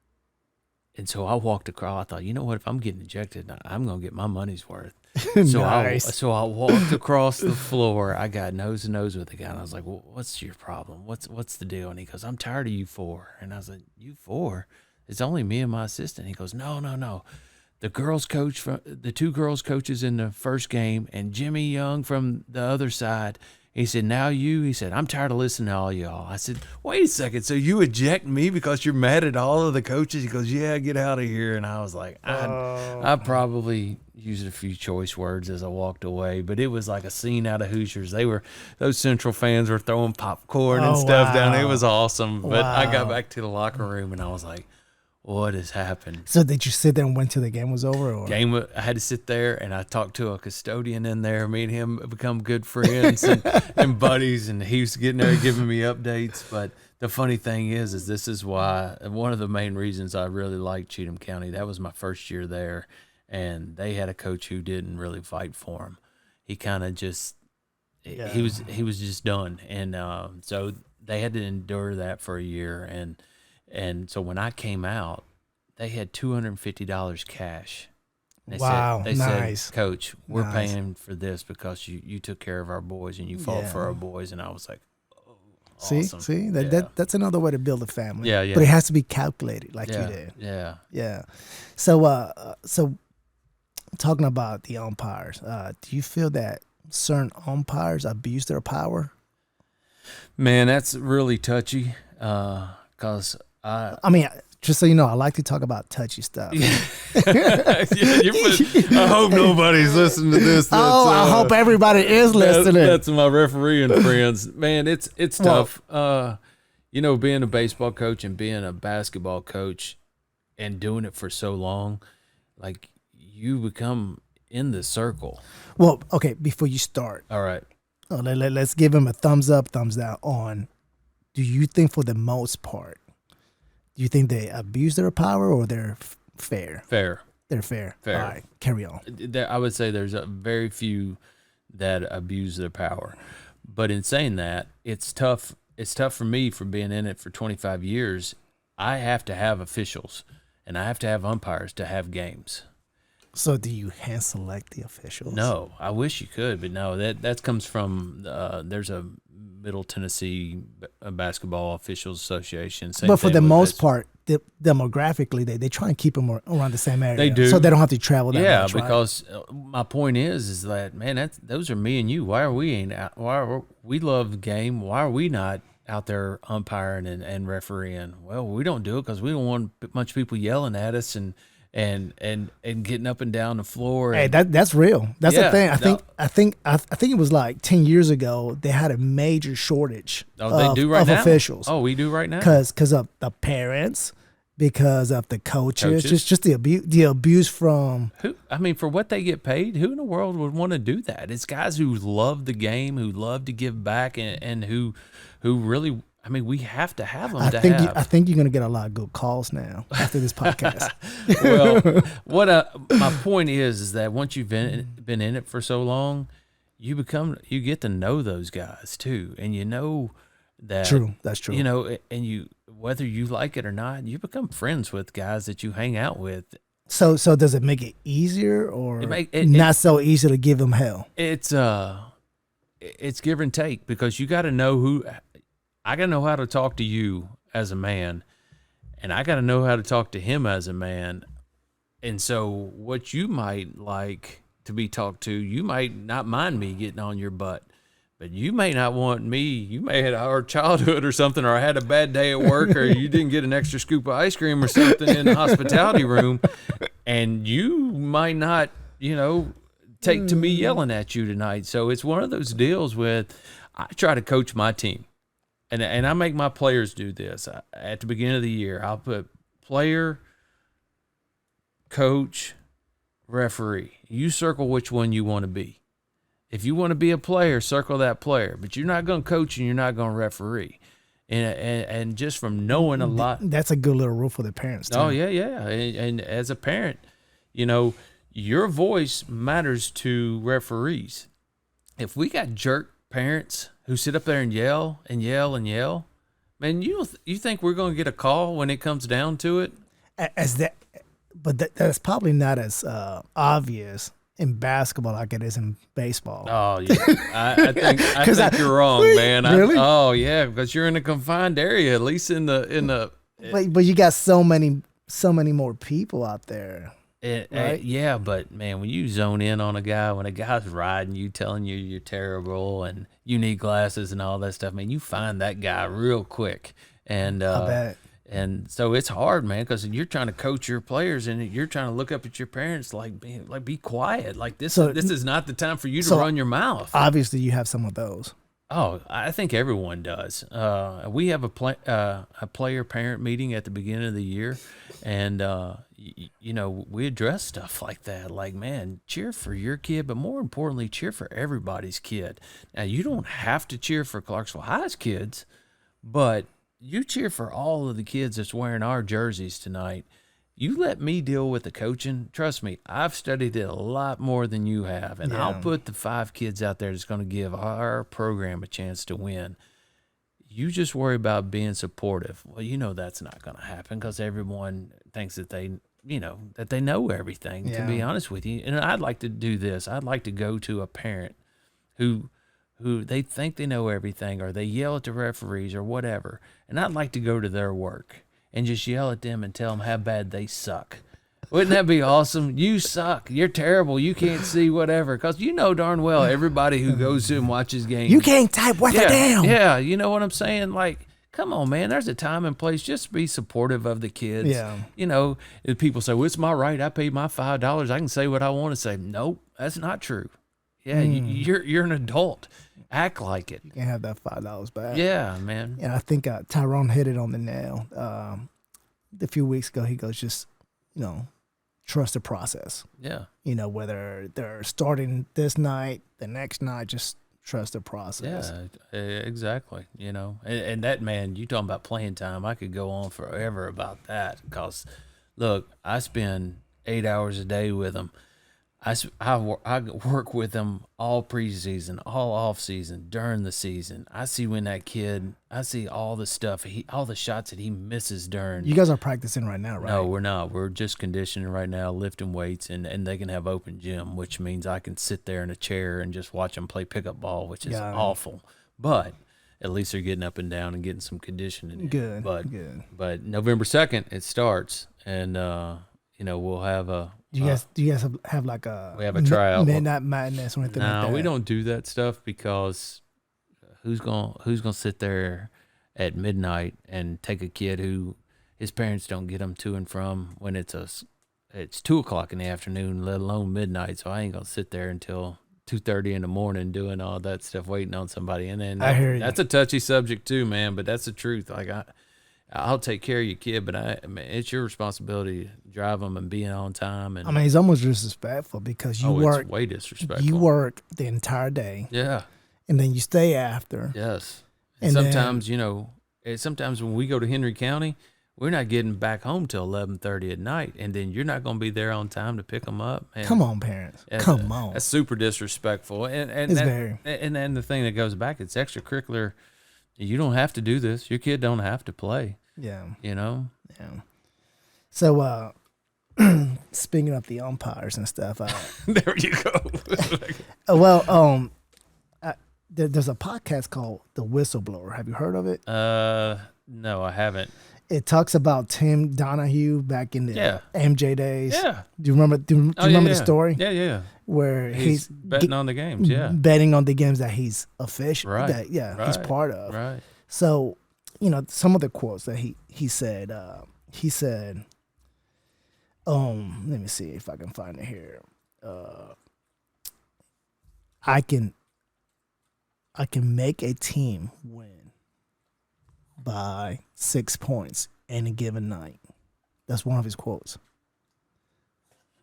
so I walked across. I thought, you know what? If I'm getting ejected, I'm going to get my money's worth. So nice. I walked across the floor. I got nose to nose with the guy, and I was like, well, what's your problem? What's the deal? And he goes, I'm tired of you 4. And I was like, you 4? It's only me and my assistant. He goes, no. the girls coach from the two girls coaches in the first game and Jimmy Young from the other side. He said, now you, he said, I'm tired of listening to all y'all. I said, wait a second. So you eject me because you're mad at all of the coaches? He goes, yeah, get out of here. And I was like, I probably used a few choice words as I walked away, but it was like a scene out of Hoosiers. Those Central fans were throwing popcorn and stuff down. It was awesome. But I got back to the locker room and I was like, what has happened? So did you sit there and wait till the game was over? Or? I had to sit there and I talked to a custodian in there. Me and him become good friends and buddies, and he was getting there giving me updates. But the funny thing is this is why one of the main reasons I really liked Cheatham County. That was my first year there, and they had a coach who didn't really fight for him. He kind of just he was just done, and so they had to endure that for a year. And so when I came out, they had $250 cash. They said, Coach, we're paying for this because you took care of our boys and you fought for our boys. And I was like, awesome. See, that's another way to build a family. Yeah. But it has to be calculated like you did. Yeah. So talking about the umpires, do you feel that certain umpires abuse their power? Man, that's really touchy because I mean, just so you know, I like to talk about touchy stuff. I hope nobody's listening to this. I hope everybody is listening. That's my refereeing friends. Man, it's tough. Being a baseball coach and being a basketball coach and doing it for so long, like you become in the circle. Well, okay, before you start. All right. Let's give him a thumbs up, thumbs down on, do you think for the most part, do you think they abuse their power or they're fair? Fair. They're fair. All right, carry on. I would say there's a very few that abuse their power. But in saying that, it's tough. It's tough for me for being in it for 25 years. I have to have officials, and I have to have umpires to have games. So do you hand select the officials? No, I wish you could, but no, that comes from there's a Middle Tennessee Basketball Officials Association. But for the most part, demographically, they try and keep them around the same area. They do. So they don't have to travel that much, right? Because my point is that, man, those are me and you. Why are we love the game? Why are we not out there umpiring and refereeing? Well, we don't do it because we don't want a bunch of people yelling at us and getting up and down the floor. Hey, that's real. That's the thing. I think it was like 10 years ago they had a major shortage of officials. Oh, we do right now. Because of the parents, because of the coaches. just the abuse from who. I mean, for what they get paid, who in the world would want to do that? It's guys who love the game, who love to give back, and who really. I mean, we have to have them. I think you're going to get a lot of good calls now after this podcast. Well, my point is that once you've been in it for so long, you get to know those guys too, and you know that. True, that's true. And whether you like it or not, you become friends with guys that you hang out with. So does it make it easier or not so easy to give them hell? It's give and take because you got to know who. I got to know how to talk to you as a man, and I got to know how to talk to him as a man. And so what you might like to be talked to, you might not mind me getting on your butt, but you may not want me. You may have had a hard childhood or something, or I had a bad day at work, or you didn't get an extra scoop of ice cream or something in the hospitality room, and you might not, take to me yelling at you tonight. So it's one of those deals with I try to coach my team. And I make my players do this. At the beginning of the year, I'll put player, coach, referee. You circle which one you want to be. If you want to be a player, circle that player. But you're not going to coach and you're not going to referee. And just from knowing a lot. That's a good little rule for the parents, too. Oh, yeah. And as a parent, your voice matters to referees. If we got jerk parents who sit up there and yell and yell and yell, man, you think we're going to get a call when it comes down to it? That's probably not as obvious in basketball like it is in baseball. Oh yeah, I think you're wrong, man. Really? Oh yeah, because you're in a confined area, at least in the. But you got so many more people out there. Right? Yeah, but man, when you zone in on a guy, when a guy's riding you, telling you you're terrible and you need glasses and all that stuff, man, you find that guy real quick. And I bet. and so it's hard, man, because you're trying to coach your players and you're trying to look up at your parents like be quiet, like this is not the time for you to run your mouth. Obviously, you have some of those. Oh, I think everyone does. We have a player parent meeting at the beginning of the year, and we address stuff like that. Like, man, cheer for your kid, but more importantly, cheer for everybody's kid. Now, you don't have to cheer for Clarksville High's kids, but you cheer for all of the kids that's wearing our jerseys tonight. You let me deal with the coaching. Trust me, I've studied it a lot more than you have, and I'll put the 5 kids out there that's going to give our program a chance to win. You just worry about being supportive. Well, that's not going to happen because everyone thinks that they know everything, to be honest with you. And I'd like to do this. I'd like to go to a parent who they think they know everything, or they yell at the referees or whatever, and I'd like to go to their work and just yell at them and tell them how bad they suck. Wouldn't that be awesome? You suck. You're terrible. You can't see whatever. Because darn well everybody who goes to and watches games. You can't type worth a damn. Yeah, you know what I'm saying? Like, come on, man. There's a time and place. Just be supportive of the kids. Yeah. If people say, well, it's my right. I paid my $5. I can say what I want to say. Nope, that's not true. Yeah, you're an adult. Act like it. You can have that $5 back. Yeah, man. And I think Tyrone hit it on the nail. A few weeks ago, he goes, just, trust the process. Yeah. Whether they're starting this night, the next night, just trust the process. Yeah, exactly. And that, man, you talking about playing time, I could go on forever about that because, look, I spend 8 hours a day with them. I work with them all preseason, all off season, during the season. I see I see all the stuff, all the shots that he misses during. You guys are practicing right now, right? No, we're not. We're just conditioning right now, lifting weights, and they can have open gym, which means I can sit there in a chair and just watch them play pickup ball, which is awful. But at least they're getting up and down and getting some conditioning. Good. But November 2nd it starts, and we'll have a. Do you guys have like a? We have a tryout. Midnight Madness or anything like that? No, we don't do that stuff because who's gonna sit there at midnight and take a kid who his parents don't get him to and from when it's 2:00 in the afternoon, let alone midnight. So I ain't gonna sit there until 2:30 in the morning doing all that stuff, waiting on somebody. And then I hear you. That's a touchy subject too, man. But that's the truth. Like I'll take care of your kid, but it's your responsibility to drive them and being on time. And it's almost disrespectful because you work. It's way disrespectful. You work the entire day. Yeah. And then you stay after. Yes. And sometimes, sometimes when we go to Henry County, we're not getting back home till 11:30 at night, and then you're not going to be there on time to pick them up. And come on, parents. Come on. That's super disrespectful. And then the thing that goes back, it's extracurricular. You don't have to do this. Your kid don't have to play. Yeah. Yeah. So, speaking of the umpires and stuff. There you go. There's a podcast called The Whistleblower. Have you heard of it? No, I haven't. It talks about Tim Donahue back in the MJ days. Yeah. Do you remember? Do you remember the story? Yeah. Where he's betting on the games. Yeah. Betting on the games that he's official. Right. He's part of. Right. So, some of the quotes that he said. He said, let me see if I can find it here. I can make a team win by 6 points any given night. That's one of his quotes.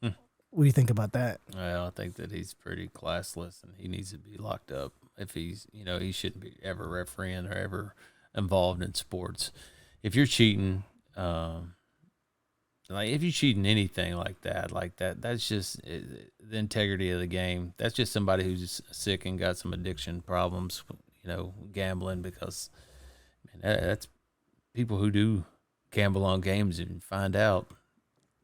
What do you think about that? Well, I think that he's pretty classless and he needs to be locked up. If he's, he shouldn't be ever refereeing or ever involved in sports. If you're cheating, if you're cheating anything like that, that's just the integrity of the game. That's just somebody who's sick and got some addiction problems, gambling, because that's people who do gamble on games and find out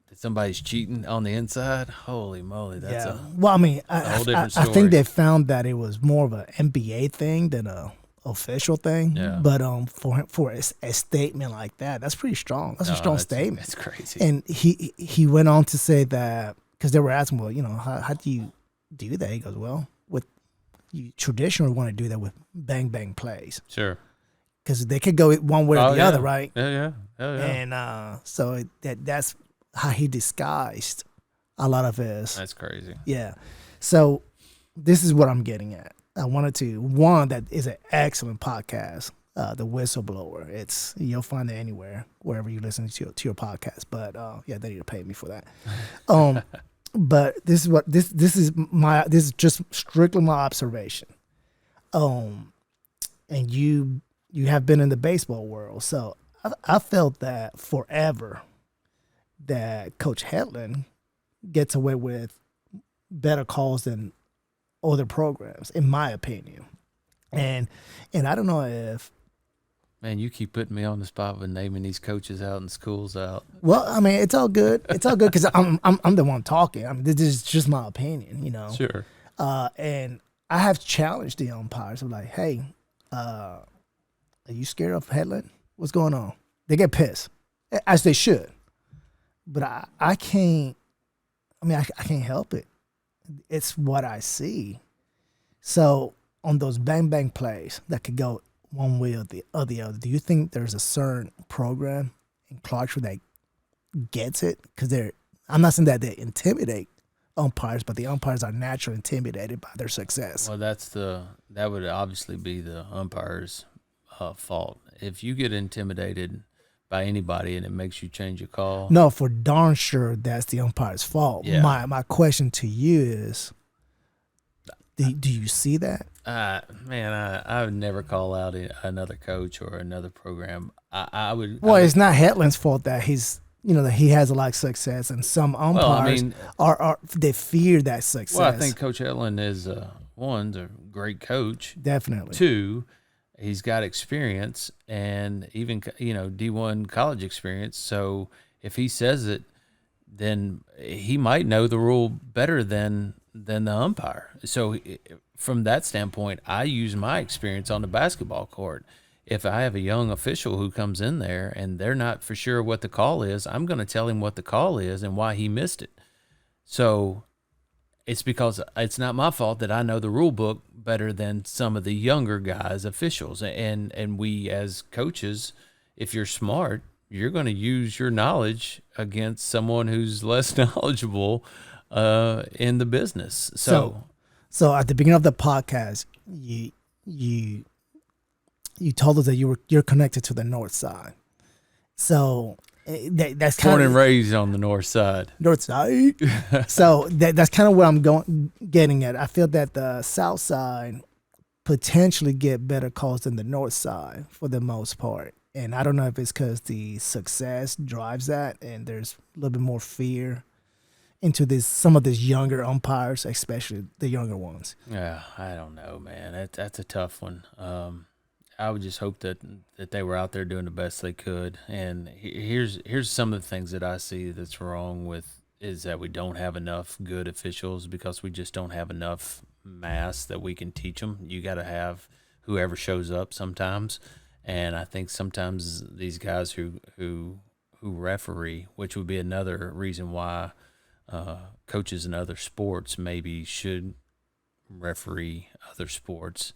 that somebody's cheating on the inside. Holy moly, that's a whole different story. I think they found that it was more of an NBA thing than a official thing. Yeah. But for a statement like that, that's pretty strong. That's a strong statement. It's crazy. And he went on to say that because they were asking, well, how do you do that? He goes, well, with you traditionally want to do that with bang bang plays. Sure. Because they could go one way or the other, right? Yeah. And so that's how he disguised a lot of his. That's crazy. Yeah. So this is what I'm getting at. I wanted to, that is an excellent podcast, The Whistleblower. You'll find it anywhere, wherever you listen to your podcast. But they need to pay me for that. But this is just strictly my observation. And you have been in the baseball world, so I felt that forever that Coach Hetland gets away with better calls than other programs, in my opinion. And I don't know if... Man, you keep putting me on the spot with naming these coaches out and schools out. Well, I mean, it's all good. It's all good because I'm the one talking. I mean, this is just my opinion, Sure. And I have challenged the umpires. I'm like, hey, are you scared of Hetland? What's going on? They get pissed, as they should. But I can't. I mean, I can't help it. It's what I see. So on those bang bang plays that could go one way or the other, do you think there's a certain program in Clarksville that gets it? Because I'm not saying that they intimidate umpires, but the umpires are naturally intimidated by their success. Well, that would obviously be the umpire's fault. If you get intimidated by anybody and it makes you change your call. No, for darn sure that's the umpire's fault. Yeah. My question to you is, do you see that? Man, I would never call out another coach or another program. I would. Well, it's not Hetland's fault that that he has a lot of success, and some umpires are they fear that success. Well, I think Coach Hetland is one's a great coach. Definitely. Two, he's got experience and even D1 college experience. So if he says it, then he might know the rule better than the umpire. So from that standpoint, I use my experience on the basketball court. If I have a young official who comes in there and they're not for sure what the call is, I'm going to tell him what the call is and why he missed it. So it's because it's not my fault that I know the rule book better than some of the younger guys, officials. And we as coaches, if you're smart, you're going to use your knowledge against someone who's less knowledgeable in the business. So at the beginning of the podcast, you told us that you're connected to the north side. So that's kind born and raised on the north side. North side. So that's kind of what I'm getting at. I feel that the south side potentially get better calls than the north side for the most part. And I don't know if it's because the success drives that, and there's a little bit more fear into some of these younger umpires, especially the younger ones. Yeah, I don't know, man. That's a tough one. I would just hope that they were out there doing the best they could. And here's some of the things that I see that's wrong with is that we don't have enough good officials because we just don't have enough mass that we can teach them. You got to have whoever shows up sometimes. And I think sometimes these guys who referee, which would be another reason why coaches in other sports maybe should referee other sports,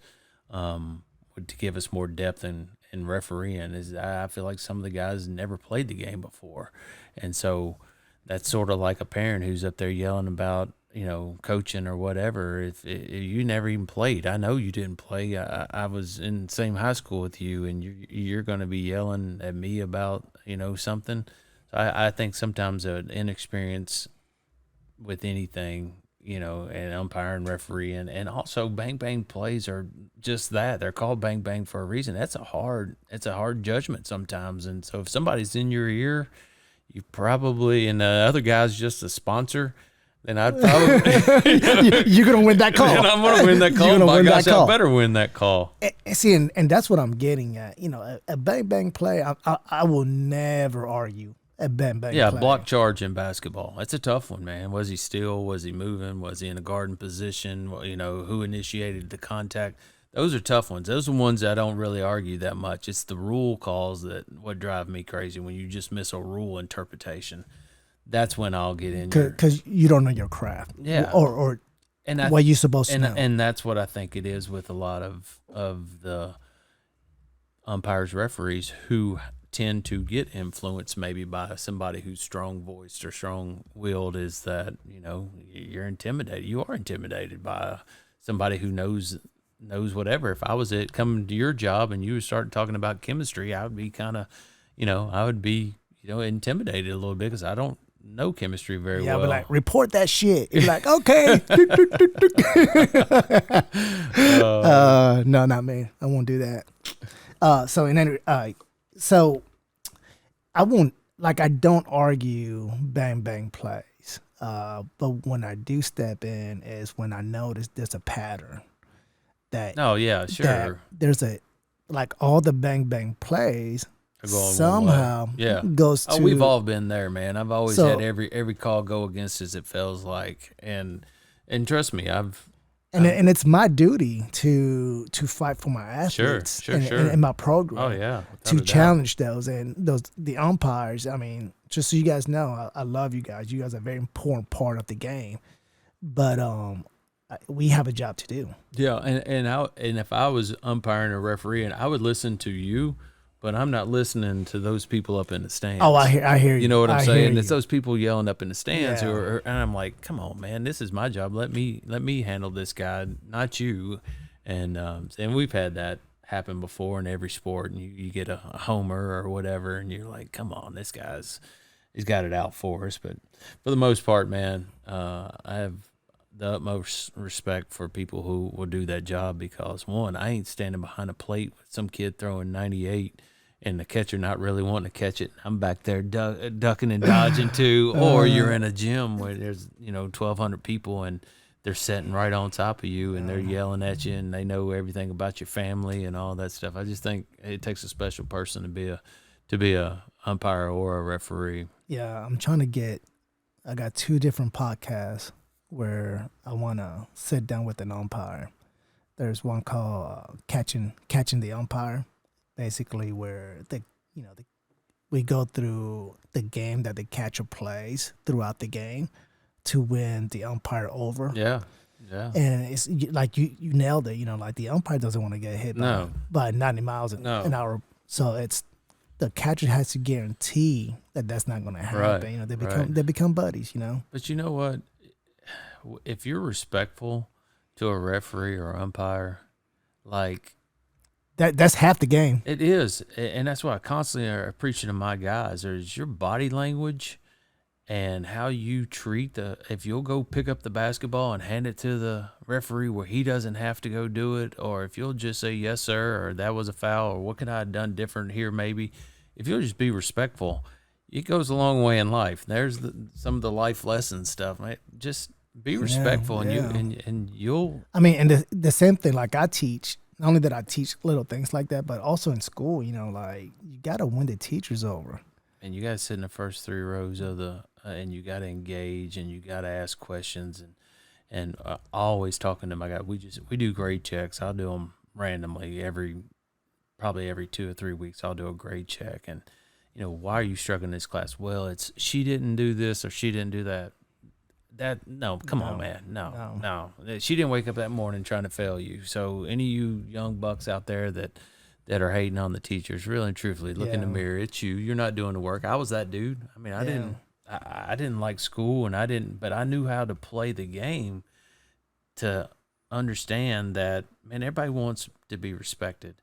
to give us more depth in refereeing, is I feel like some of the guys never played the game before. And so that's sort of like a parent who's up there yelling about, coaching or whatever. If you never even played, I know you didn't play. I was in the same high school with you, and you're going to be yelling at me about, something. So I think sometimes an inexperience with anything, and umpire and referee, and also bang bang plays are just that. They're called bang bang for a reason. It's a hard judgment sometimes. And so if somebody's in your ear, you probably, and the other guy's just a sponsor, then I'd probably you're gonna win that call. And I'm gonna win that call. You're gonna My win gosh, that call. I better win that call. See, and that's what I'm getting at. A bang bang play, I will never argue a bang bang Yeah, play. block charge in basketball. That's a tough one, man. Was he still? Was he moving? Was he in a guarding position? Who initiated the contact? those are tough ones. Those are ones I don't really argue that much. It's the rule calls that what drive me crazy when you just miss a rule interpretation. That's when I'll get in your Because you don't know your craft. Yeah. Or and what you're supposed to know. And that's what I think it is with a lot of the umpires, referees who tend to get influenced maybe by somebody who's strong-voiced or strong-willed, is that, you're intimidated. You are intimidated by somebody who knows whatever. If I was coming to your job and you were starting talking about chemistry, I would be kind of, I would be, intimidated a little bit because I don't know chemistry very well. Yeah, but like, report that shit. You're like, okay. No, not me. I won't do that. So I won't, like, I don't argue bang bang plays. But when I do step in is when I notice there's a pattern. Oh yeah, sure. That there's all the bang bang plays somehow goes to. Oh, we've all been there, man. I've always had every call go against us. It feels like, and trust me, and it's my duty to fight for my athletes in my program. Oh yeah, to challenge those the umpires. I mean, just so you guys know, I love you guys. You guys are a very important part of the game, but we have a job to do. Yeah, and if I was umpiring or refereeing, I would listen to you, but I'm not listening to those people up in the stands. Oh, I hear you. You know what I'm saying? It's those people yelling up in the stands and I'm like, come on, man, this is my job. Let me handle this guy, not you. And we've had that happen before in every sport, and you get a homer or whatever, and you're like, come on, he's got it out for us. But for the most part, man, I have the utmost respect for people who will do that job, because one, I ain't standing behind a plate with some kid throwing 98 and the catcher not really wanting to catch it. I'm back there ducking and dodging too. Or you're in a gym where there's 1,200 people and they're sitting right on top of you and they're yelling at you and they know everything about your family and all that stuff. I just think it takes a special person to be a umpire or a referee. Yeah, I got 2 different podcasts where I want to sit down with an umpire. There's one called Catching the Umpire, basically where we go through the game that the catcher plays throughout the game to win the umpire over. Yeah. And it's like you nailed it. Like the umpire doesn't want to get hit by 90 miles an hour. So it's the catcher has to guarantee that that's not going to happen. Right. They become buddies. But you know what? If you're respectful to a referee or umpire, like that's half the game. It is, and that's why I constantly are preaching to my guys. There's your body language and how you treat if you'll go pick up the basketball and hand it to the referee where he doesn't have to go do it, or if you'll just say yes sir, or that was a foul, or what could I have done different here maybe. If you'll just be respectful, it goes a long way in life. There's some of the life lesson stuff, man. Just be respectful, and you'll. I mean, and the same thing. Like I teach, not only that I teach little things like that, but also in school. Like you gotta win the teachers over. And you gotta sit in the first 3 rows of and you gotta engage, and you gotta ask questions, and always talking to my guy. We do grade checks. I'll do them randomly probably every 2 or 3 weeks. I'll do a grade check, and why are you struggling in this class? Well, it's she didn't do this or she didn't do that. Come on, man. No. She didn't wake up that morning trying to fail you. So any of you young bucks out there that are hating on the teachers, really and truthfully, look in the mirror. It's you. You're not doing the work. I was that dude. I mean, I didn't like school, but I knew how to play the game to understand that, man, everybody wants to be respected.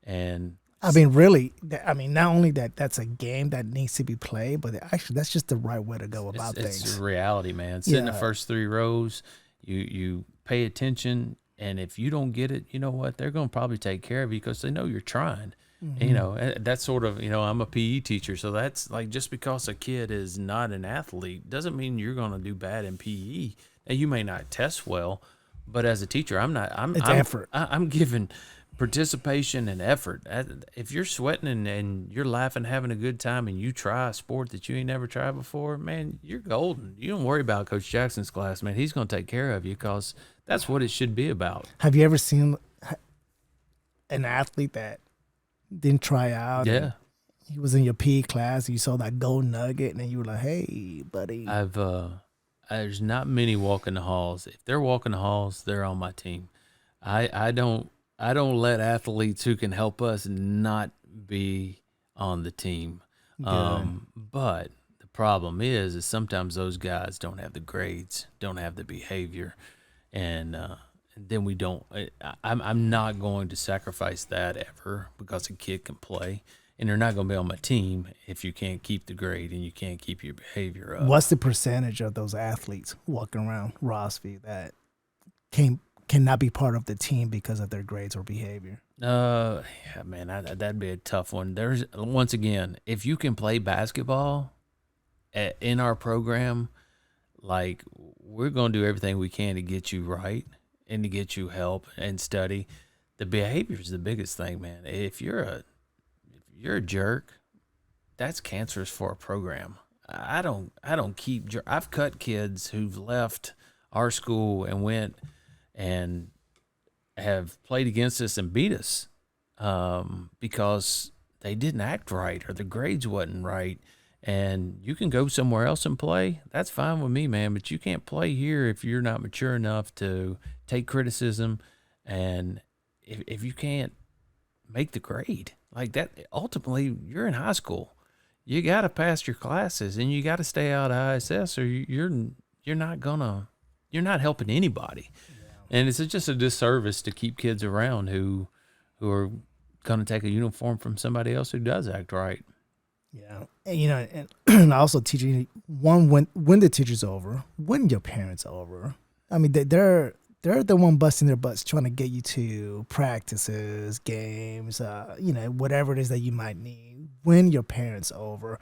And I mean, really, not only that's a game that needs to be played, but actually that's just the right way to go about things. It's reality, man. Sit in the first 3 rows, you pay attention, and if you don't get it, you know what? They're going to probably take care of you because they know you're trying. Mm-hmm. And, that's sort of, I'm a PE teacher, so that's like just because a kid is not an athlete doesn't mean you're going to do bad in PE. Now, you may not test well, but as a teacher, it's effort. I'm giving participation and effort. If you're sweating and you're laughing, having a good time, and you try a sport that you ain't never tried before, man, you're golden. You don't worry about Coach Jackson's class, man. He's going to take care of you because that's what it should be about. Have you ever seen an athlete that didn't try out, Yeah. and he was in your PE class, and you saw that gold nugget, and then you were like, "Hey, buddy." There's not many walking the halls. If they're walking the halls, they're on my team. I don't let athletes who can help us not be on the team. Good. But the problem is sometimes those guys don't have the grades, don't have the behavior, and then we don't. I'm not going to sacrifice that ever because a kid can play, and they're not going to be on my team if you can't keep the grade and you can't keep your behavior up. What's the percentage of those athletes walking around Rossby that cannot be part of the team because of their grades or behavior? Yeah, man, that'd be a tough one. There's once again, if you can play basketball in our program, like we're gonna do everything we can to get you right and to get you help and study. The behavior is the biggest thing, man. If you're a jerk, that's cancerous for a program. I don't keep. I've cut kids who've left our school and went and have played against us and beat us because they didn't act right or the grades wasn't right. And you can go somewhere else and play. That's fine with me, man. But you can't play here if you're not mature enough to take criticism, and if you can't make the grade like that. Ultimately, you're in high school. You got to pass your classes, and you got to stay out of ISS, or you're not helping anybody. And it's just a disservice to keep kids around who are going to take a uniform from somebody else who does act right. Yeah, and I also teach you when the teacher's over, when your parents are over. I mean, they're the one busting their butts trying to get you to practices, games, whatever it is that you might need when your parents are over,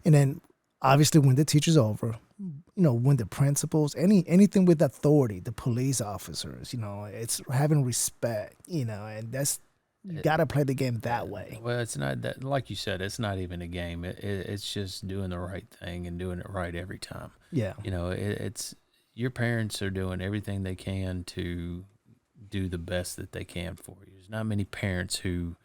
and then obviously when the teacher's over, when the principals, anything with authority, the police officers, it's having respect, and that's. You got to play the game that way. Well, it's not that, like you said, it's not even a game. It's just doing the right thing and doing it right every time. Yeah. It's your parents are doing everything they can to do the best that they can for you. There's not many parents who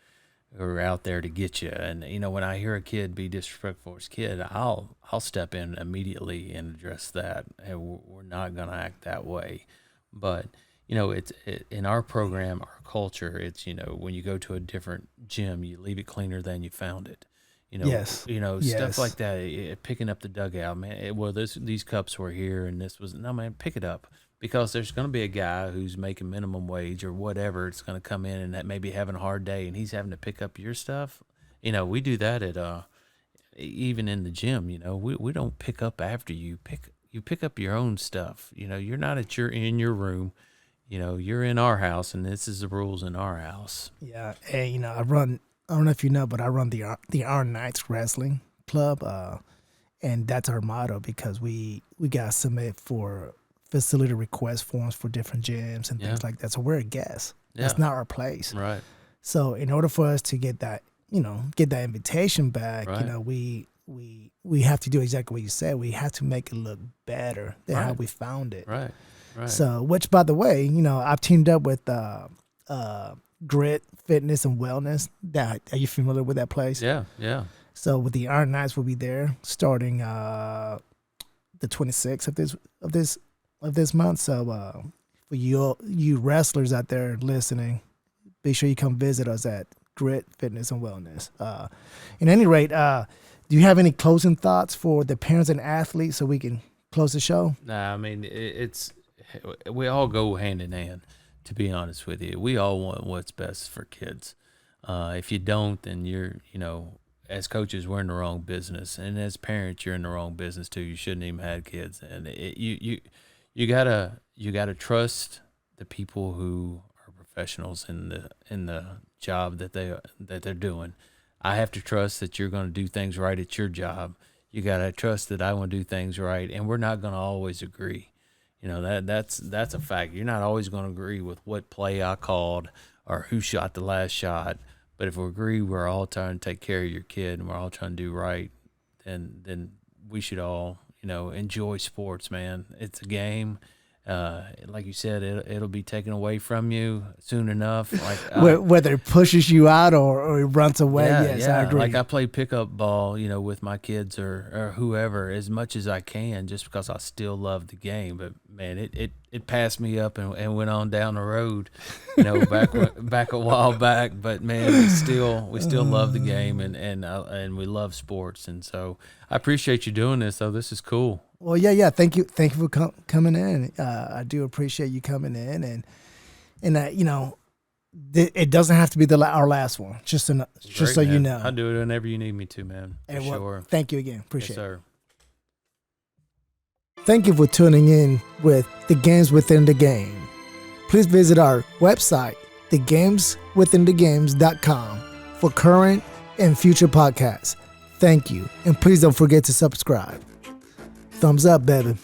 are out there to get you. And, when I hear a kid be disrespectful to his kid, I'll step in immediately and address that. And we're not going to act that way. But, it's in our program, our culture, it's, when you go to a different gym, you leave it cleaner than you found it. Yes. Stuff like that, picking up the dugout, man. These cups were here and this was, no, man, pick it up. Because there's going to be a guy who's making minimum wage or whatever. It's going to come in and that may be having a hard day and he's having to pick up your stuff. We do that at, even in the gym, we don't pick up after you. You pick up your own stuff. You're not in your room. You're in our house, and this is the rules in our house. Yeah, and I don't know if you know, but I run the Iron Knights Wrestling Club, and that's our motto because we got to submit for facility request forms for different gyms and things like that. So we're a guest. Yeah. That's not our place. Right. So in order for us to get that, get that invitation back, right. We have to do exactly what you said. We have to make it look better than how we found it. Right. Right. So, which, by the way, I've teamed up with Grit Fitness and Wellness. Are you familiar with that place? Yeah, yeah. So, with the Iron Knights, we'll be there starting the 26th of this month. So, for you wrestlers out there listening, be sure you come visit us at Grit Fitness and Wellness. At any rate, do you have any closing thoughts for the parents and athletes so we can close the show? Nah, I mean we all go hand in hand, to be honest with you. We all want what's best for kids. If you don't, then you're, as coaches, we're in the wrong business. And as parents, you're in the wrong business too. You shouldn't even have kids. And you gotta trust the people who are professionals in the job that they're doing. I have to trust that you're going to do things right at your job. You gotta trust that I want to do things right, and we're not going to always agree. That's a fact. You're not always going to agree with what play I called or who shot the last shot. But if we agree we're all trying to take care of your kid and we're all trying to do right, then we should all, enjoy sports, man. It's a game. like you said, it'll be taken away from you soon enough. Like whether it pushes you out or it runs away. Yes, I agree. Like I play pickup ball, with my kids or whoever as much as I can, just because I still love the game. But man, it passed me up and went on down the road, back a while back. But man, we still love the game and we love sports. And so I appreciate you doing this, though. This is cool. Well, yeah. Thank you for coming in. I do appreciate you coming in, and it doesn't have to be our last one. Just so man. you know, I'll do it whenever you need me to, man. For sure. Thank you again. Appreciate it. Sir. Thank you for tuning in with The Games Within the Game. Please visit our website, thegameswithinthegames.com, for current and future podcasts. Thank you, and please don't forget to subscribe. Thumbs up, baby.